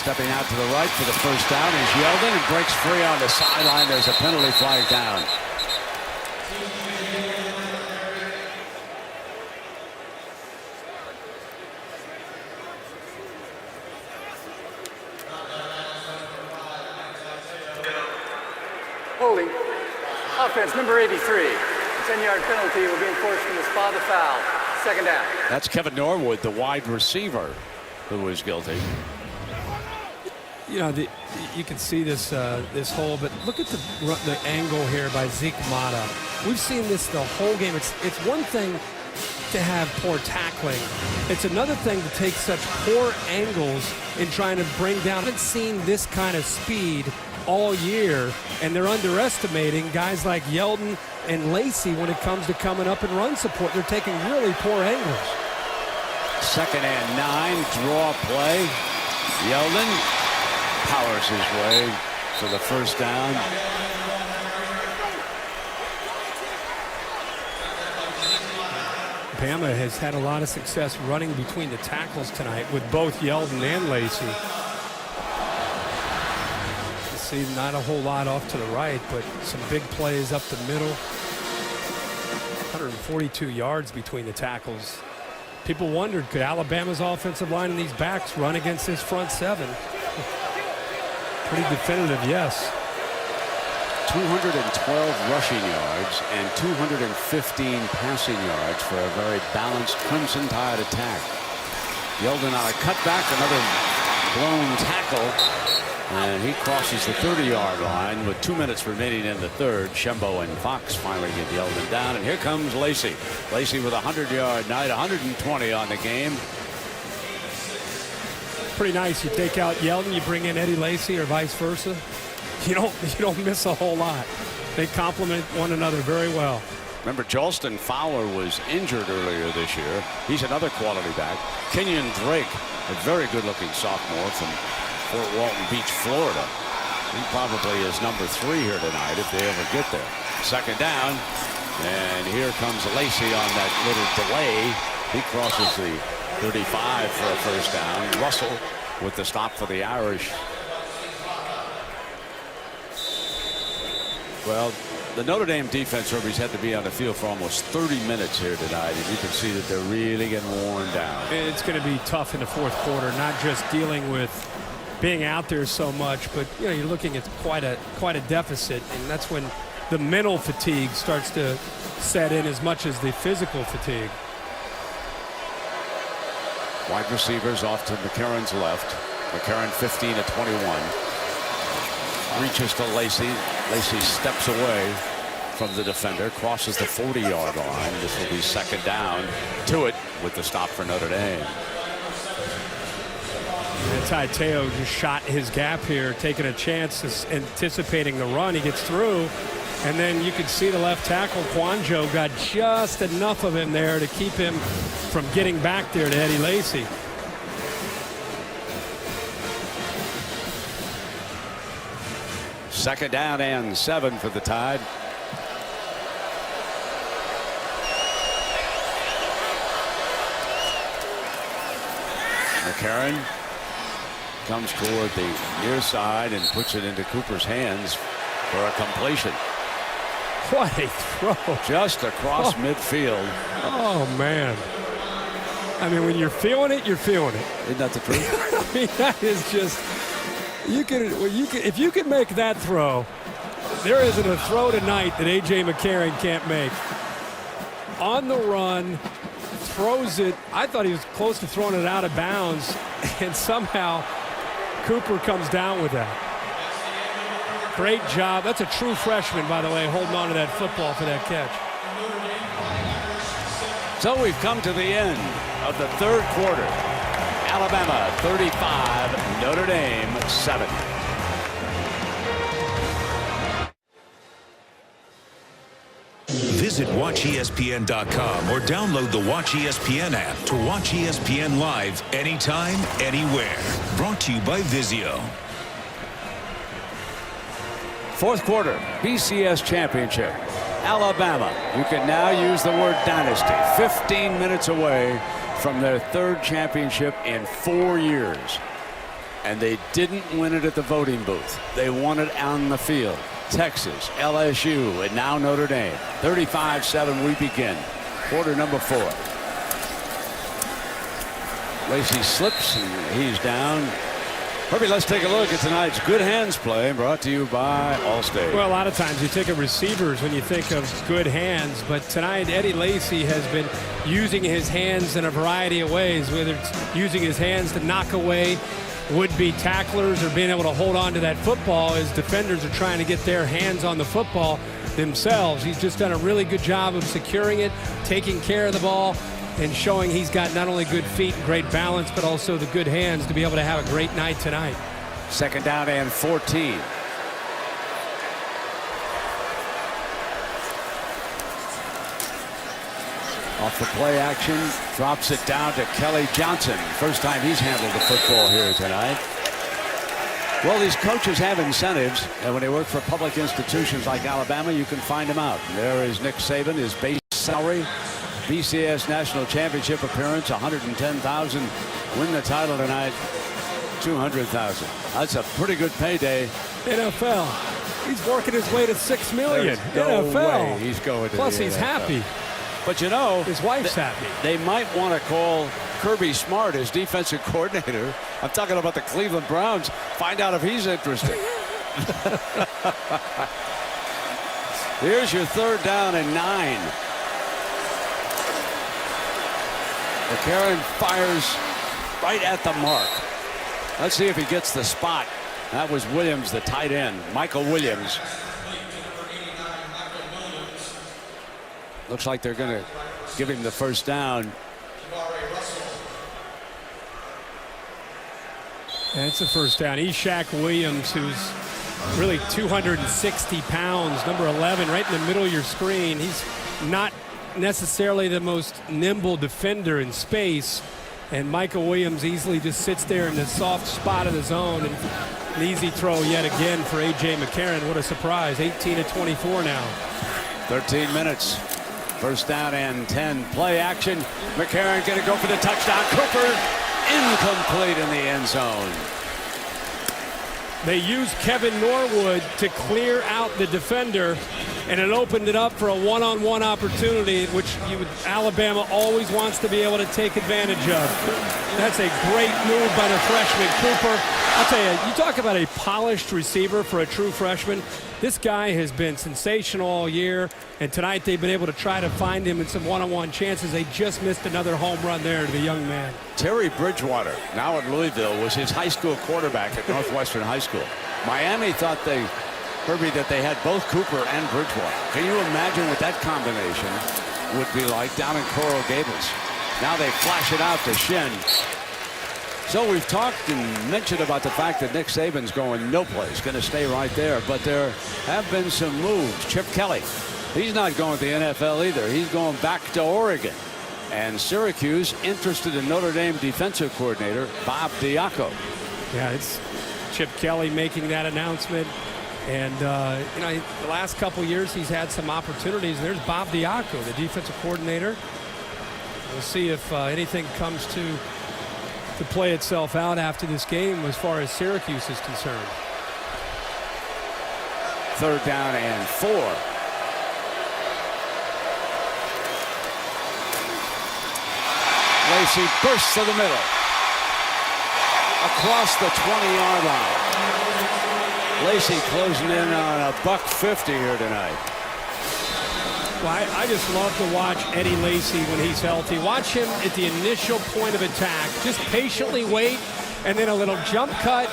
N: Stepping out to the right for the first down is Yeldon and breaks free on the sideline. There's a penalty flag down.
P: Holding. Offense, number 83. A 10-yard penalty will be enforced from the spot of the foul. Second down.
N: That's Kevin Norwood, the wide receiver, who was guilty.
C: You know, you can see this this hole, but look at the angle here by Zeke Mata. We've seen this the whole game. It's one thing to have poor tackling. It's another thing to take such poor angles in trying to bring down. I haven't seen this kind of speed all year, and they're underestimating guys like Yeldon and Lacey when it comes to coming up and run support. They're taking really poor angles.
N: 2nd and 9, draw play. Yeldon powers his way for the first down.
C: Bama has had a lot of success running between the tackles tonight with both Yeldon and Lacey. You see not a whole lot off to the right, but some big plays up the middle. 142 yards between the tackles. People wondered, could Alabama's offensive line and these backs run against this front seven? Pretty definitive, yes.
N: 212 rushing yards and 215 passing yards for a very balanced Crimson Tide attack. Yeldon on a cutback, another blown tackle, and he crosses the 30-yard line with 2 minutes remaining in the third. Shembo and Fox finally get Yeldon down, and here comes Lacey. Lacey with a 100-yard night, 120 on the game.
C: Pretty nice. You take out Yeldon, you bring in Eddie Lacey, or vice versa. You don't miss a whole lot. They complement one another very well.
N: Remember, Jalston Fowler was injured earlier this year. He's another quality back. Kenyon Drake, a very good-looking sophomore from Fort Walton Beach, Florida. He probably is number 3 here tonight if they ever get there. 2nd down, and here comes Lacey on that little delay. He crosses the 35 for a first down. Russell with the stop for the Irish. Well, the Notre Dame defense, Herbie's had to be on the field for almost 30 minutes here tonight, and you can see that they're really getting worn down.
C: It's going to be tough in the fourth quarter, not just dealing with being out there so much, but you're looking at quite a deficit, and that's when the mental fatigue starts to set in as much as the physical fatigue.
N: Wide receivers off to McCarron's left. McCarron 15 of 21. Reaches to Lacey. Lacey steps away from the defender, crosses the 40-yard line. This will be 2nd down. To it with the stop for Notre Dame.
C: And Ty Teo just shot his gap here, taking a chance, anticipating the run. He gets through, and then you can see the left tackle, Quanjo, got just enough of him there to keep him from getting back there to Eddie Lacey.
N: Second down and 7 for the Tide. McCarron comes toward the near side and puts it into Cooper's hands for a completion.
C: What a throw.
N: Just across midfield.
C: Oh, man. I mean, when you're feeling it, you're feeling it.
N: Isn't that the truth?
C: I mean, that is just, if you can make that throw, there isn't a throw tonight that A.J. McCarron can't make. On the run, throws it. I thought he was close to throwing it out of bounds, and somehow Cooper comes down with that. Great job. That's a true freshman, by the way, holding on to that football for that catch.
N: So we've come to the end of the third quarter. Alabama 35, Notre Dame 7.
E: Visit WatchESPN.com or download the Watch ESPN app to watch ESPN live anytime, anywhere. Brought to you by Vizio.
N: Fourth quarter, BCS championship. Alabama, you can now use the word dynasty. 15 minutes away from their third championship in 4 years. And they didn't win it at the voting booth. They won it on the field. Texas, LSU, and now Notre Dame. 35-7 we begin. Quarter number 4. Lacey slips and he's down. Herbie, let's take a look at tonight's good hands play, brought to you by Allstate.
C: Well, a lot of times you think of receivers when you think of good hands, but tonight Eddie Lacy has been using his hands in a variety of ways, whether it's using his hands to knock away would-be tacklers or being able to hold on to that football as defenders are trying to get their hands on the football themselves. He's just done a really good job of securing it, taking care of the ball, and showing he's got not only good feet and great balance, but also the good hands to be able to have a great night tonight.
N: 2nd down and 14. Off the play action, drops it down to Kelly Johnson. First time he's handled the football here tonight. Well, these coaches have incentives, and when they work for public institutions like Alabama, you can find them out. There is Nick Saban, his base salary, BCS National Championship appearance, $110,000. Win the title tonight, $200,000. That's a pretty good payday.
C: NFL. He's working his way to $6 million.
N: No
C: NFL.
N: way he's going to
C: Plus,
N: the
C: he's
N: NFL.
C: happy.
N: But you know,
C: his wife's happy.
N: They might want to call Kirby Smart as defensive coordinator. I'm talking about the Cleveland Browns. Find out if he's interested. Here's your 3rd down and 9. McCarron fires right at the mark. Let's see if he gets the spot. That was Williams, the tight end, Michael Williams. Looks like they're going to give him the first down.
C: That's a first down. Ishaq Williams, who's really 260 pounds, number 11, right in the middle of your screen. He's not necessarily the most nimble defender in space, and Michael Williams easily just sits there in the soft spot of the zone, and an easy throw yet again for A.J. McCarron. What a surprise. 18-24 now.
N: 13 minutes. First down and 10. Play action. McCarron going to go for the touchdown. Cooper incomplete in the end zone.
C: They used Kevin Norwood to clear out the defender, and it opened it up for a one-on-one opportunity, which Alabama always wants to be able to take advantage of. That's a great move by the freshman, Cooper. I'll tell you, you talk about a polished receiver for a true freshman. This guy has been sensational all year, and tonight they've been able to try to find him in some one-on-one chances. They just missed another home run there to the young man.
N: Terry Bridgewater, now at Louisville, was his high school quarterback at Northwestern High School. Miami thought Herbie, that they had both Cooper and Bridgewater. Can you imagine what that combination would be like down in Coral Gables? Now they flash it out to Shin. So we've talked and mentioned about the fact that Nick Saban's going no place, going to stay right there. But there have been some moves. Chip Kelly, he's not going to the NFL either. He's going back to Oregon. And Syracuse interested in Notre Dame defensive coordinator Bob Diaco.
C: Yeah, it's Chip Kelly making that announcement. And, you know, the last couple years he's had some opportunities. There's Bob Diaco, the defensive coordinator. We'll see if anything comes to play itself out after this game as far as Syracuse is concerned.
N: 3rd down and 4. Lacy bursts to the middle. Across the 20-yard line. Lacy closing in on $150 here tonight.
C: Well, I just love to watch Eddie Lacy when he's healthy. Watch him at the initial point of attack. Just patiently wait, and then a little jump cut,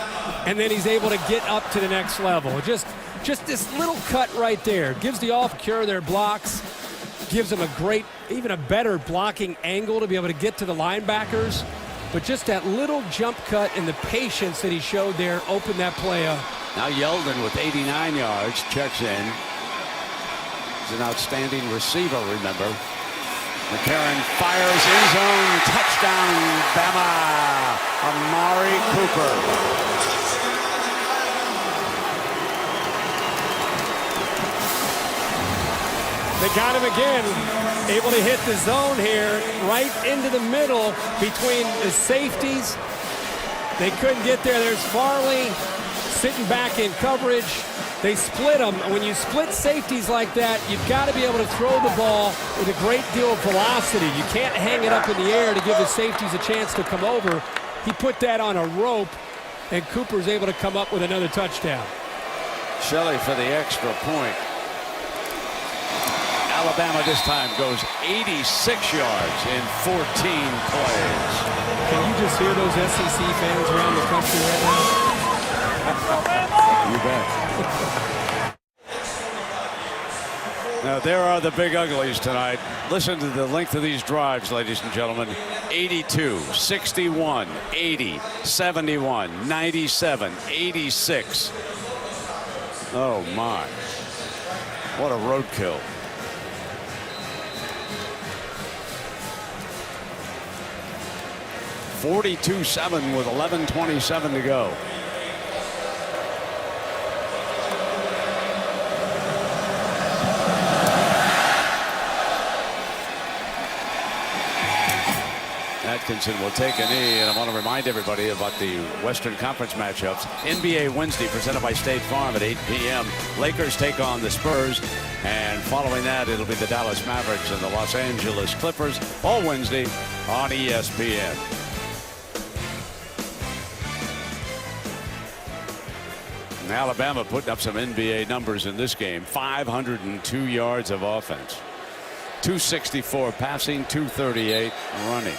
C: and then he's able to get up to the next level. Just this little cut right there. Gives the off-cure their blocks. Gives them a great, even a better blocking angle to be able to get to the linebackers. But just that little jump cut and the patience that he showed there opened that play up.
N: Now Yeldon with 89 yards checks in. He's an outstanding receiver, remember. McCarron fires in zone. Touchdown, Bama. Amari Cooper.
C: They got him again, able to hit the zone here, right into the middle between the safeties They couldn't get there. There's Farley sitting back in coverage. They split them. When you split safeties like that, you've got to be able to throw the ball with a great deal of velocity. You can't hang it up in the air to give the safeties a chance to come over. He put that on a rope, and Cooper's able to come up with another touchdown.
N: Shelley for the extra point. Alabama this time goes 86 yards in 14 plays.
C: Can you just hear those SEC fans around the country right now?
N: You bet. Now, there are the big uglies tonight. Listen to the length of these drives, ladies and gentlemen. 82, 61, 80, 71, 97, 86. Oh, my. What a roadkill. (42-7) with 11:27 to go. Atkinson will take a knee, and I want to remind everybody about the Western Conference matchups. NBA Wednesday presented by State Farm at 8 p.m. Lakers take on the Spurs, and following that it'll be the Dallas Mavericks and the Los Angeles Clippers, all Wednesday on ESPN. And Alabama putting up some NBA numbers in this game. 502 yards of offense, 264 passing, 238 running.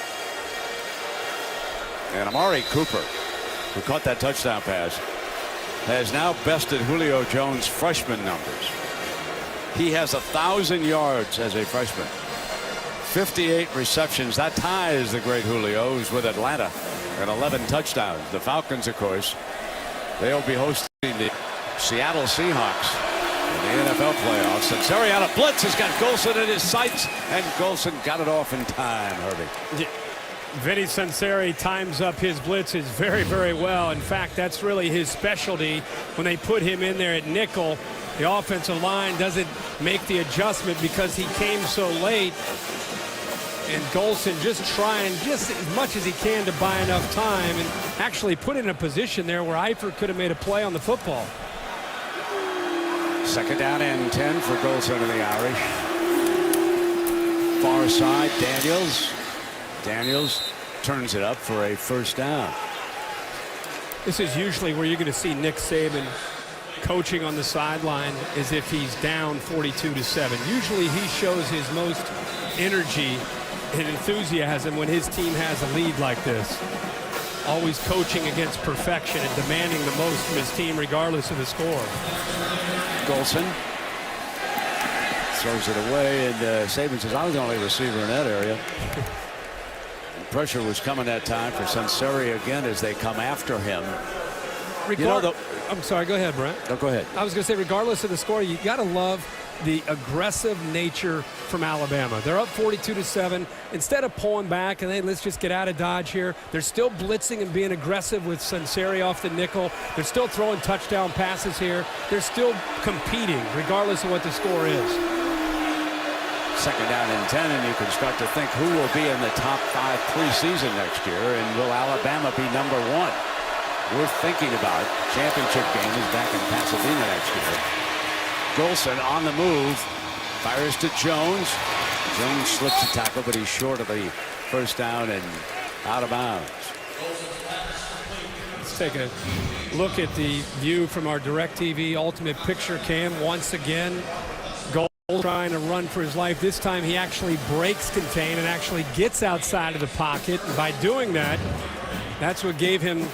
N: And Amari Cooper, who caught that touchdown pass, has now bested Julio Jones' freshman numbers. He has 1,000 yards as a freshman, 58 receptions. That ties the great Julio, who's with Atlanta, and 11 touchdowns. The Falcons, of course, they'll be hosting the Seattle Seahawks in the NFL playoffs. And Sirianni blitz has got Golson in his sights, and Golson got it off in time, Herbie.
C: Yeah. Vinny Sunseri times up his blitzes very, very well. In fact, that's really his specialty. When they put him in there at nickel, the offensive line doesn't make the adjustment because he came so late. And Golson just trying just as much as he can to buy enough time and actually put in a position there where Eifert could have made a play on the football.
N: Second down and 10 for Golson and the Irish. Far side, Daniels. Daniels turns it up for a first down.
C: This is usually where you're going to see Nick Saban coaching on the sideline as if he's down 42-7. Usually he shows his most energy and enthusiasm when his team has a lead like this. Always coaching against perfection and demanding the most from his team regardless of the score.
N: Golson throws it away, and Saban says, I was the only receiver in that area. Pressure was coming that time for Sunseri again as they come after him.
C: I'm sorry, go ahead, Brent.
N: No, go ahead.
C: I was going to say, regardless of the score, you got to love the aggressive nature from Alabama. They're up 42-7. Instead of pulling back and, hey, let's just get out of Dodge here, they're still blitzing and being aggressive with Sunseri off the nickel. They're still throwing touchdown passes here. They're still competing regardless of what the score is.
N: Second down and 10, and you can start to think who will be in the top 5 preseason next year, and will Alabama be number 1? Worth thinking about. Championship game is back in Pasadena next year. Golson on the move, fires to Jones. Jones slips a tackle, but he's short of the first down and out of bounds.
C: Let's take a look at the view from our DirecTV Ultimate Picture Cam once again. Trying to run for his life. This time he actually breaks contain and actually gets outside of the pocket. And by doing that, that's what gave him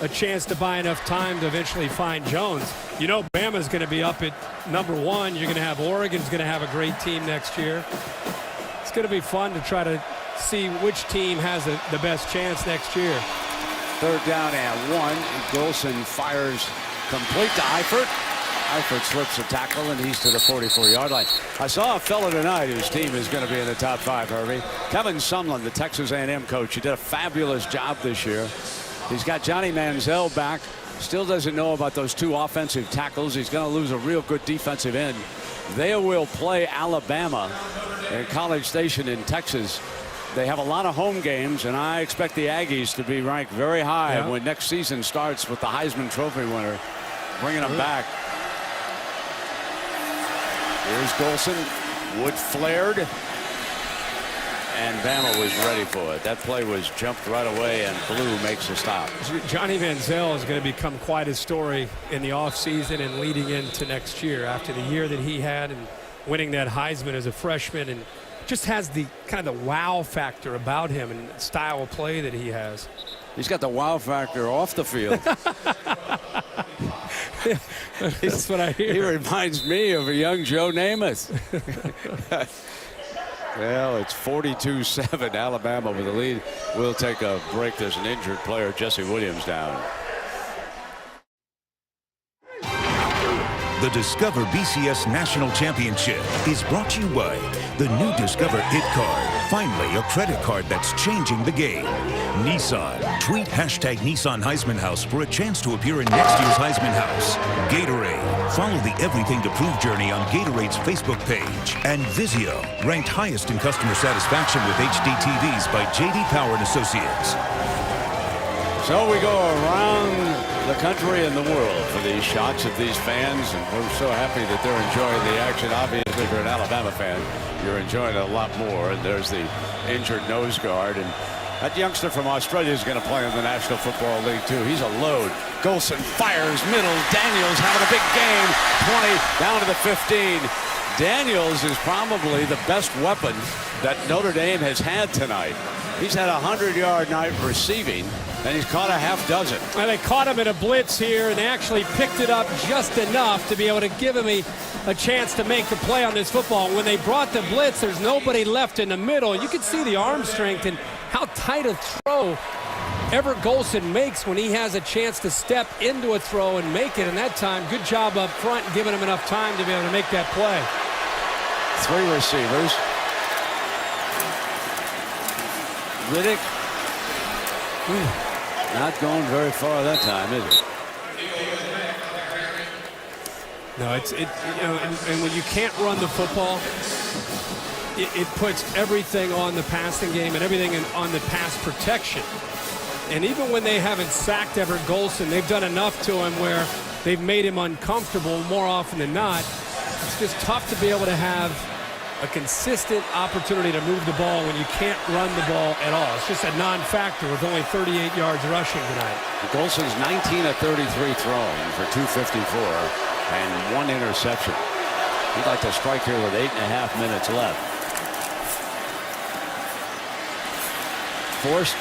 C: a chance to buy enough time to eventually find Jones. You know, Bama's going to be up at number 1. You're going to have Oregon's going to have a great team next year. It's going to be fun to try to see which team has the best chance next year.
N: Third down and 1. Golson fires complete to Eifert. Eifert slips a tackle, and he's to the 44-yard line. I saw a fellow tonight whose team is going to be in the top 5, Herbie. Kevin Sumlin, the Texas A&M coach. He did a fabulous job this year. He's got Johnny Manziel back. Still doesn't know about those 2 offensive tackles. He's going to lose a real good defensive end. They will play Alabama at College Station in Texas They have a lot of home games, and I expect the Aggies to be ranked very high when next season starts with the Heisman Trophy winner bringing them back. Here's Golson. Wood flared, and Bama was ready for it. That play was jumped right away, and Blue makes a stop.
C: Johnny Manziel is going to become quite a story in the offseason and leading into next year after the year that he had and winning that Heisman as a freshman, and just has the kind of the wow factor about him and style of play that he has.
N: He's got the wow factor off the field.
C: That's what I hear.
N: He reminds me of a young Joe Namath. Well, it's 42-7, Alabama with the lead. We'll take a break. There's an injured player, Jesse Williams, down.
E: The Discover BCS National Championship is brought to you by the new Discover It Card. Finally, a credit card that's changing the game. Nissan. Tweet hashtag Nissan Heisman House for a chance to appear in next year's Heisman House. Gatorade. Follow the Everything to Prove journey on Gatorade's Facebook page. And Vizio, ranked highest in customer satisfaction with HD TVs by J.D. Power & Associates.
N: So we go around the country and the world for these shots of these fans, and we're so happy that they're enjoying the action. Obviously, if you're an Alabama fan, you're enjoying it a lot more. And there's the injured nose guard, and that youngster from Australia is going to play in the National Football League too. He's a load. Golson fires middle. Daniels having a big game. 20 down to the 15. Daniels is probably the best weapon that Notre Dame has had tonight. He's had a 100-yard night receiving, and he's caught a half dozen.
C: And they caught him in a blitz here, and they actually picked it up just enough to be able to give him a chance to make the play on this football. When they brought the blitz, there's nobody left in the middle. You can see the arm strength and how tight a throw Everett Golson makes when he has a chance to step into a throw and make it. And that time, good job up front, giving him enough time to be able to make that play.
N: 3 receivers. Riddick. Not going very far that time, is it?
C: No, and when you can't run the football, it puts everything on the passing game and everything on the pass protection. And even when they haven't sacked Everett Golson, they've done enough to him where they've made him uncomfortable more often than not. It's just tough to be able to have a consistent opportunity to move the ball when you can't run the ball at all. It's just a non-factor with only 38 yards rushing tonight.
N: Golson's 19 of 33 throwing for 254 and 1 interception. He'd like to strike here with 8.5 minutes left. Forced.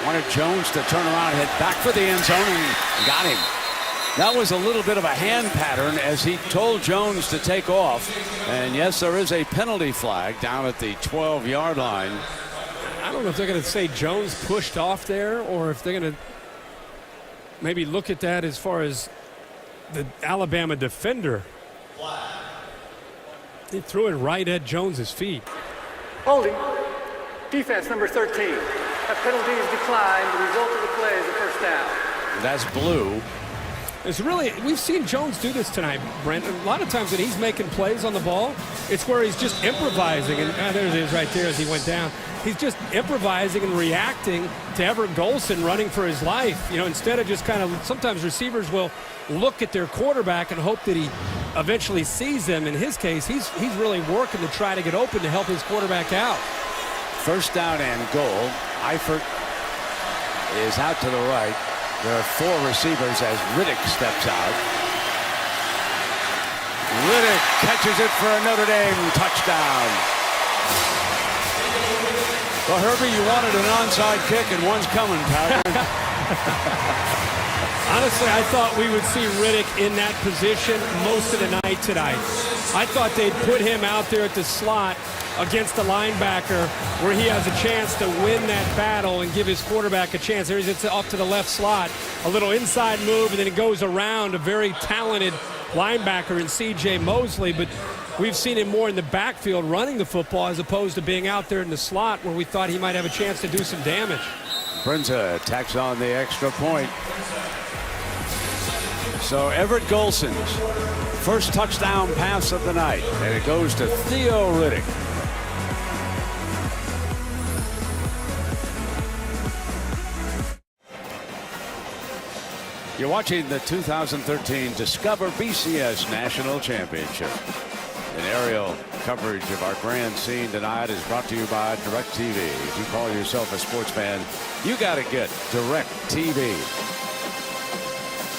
N: Wanted Jones to turn around and head back for the end zone, and got him. That was a little bit of a hand pattern as he told Jones to take off. And yes, there is a penalty flag down at the 12-yard line.
C: I don't know if they're going to say Jones pushed off there or if they're going to maybe look at that as far as the Alabama defender. He threw it right at Jones's feet.
P: Holding. Defense number 13. That penalty is declined. The result of the play is a first down.
N: That's Blue.
C: It's really, we've seen Jones do this tonight, Brent. A lot of times when he's making plays on the ball, it's where he's just improvising. And there it is right there as he went down. He's just improvising and reacting to Everett Golson running for his life. You know, instead of just kind of, sometimes receivers will look at their quarterback and hope that he eventually sees them. In his case, he's really working to try to get open to help his quarterback out.
N: First down and goal. Eifert is out to the right. There are 4 receivers as Riddick steps out. Riddick catches it for a Notre Dame touchdown. Well, Herbie, you wanted an onside kick, and one's coming, Patrick.
C: Honestly, I thought we would see Riddick in that position most of the night tonight. I thought they'd put him out there at the slot against the linebacker where he has a chance to win that battle and give his quarterback a chance. There he is up to the left slot. A little inside move, and then it goes around a very talented linebacker in C.J. Mosley. But we've seen him more in the backfield running the football as opposed to being out there in the slot where we thought he might have a chance to do some damage.
N: Brynza tacks on the extra point. So Everett Golson's first touchdown pass of the night, and it goes to Theo Riddick. You're watching the 2013 Discover BCS National Championship. An aerial coverage of our grand scene tonight is brought to you by DirecTV. If you call yourself a sports fan, you got to get DirecTV.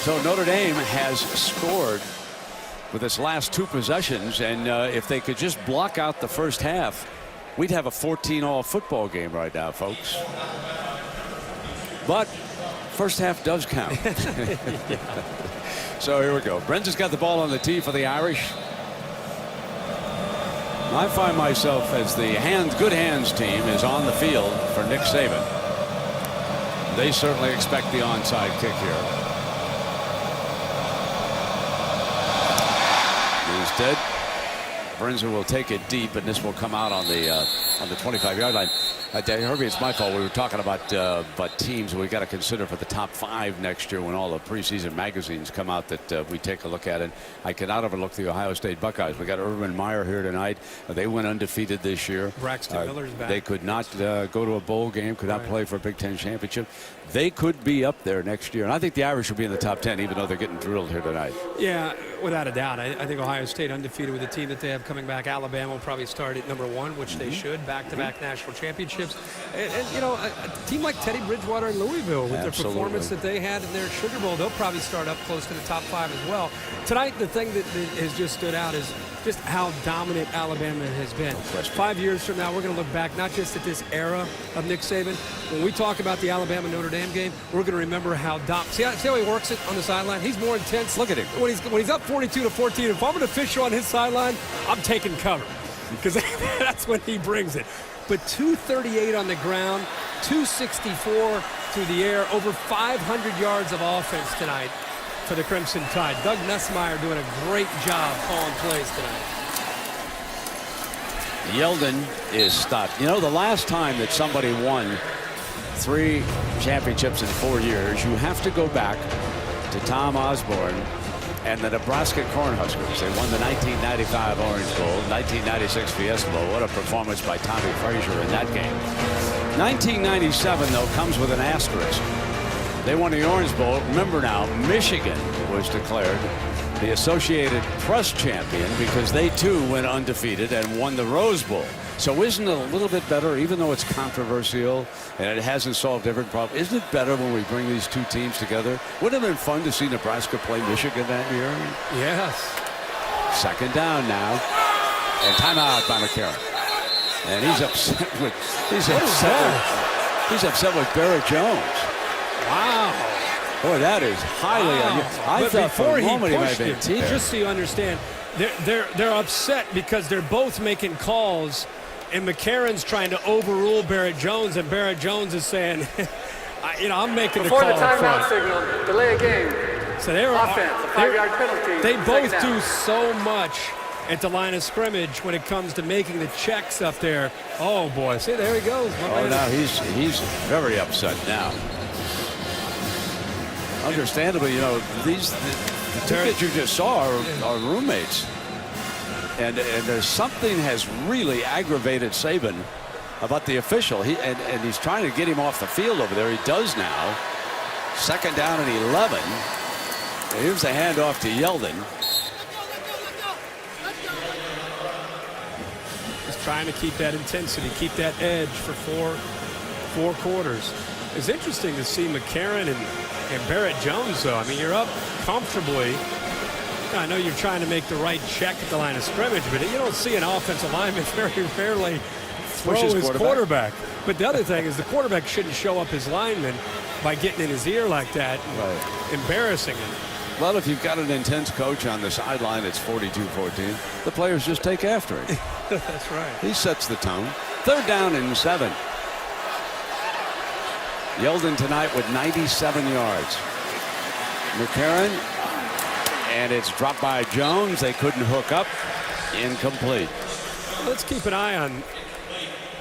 N: So Notre Dame has scored with its last 2 possessions, and if they could just block out the first half, we'd have a 14-all football game right now, folks. But first half does count. So here we go. Brenda's got the ball on the tee for the Irish. I find myself as the good hands team is on the field for Nick Saban. They certainly expect the onside kick here. Instead, Brenza will take it deep, and this will come out on the 25-yard line. Herbie, it's my fault. We were talking about teams we got to consider for the top 5 next year when all the preseason magazines come out that we take a look at. And I cannot overlook the Ohio State Buckeyes. We got Urban Meyer here tonight. They went undefeated this year.
C: Braxton Miller's back.
N: They could not go to a bowl game, could not play for a Big Ten championship. They could be up there next year. And I think the Irish will be in the top 10, even though they're getting drilled here tonight.
C: Yeah, without a doubt. I think Ohio State undefeated with the team that they have coming back. Alabama will probably start at number 1, which they should. Back-to-back national championships. And you know, a team like Teddy Bridgewater and Louisville, with their performance that they had in their Sugar Bowl, they'll probably start up close to the top 5 as well. Tonight, the thing that has just stood out is just how dominant Alabama has been. 5 years from now, we're going to look back not just at this era of Nick Saban. When we talk about the Alabama-Notre Dame game, we're going to remember how see how he works it on the sideline? He's more intense. Look at him. When he's up 42-14, if I'm an official on his sideline, I'm taking cover, because that's when he brings it. But 238 on the ground, 264 through the air, over 500 yards of offense tonight for the Crimson Tide. Doug Nussmeier doing a great job calling plays tonight.
N: Yeldon is stopped. You know, the last time that somebody won 3 championships in 4 years, you have to go back to Tom Osborne and the Nebraska Cornhuskers. They won the 1995 Orange Bowl, 1996 Fiesta Bowl. What a performance by Tommy Frazier in that game. 1997, though, comes with an asterisk. They won the Orange Bowl. Remember now, Michigan was declared the Associated Press champion because they, too, went undefeated and won the Rose Bowl. So isn't it a little bit better, even though it's controversial and it hasn't solved every problem, isn't it better when we bring these 2 teams together? Wouldn't it have been fun to see Nebraska play Michigan that year?
C: Yes.
N: Second down now. And timeout by McCarron. And he's upset with Barrett Jones.
C: Wow.
N: Boy, that is highly unusual. I thought for a moment he might have been teed.
C: Just so you understand, they're upset because they're both making calls, and McCarron's trying to overrule Barrett Jones, and Barrett Jones is saying, I'm making the call.
P: Before the timeout signal, delay a game.
C: So they're
P: offense, a 5-yard penalty.
C: They both do so much at the line of scrimmage when it comes to making the checks up there. Oh boy, see, there he goes.
N: Now he's very upset now. Understandably, you know, the 2 that you just saw are roommates. And there's something has really aggravated Saban about the official. And he's trying to get him off the field over there. He does now. Second down and 11. Here's the handoff to Yeldon.
C: Just trying to keep that intensity, keep that edge for four quarters. It's interesting to see McCarron and Barrett Jones, though. I mean, you're up comfortably. I know you're trying to make the right check at the line of scrimmage, but you don't see an offensive lineman very rarely throw his quarterback. But the other thing is the quarterback shouldn't show up his lineman by getting in his ear like that, embarrassing him.
N: Well, if you've got an intense coach on the sideline, it's 42-14. The players just take after him.
C: That's right.
N: He sets the tone. 3rd down and 7. Yeldon tonight with 97 yards. McCarron, and it's dropped by Jones. They couldn't hook up. Incomplete.
C: Let's keep an eye on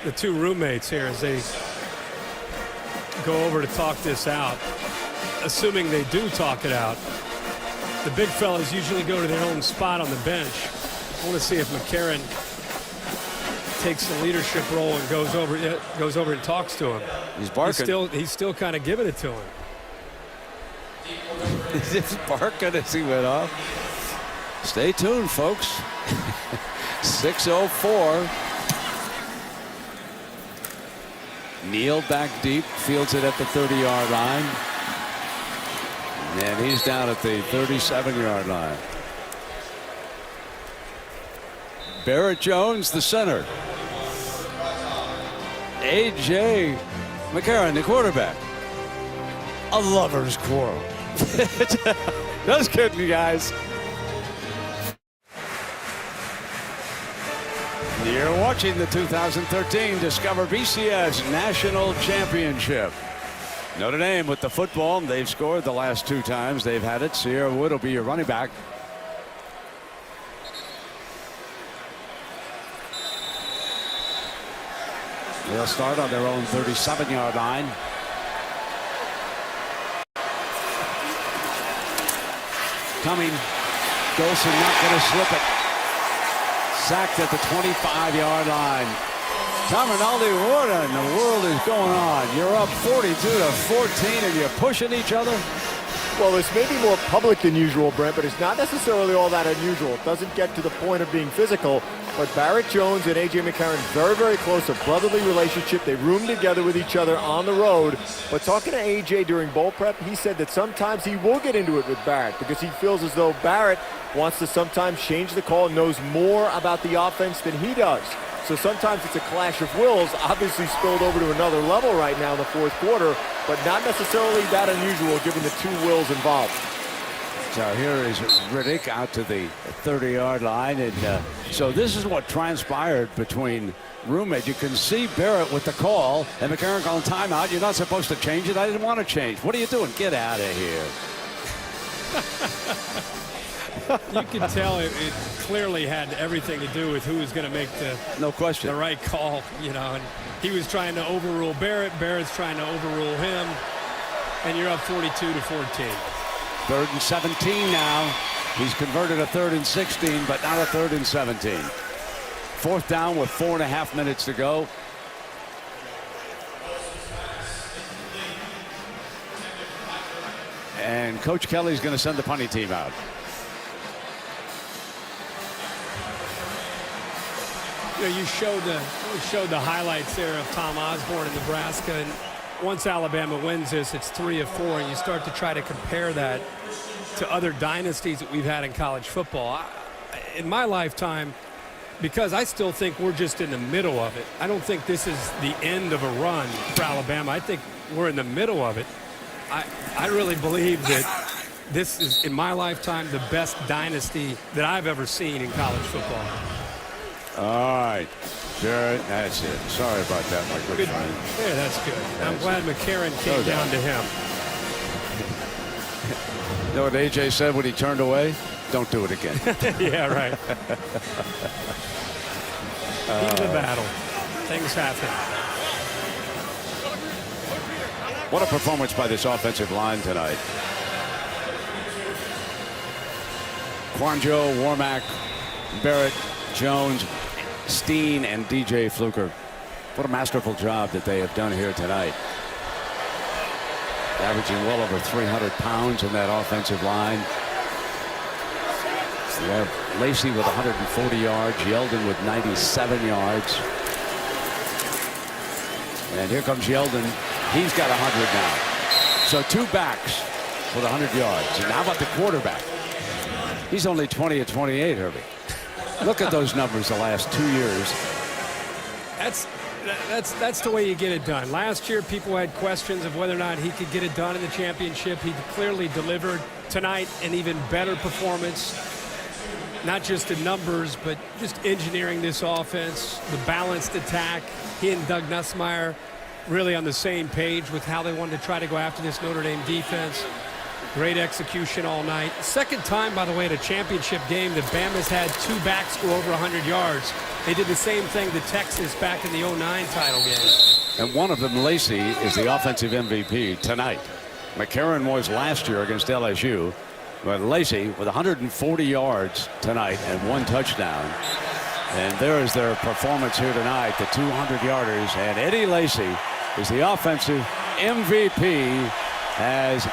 C: the 2 roommates here as they go over to talk this out. Assuming they do talk it out. The big fellas usually go to their own spot on the bench. I want to see if McCarron takes the leadership role and goes over and talks to him.
N: He's barking.
C: He's still kind of giving it to him.
N: He's just barking as he went off. Stay tuned, folks. 6:04. Neal back deep, fields it at the 30-yard line. And he's down at the 37-yard line. Barrett Jones, the center. A.J. McCarron, the quarterback. A lover's quarrel. Just kidding, you guys. You're watching the 2013 Discover BCS National Championship. Notre Dame with the football. They've scored the last 2 times they've had it. Sierra Wood will be your running back. They'll start on their own 37-yard line. Coming. Golson not going to slip it. Sacked at the 25-yard line. Tom Rinaldi, what in the world is going on? You're up 42-14 and you're pushing each other?
R: Well, this may be more public than usual, Brent, but it's not necessarily all that unusual. It doesn't get to the point of being physical, but Barrett Jones and A.J. McCarron, very, very close, a brotherly relationship. They room together with each other on the road. But talking to A.J. during bowl prep, he said that sometimes he will get into it with Barrett because he feels as though Barrett wants to sometimes change the call and knows more about the offense than he does. So sometimes it's a clash of wills, obviously spilled over to another level right now in the fourth quarter, but not necessarily that unusual given the 2 wills involved.
N: So here is Riddick out to the 30-yard line. And so this is what transpired between roommates. You can see Barrett with the call and McCarron calling timeout. You're not supposed to change it. I didn't want to change. What are you doing? Get out of here.
C: You can tell it clearly had everything to do with who was going to make the right call, you know. And he was trying to overrule Barrett. Barrett's trying to overrule him, and you're up 42-14.
N: 3rd and 17 now. He's converted a 3rd and 16, but not a 3rd and 17. 4th down with 4.5 minutes to go. And Coach Kelly's going to send the punting team out.
C: You know, you showed the highlights there of Tom Osborne in Nebraska, and once Alabama wins this, it's 3 of 4, and you start to try to compare that to other dynasties that we've had in college football. In my lifetime, because I still think we're just in the middle of it. I don't think this is the end of a run for Alabama. I think we're in the middle of it. I really believe that this is, in my lifetime, the best dynasty that I've ever seen in college football.
N: All right, Barrett, that's it. Sorry about that, my good friend.
C: Yeah, that's good. I'm glad McCarron came down to him.
N: You know what A.J. said when he turned away? Don't do it again.
C: Yeah, right. Heat of the battle. Things happen.
N: What a performance by this offensive line tonight. Quanjo, Warmack, Barrett, Jones, Steen, and DJ Fluker. What a masterful job that they have done here tonight. Averaging well over 300 pounds in that offensive line. We have Lacey with 140 yards, Yeldon with 97 yards. And here comes Yeldon. He's got 100 now. So 2 backs with 100 yards. And how about the quarterback? He's only 20 of 28, Herbie. Look at those numbers the last 2 years.
C: That's the way you get it done. Last year, people had questions of whether or not he could get it done in the championship. He clearly delivered tonight an even better performance. Not just in numbers, but just engineering this offense, the balanced attack. He and Doug Nussmeier really on the same page with how they wanted to try to go after this Notre Dame defense. Great execution all night. Second time, by the way, at a championship game that Bama's had 2 backs go over 100 yards. They did the same thing to Texas back in the 09 title game.
N: And one of them, Lacey, is the offensive MVP tonight. McCarron was last year against LSU. But Lacey with 140 yards tonight and 1 touchdown. And there is their performance here tonight, the 200-yarders. And Eddie Lacey is the offensive MVP as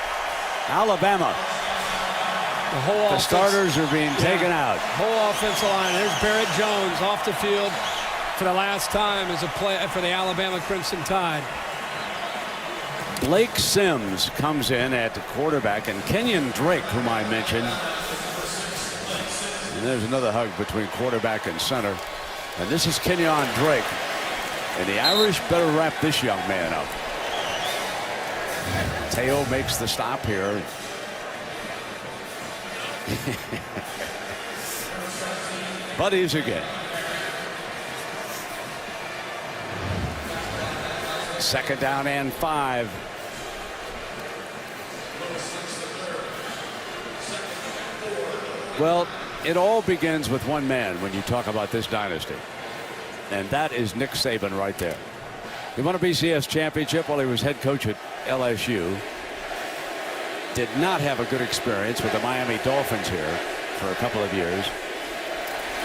N: Alabama. The starters are being taken out.
C: Whole offensive line. There's Barrett Jones off the field for the last time as a play for the Alabama Crimson Tide.
N: Blake Sims comes in at the quarterback, and Kenyon Drake, whom I mentioned. And there's another hug between quarterback and center. And this is Kenyon Drake. And the Irish better wrap this young man up. Teo makes the stop here. Buddies again. Second down and 5. Well, it all begins with one man when you talk about this dynasty. And that is Nick Saban right there. He won a BCS championship while he was head coach at LSU. Did not have a good experience with the Miami Dolphins here for a couple of years.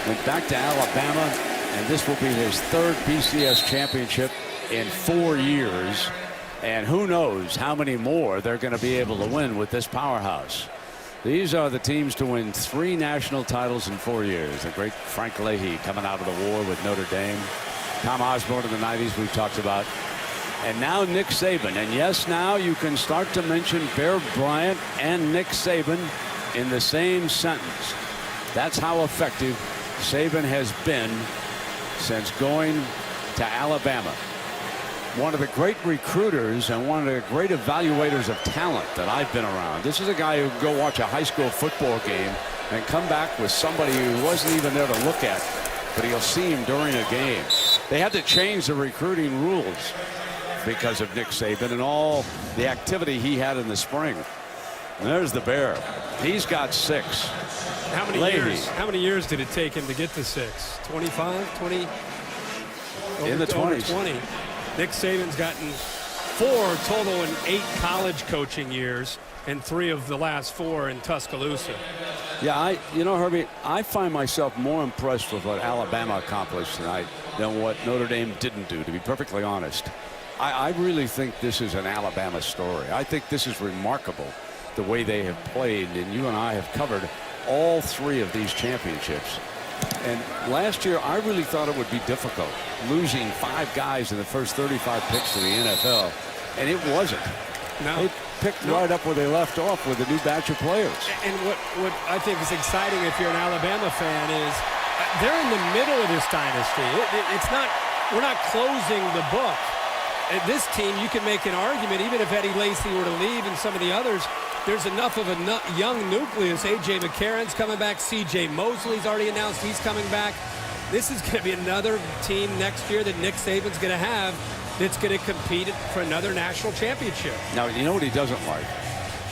N: Went back to Alabama, and this will be his 3rd BCS championship in 4 years. And who knows how many more they're going to be able to win with this powerhouse. These are the teams to win 3 national titles in 4 years. The great Frank Leahy coming out of the war with Notre Dame. Tom Osborne in the 90s we've talked about. And now Nick Saban. And yes, now you can start to mention Bear Bryant and Nick Saban in the same sentence. That's how effective Saban has been since going to Alabama. One of the great recruiters and one of the great evaluators of talent that I've been around. This is a guy who can go watch a high school football game and come back with somebody who wasn't even there to look at, but he'll see him during a game. They had to change the recruiting rules because of Nick Saban and all the activity he had in the spring. And there's the Bear. He's got 6.
C: How many years? How many years did it take him to get to 6? 25, 20?
N: In the 20s.
C: 20. Nick Saban's gotten 4 total in 8 college coaching years, and 3 of the last 4 in Tuscaloosa.
N: Yeah, you know, Herbie, I find myself more impressed with what Alabama accomplished tonight than what Notre Dame didn't do, to be perfectly honest. I really think this is an Alabama story. I think this is remarkable, the way they have played, and you and I have covered all 3 of these championships. And last year, I really thought it would be difficult, losing 5 guys in the first 35 picks to the NFL, and it wasn't.
C: No.
N: They picked right up where they left off with a new batch of players.
C: And what I think is exciting if you're an Alabama fan is they're in the middle of this dynasty. It's not, we're not closing the book. At this team, you can make an argument, even if Eddie Lacy were to leave and some of the others, there's enough of a young nucleus. A.J. McCarron's coming back. C.J. Mosley's already announced he's coming back. This is going to be another team next year that Nick Saban's going to have that's going to compete for another national championship.
N: Now, you know what he doesn't like?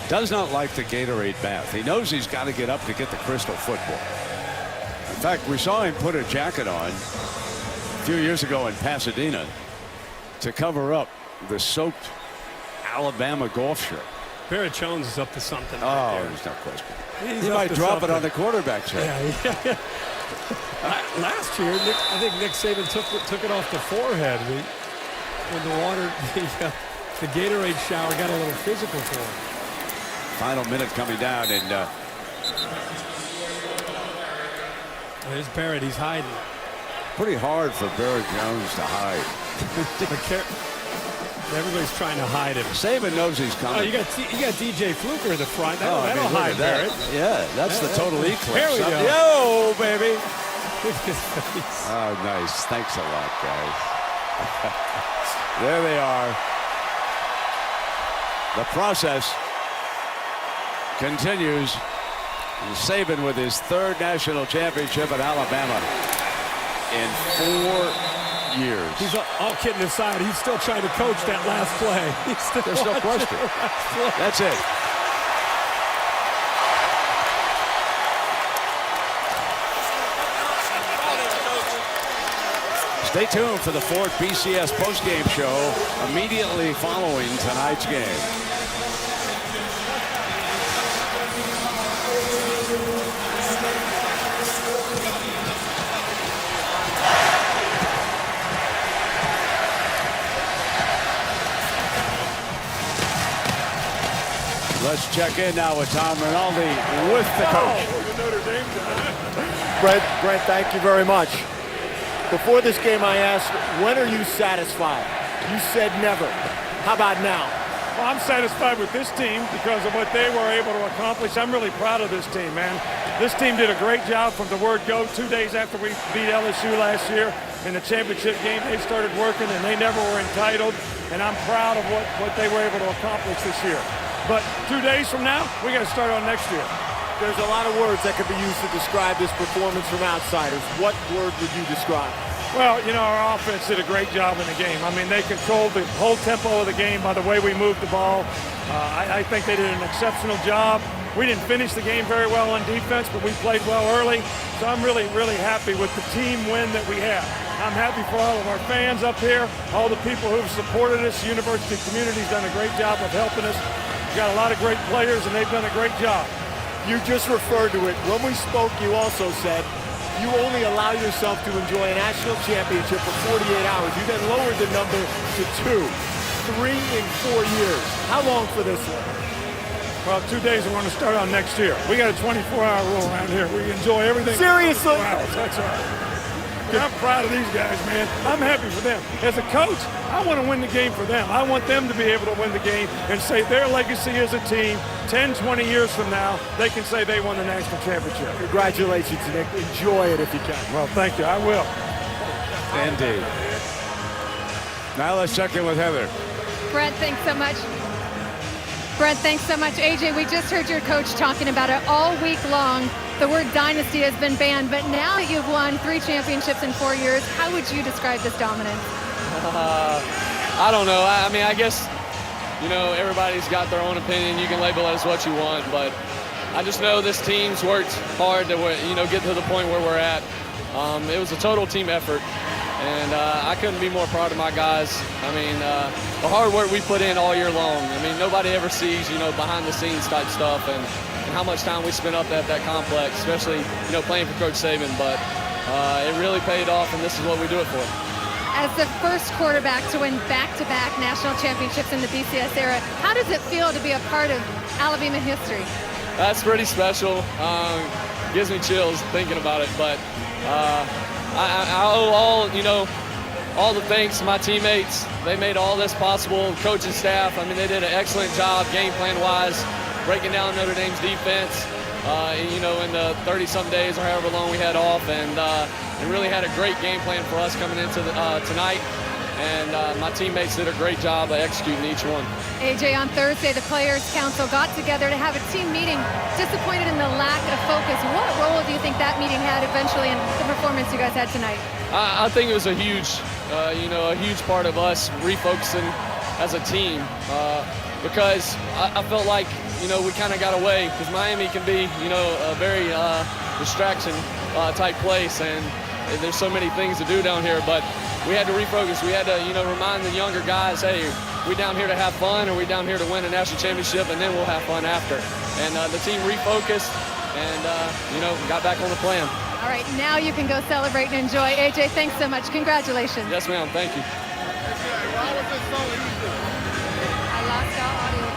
N: Does not like the Gatorade bath. He knows he's got to get up to get the crystal football. In fact, we saw him put a jacket on a few years ago in Pasadena to cover up the soaked Alabama golf shirt.
C: Barrett Jones is up to something.
N: Oh, there's no question. He might drop it on the quarterback's head.
C: Yeah. Last year, I think Nick Saban took it off the forehead when the water, the Gatorade shower got a little physical for him.
N: Final minute coming down, and
C: there's Barrett. He's hiding.
N: Pretty hard for Barrett Jones to hide.
C: Everybody's trying to hide him.
N: Saban knows he's coming.
C: Oh, you got DJ Fluker in the front. That'll
N: look
C: hide
N: at that.
C: Barrett.
N: Yeah, that's the total eclipse.
C: There we go.
N: Yo, baby.
C: Look at his face.
N: Oh, nice. Thanks a lot, guys. There they are. The process continues. Saban with his 3rd national championship at Alabama in 4 years.
C: He's all kidding aside. He's still trying to coach that last play.
N: There's no question. That's it. Stay tuned for the 4th BCS postgame show immediately following tonight's game. Let's check in now with Tom Rinaldi with the coach.
R: Brent, thank you very much. Before this game, I asked, when are you satisfied? You said never. How about now?
Q: Well, I'm satisfied with this team because of what they were able to accomplish. I'm really proud of this team, man. This team did a great job from the word go. 2 days after we beat LSU last year in the championship game, they started working, and they never were entitled. And I'm proud of what they were able to accomplish this year. But 2 days from now, we got to start on next year.
R: There's a lot of words that could be used to describe this performance from outsiders. What word would you describe?
Q: Well, you know, our offense did a great job in the game. I mean, they controlled the whole tempo of the game by the way we moved the ball. I think they did an exceptional job. We didn't finish the game very well on defense, but we played well early. So I'm really, really happy with the team win that we have. I'm happy for all of our fans up here, all the people who've supported us. The university community's done a great job of helping us. We've got a lot of great players, and they've done a great job.
R: You just referred to it. When we spoke, you also said you only allow yourself to enjoy a national championship for 48 hours. You then lowered the number to 2. 3 in 4 years. How long for this one?
Q: Well, 2 days we want to start on next year. We got a 24-hour rule around here. We enjoy everything.
R: Seriously?
Q: Wow, that's right. I'm proud of these guys, man. I'm happy for them. As a coach, I want to win the game for them. I want them to be able to win the game and say their legacy as a team, 10, 20 years from now, they can say they won the national championship.
R: Congratulations, Nick. Enjoy it if you can.
Q: Well, thank you. I will.
N: Indeed. Now let's check in with Heather.
S: Brent, thanks so much. Brent, thanks so much. AJ, we just heard your coach talking about it all week long. The word dynasty has been banned, but now that you've won 3 championships in 4 years, how would you describe this dominance?
A: I don't know. I mean, I guess, you know, everybody's got their own opinion. You can label it as what you want, but I just know this team's worked hard to, you know, get to the point where we're at. It was a total team effort, and I couldn't be more proud of my guys. I mean, the hard work we put in all year long. I mean, nobody ever sees, you know, behind-the-scenes type stuff, and how much time we spent up at that complex, especially, you know, playing for Coach Saban. But it really paid off, and this is what we do it for.
S: As the first quarterback to win back-to-back national championships in the BCS era, how does it feel to be a part of Alabama history?
A: That's pretty special. Gives me chills thinking about it. But I owe all, you know, all the thanks to my teammates. They made all this possible. Coaching staff, I mean, they did an excellent job game plan-wise, breaking down Notre Dame's defense, you know, in the 30-some days or however long we had off, and really had a great game plan for us coming into tonight. And my teammates did a great job of executing each one.
S: AJ, on Thursday, the Players Council got together to have a team meeting. Disappointed in the lack of focus. What role do you think that meeting had eventually in the performance you guys had tonight?
A: I think it was a huge, you know, a huge part of us refocusing as a team because I felt like, you know, we kind of got away because Miami can be, you know, a very distraction type place, and there's so many things to do down here, but we had to refocus. We had to, you know, remind the younger guys, hey, we down here to have fun, or we down here to win a national championship, and then we'll have fun after. And the team refocused and, you know, got back on the plan.
S: All right, now you can go celebrate and enjoy. AJ, thanks so much. Congratulations.
A: Yes, ma'am. Thank you.
S: Why was it so easy? I lost our audio.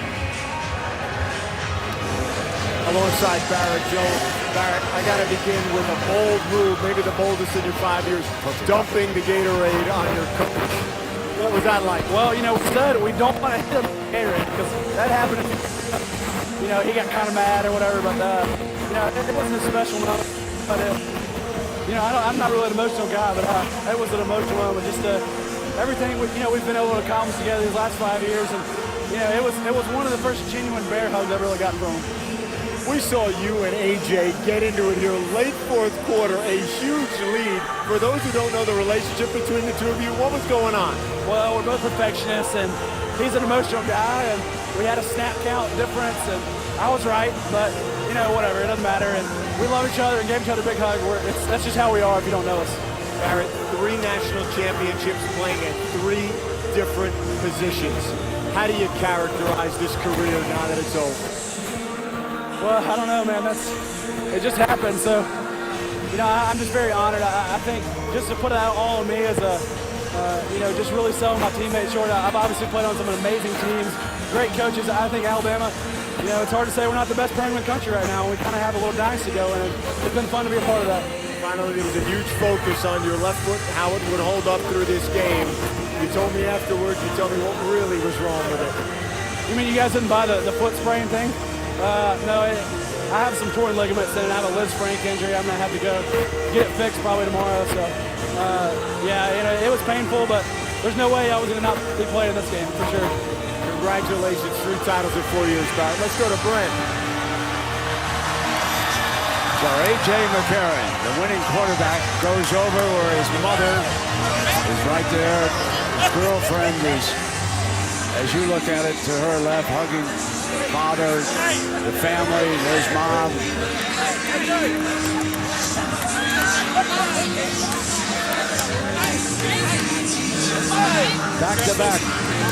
R: Alongside Barrett Jones. Barrett, I got to begin with a bold move, maybe the boldest in your 5 years, dumping the Gatorade on your coach. What was that like?
V: Well, you know, we said we don't want to hit him with Gatorade because that happened. You know, he got kind of mad or whatever, but you know, it wasn't a special moment. But you know, I'm not really an emotional guy, but it was an emotional moment. Just everything you know we've been able to accomplish together these last 5 years, and you know, it was one of the first genuine bear hugs I've really gotten from him.
R: We saw you and AJ get into it here late fourth quarter, a huge lead. For those who don't know the relationship between the two of you, what was going on?
V: Well, we're both perfectionists, and he's an emotional guy, and we had a snap count difference, and I was right, but, you know, whatever, it doesn't matter. And we love each other and gave each other a big hug. That's just how we are if you don't know us.
R: Barrett, 3 national championships playing at 3 different positions. How do you characterize this career now that it's over?
V: Well, I don't know, man. It just happened. So, you know, I'm just very honored. I think just to put it out all on me as you know, just really selling my teammates short. I've obviously played on some amazing teams, great coaches. I think Alabama You know, it's hard to say we're not the best program in the country right now. We kind of have a little dynasty going, and it's been fun to be a part of that.
R: Finally, there was a huge focus on your left foot, how it would hold up through this game. You told me afterwards, you told me what really was wrong with it.
V: You mean you guys didn't buy the foot spraying thing? No, I have some torn ligaments and I have a Liz Frank injury. I'm going to have to go get it fixed probably tomorrow. So, yeah, you know, it was painful, but there's no way I was going to not be playing this game for sure.
R: Congratulations, 3 titles in 4 years back. Let's go to Brent.
N: So A.J. McCarron, the winning quarterback, goes over where his mother is right there. His girlfriend is, as you look at it, to her left, hugging father, the family, there's mom. Back-to-back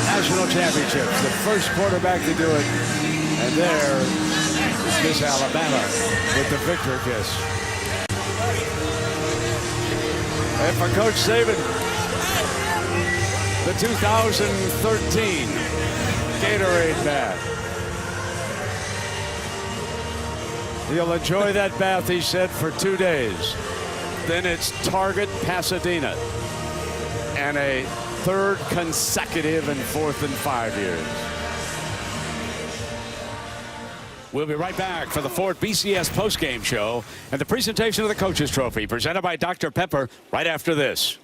N: national championships, the first quarterback to do it. And there is Miss Alabama with the victory kiss. And for Coach Saban, the 2013 Gatorade bath. He'll enjoy that bath, he said, for 2 days. Then it's Target, Pasadena. And a 3rd consecutive and 4th in 5 years. We'll be right back for the Ford BCS postgame show and the presentation of the Coaches Trophy presented by Dr. Pepper right after this.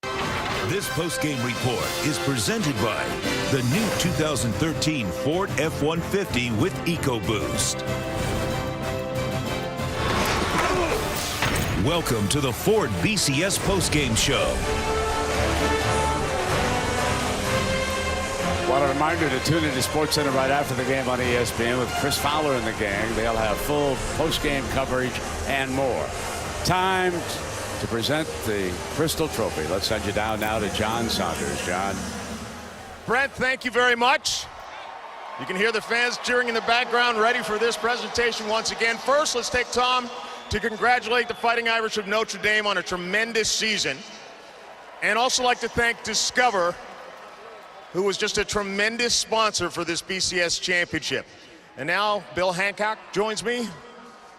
E: This postgame report is presented by the new 2013 Ford F-150 with EcoBoost. Welcome to the Ford BCS postgame show.
N: Want to remind you to tune into SportsCenter right after the game on ESPN with Chris Fowler and the gang. They'll have full postgame coverage and more. Time to present the Crystal Trophy. Let's send you down now to John Saunders. John.
H: Brent, thank you very much. You can hear the fans cheering in the background, ready for this presentation once again. First, let's take time to congratulate the Fighting Irish of Notre Dame on a tremendous season. And also like to thank Discover, who was just a tremendous sponsor for this BCS championship. And now Bill Hancock joins me,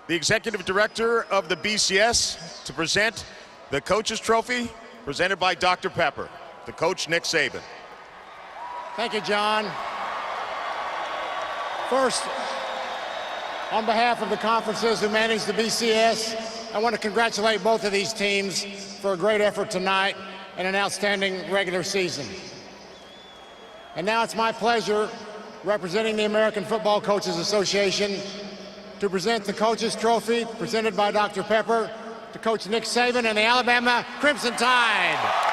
H: the executive director of the BCS, to present the Coaches Trophy presented by Dr. Pepper, the coach Nick Saban.
I: Thank you, John. First, on behalf of the conferences who manage the BCS, I want to congratulate both of these teams for a great effort tonight and an outstanding regular season. And now it's my pleasure, representing the American Football Coaches Association, to present the Coaches Trophy presented by Dr. Pepper to Coach Nick Saban and the Alabama Crimson Tide.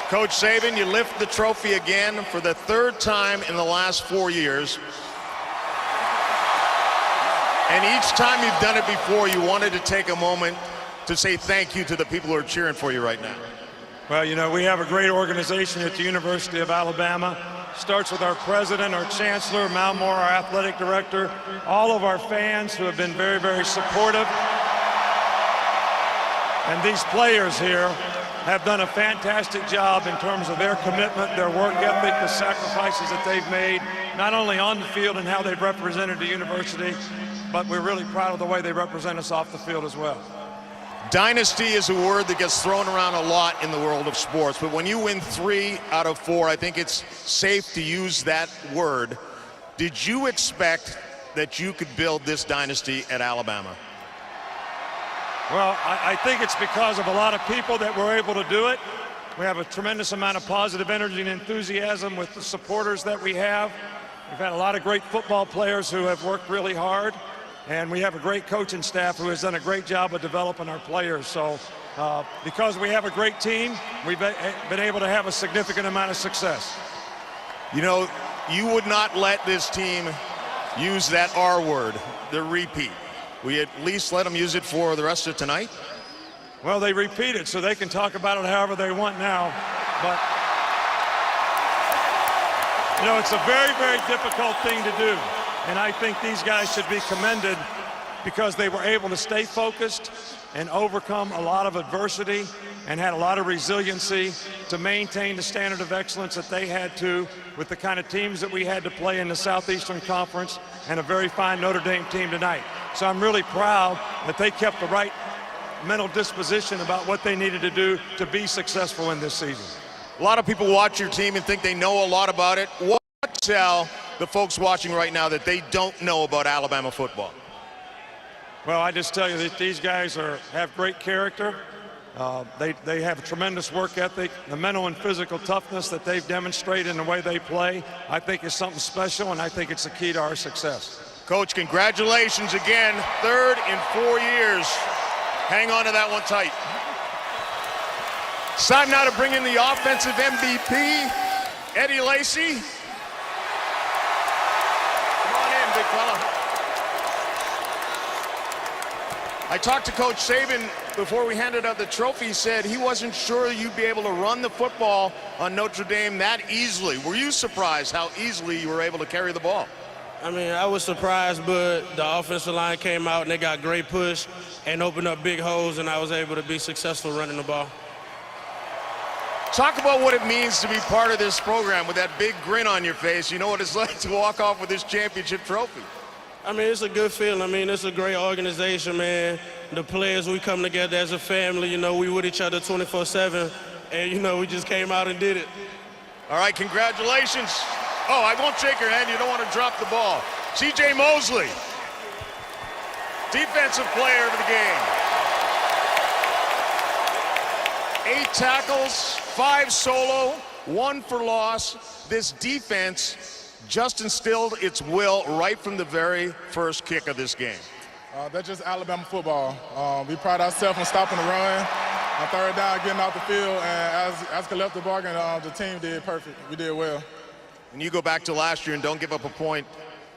H: Coach Saban, you lift the trophy again for the 3rd time in the last 4 years. And each time you've done it before, you wanted to take a moment to say thank you to the people who are cheering for you right now.
Q: Well, you know, we have a great organization at the University of Alabama. Starts with our president, our chancellor, Mal Moore, our athletic director, all of our fans who have been very, very supportive. And these players here have done a fantastic job in terms of their commitment, their work ethic, the sacrifices that they've made, not only on the field and how they've represented the university, but we're really proud of the way they represent us off the field as well.
H: Dynasty is a word that gets thrown around a lot in the world of sports, but when you win 3 out of 4, I think it's safe to use that word. Did you expect that you could build this dynasty at Alabama?
Q: Well, I think it's because of a lot of people that were able to do it. We have a tremendous amount of positive energy and enthusiasm with the supporters that we have. We've had a lot of great football players who have worked really hard, and we have a great coaching staff who has done a great job of developing our players. So because we have a great team, we've been able to have a significant amount of success.
H: You know, you would not let this team use that R word, the repeat. Will you at least let them use it for the rest of tonight?
Q: Well, they repeat it, so they can talk about it however they want now. But You know, it's a very, very difficult thing to do. And I think these guys should be commended because they were able to stay focused and overcome a lot of adversity and had a lot of resiliency to maintain the standard of excellence that they had to with the kind of teams that we had to play in the Southeastern Conference and a very fine Notre Dame team tonight. So I'm really proud that they kept the right mental disposition about what they needed to do to be successful in this season.
H: A lot of people watch your team and think they know a lot about it. What tell the folks watching right now that they don't know about Alabama football?
Q: Well, I just tell you that these guys have great character. They have a tremendous work ethic. The mental and physical toughness that they've demonstrated in the way they play, I think is something special, and I think it's the key to our success.
H: Coach, congratulations again. 3rd in 4 years. Hang on to that one tight. It's time now to bring in the offensive MVP, Eddie Lacy. Come on in, big fella. I talked to Coach Saban before we handed out the trophy. He said he wasn't sure you'd be able to run the football on Notre Dame that easily. Were you surprised how easily you were able to carry the ball?
K: I mean, I was surprised, but the offensive line came out and they got great push and opened up big holes, and I was able to be successful running the ball.
H: Talk about what it means to be part of this program with that big grin on your face. You know what it's like to walk off with this championship trophy.
K: I mean, it's a good feeling. I mean, it's a great organization, man. The players, we come together as a family. You know, we with each other 24/7, and, you know, we just came out and did it.
H: All right, congratulations. Oh, I won't shake your hand. You don't want to drop the ball. C.J. Mosley, defensive player of the game. 8 tackles, 5 solo, 1 for loss. This defense just instilled its will right from the very first kick of this game.
L: That's just Alabama football. We pride ourselves on stopping the run, on 3rd down, getting off the field, and as collective bargaining, the team did perfect. We did well.
H: And you go back to last year and don't give up a point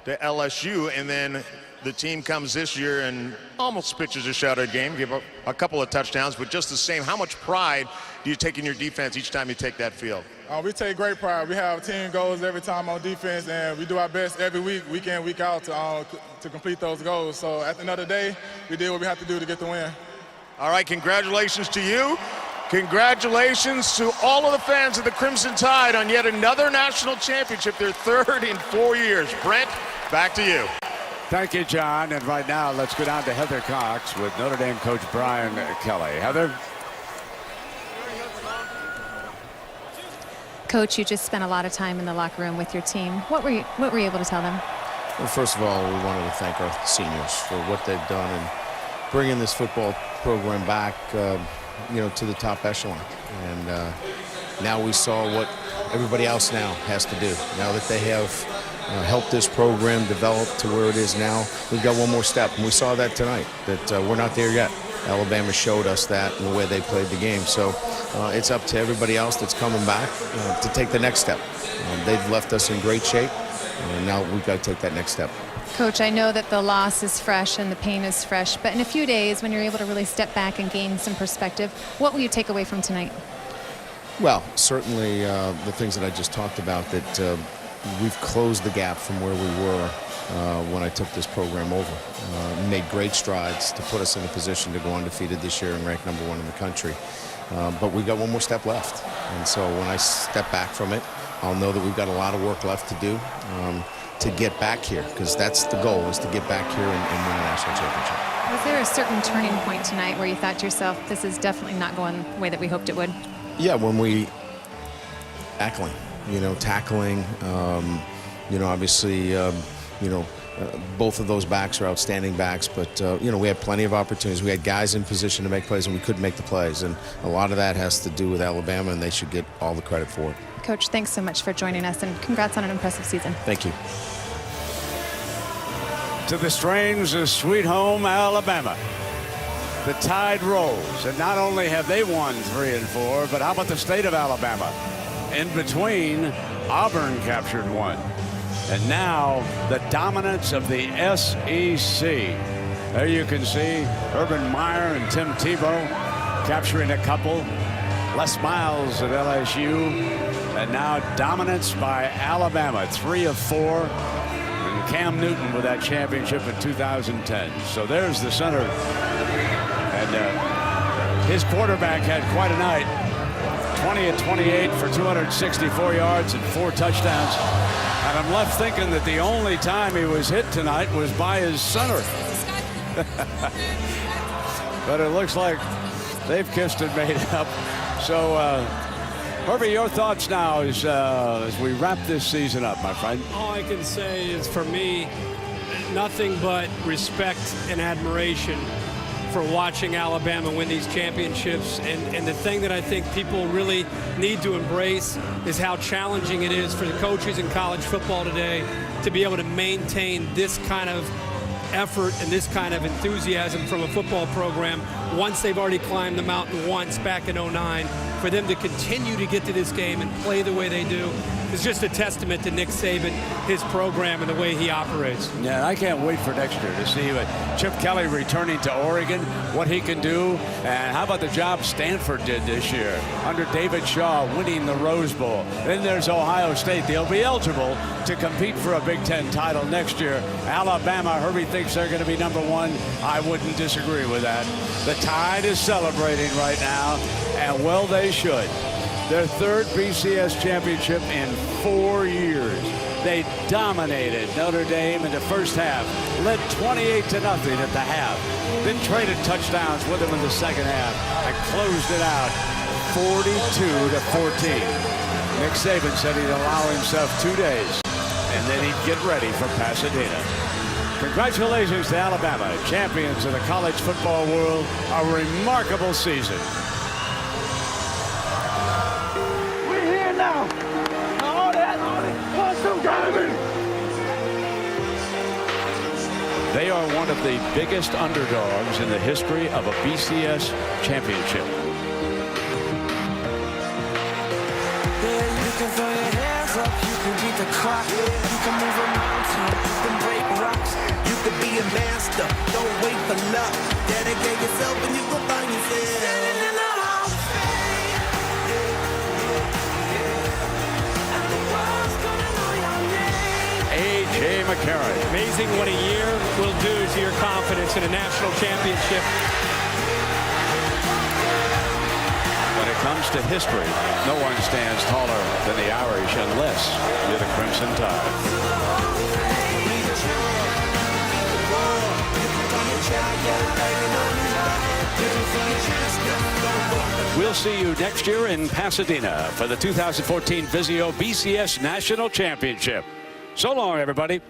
H: to LSU, and then the team comes this year and almost pitches a shutout game, give up a couple of touchdowns, but just the same, how much pride do you take in your defense each time you take that field?
L: We take great pride. We have team goals every time on defense, and we do our best every week, week in, week out, to complete those goals. So at the end of the day, we did what we have to do to get the win.
H: All right, congratulations to you. Congratulations to all of the fans of the Crimson Tide on yet another national championship, their 3rd in 4 years. Brent, back to you.
N: Thank you, John. And right now, let's go down to Heather Cox with Notre Dame coach Brian Kelly. Heather?
S: Coach, you just spent a lot of time in the locker room with your team. What were you able to tell them?
W: Well, first of all, we wanted to thank our seniors for what they've done in bringing this football program back, to the top echelon. And now we saw what everybody else now has to do. Now that they have helped this program develop to where it is now, we've got one more step. And we saw that tonight, that we're not there yet. Alabama showed us that in the way they played the game. So it's up to everybody else that's coming back to take the next step. They've left us in great shape, and now we've got to take that next step.
S: Coach, I know that the loss is fresh and the pain is fresh, but in a few days when you're able to really step back and gain some perspective, what will you take away from tonight?
W: Well, certainly the things that I just talked about, that we've closed the gap from where we were when I took this program over. Made great strides to put us in a position to go undefeated this year and rank #1 in the country. But we've got one more step left. And so when I step back from it, I'll know that we've got a lot of work left to do to get back here, because that's the goal, is to get back here and win a national championship.
S: Was there a certain turning point tonight where you thought to yourself, this is definitely not going the way that we hoped it would?
W: Yeah, when we tackling, obviously, both of those backs are outstanding backs, but, we had plenty of opportunities. We had guys in position to make plays, and we couldn't make the plays. And a lot of that has to do with Alabama, and they should get all the credit for it.
S: Coach, thanks so much for joining us, and congrats on an impressive season.
W: Thank you.
N: To the strains of Sweet Home Alabama. The Tide rolls, and not only have they won 3 and 4, but how about the state of Alabama? In between, Auburn captured 1. And now the dominance of the SEC. There you can see Urban Meyer and Tim Tebow capturing a couple. Les Miles of LSU And now dominance by Alabama, 3 of 4. And Cam Newton with that championship in 2010. So there's the center. And his quarterback had quite a night. 20 of 28 for 264 yards and 4 touchdowns. And I'm left thinking that the only time he was hit tonight was by his center. But it looks like they've kissed and made up. So, Herbie, your thoughts now as we wrap this season up, my friend?
C: All I can say is, for me, nothing but respect and admiration for watching Alabama win these championships. And the thing that I think people really need to embrace is how challenging it is for the coaches in college football today to be able to maintain this kind of effort and this kind of enthusiasm from a football program once they've already climbed the mountain once back in '09. For them to continue to get to this game and play the way they do is just a testament to Nick Saban, his program, and the way he operates.
N: Yeah, I can't wait for next year to see Chip Kelly returning to Oregon, what he can do, and how about the job Stanford did this year under David Shaw, winning the Rose Bowl. Then there's Ohio State. They'll be eligible to compete for a Big Ten title next year. Alabama, Herbie thinks they're going to be #1. I wouldn't disagree with that. The Tide is celebrating right now, and well, they should. Their 3rd BCS championship in 4 years. They dominated Notre Dame in the first half, led 28-0 at the half, then traded touchdowns with them in the second half and closed it out 42-14. Nick Saban said he'd allow himself 2 days and then he'd get ready for Pasadena. Congratulations to Alabama, champions of the college football world. A remarkable season.
O: We're here now. All that awesome driving.
N: They are one of the biggest underdogs in the history of a BCS championship.
O: Yeah, you can throw your hands up, you can beat the clock, you can move a mountain, you can break rocks, you could be a master, don't wait for luck, dedicate yourself and you will find yourself standing in the Hall of Fame. And the world's gonna know your name.
N: A.J. McCarron.
C: Amazing what a year will do to your confidence in a national championship.
N: When it comes to history, no one stands taller than the Irish unless you're the Crimson Tide. We'll see you next year in Pasadena for the 2014 Vizio BCS National Championship. So long, everybody.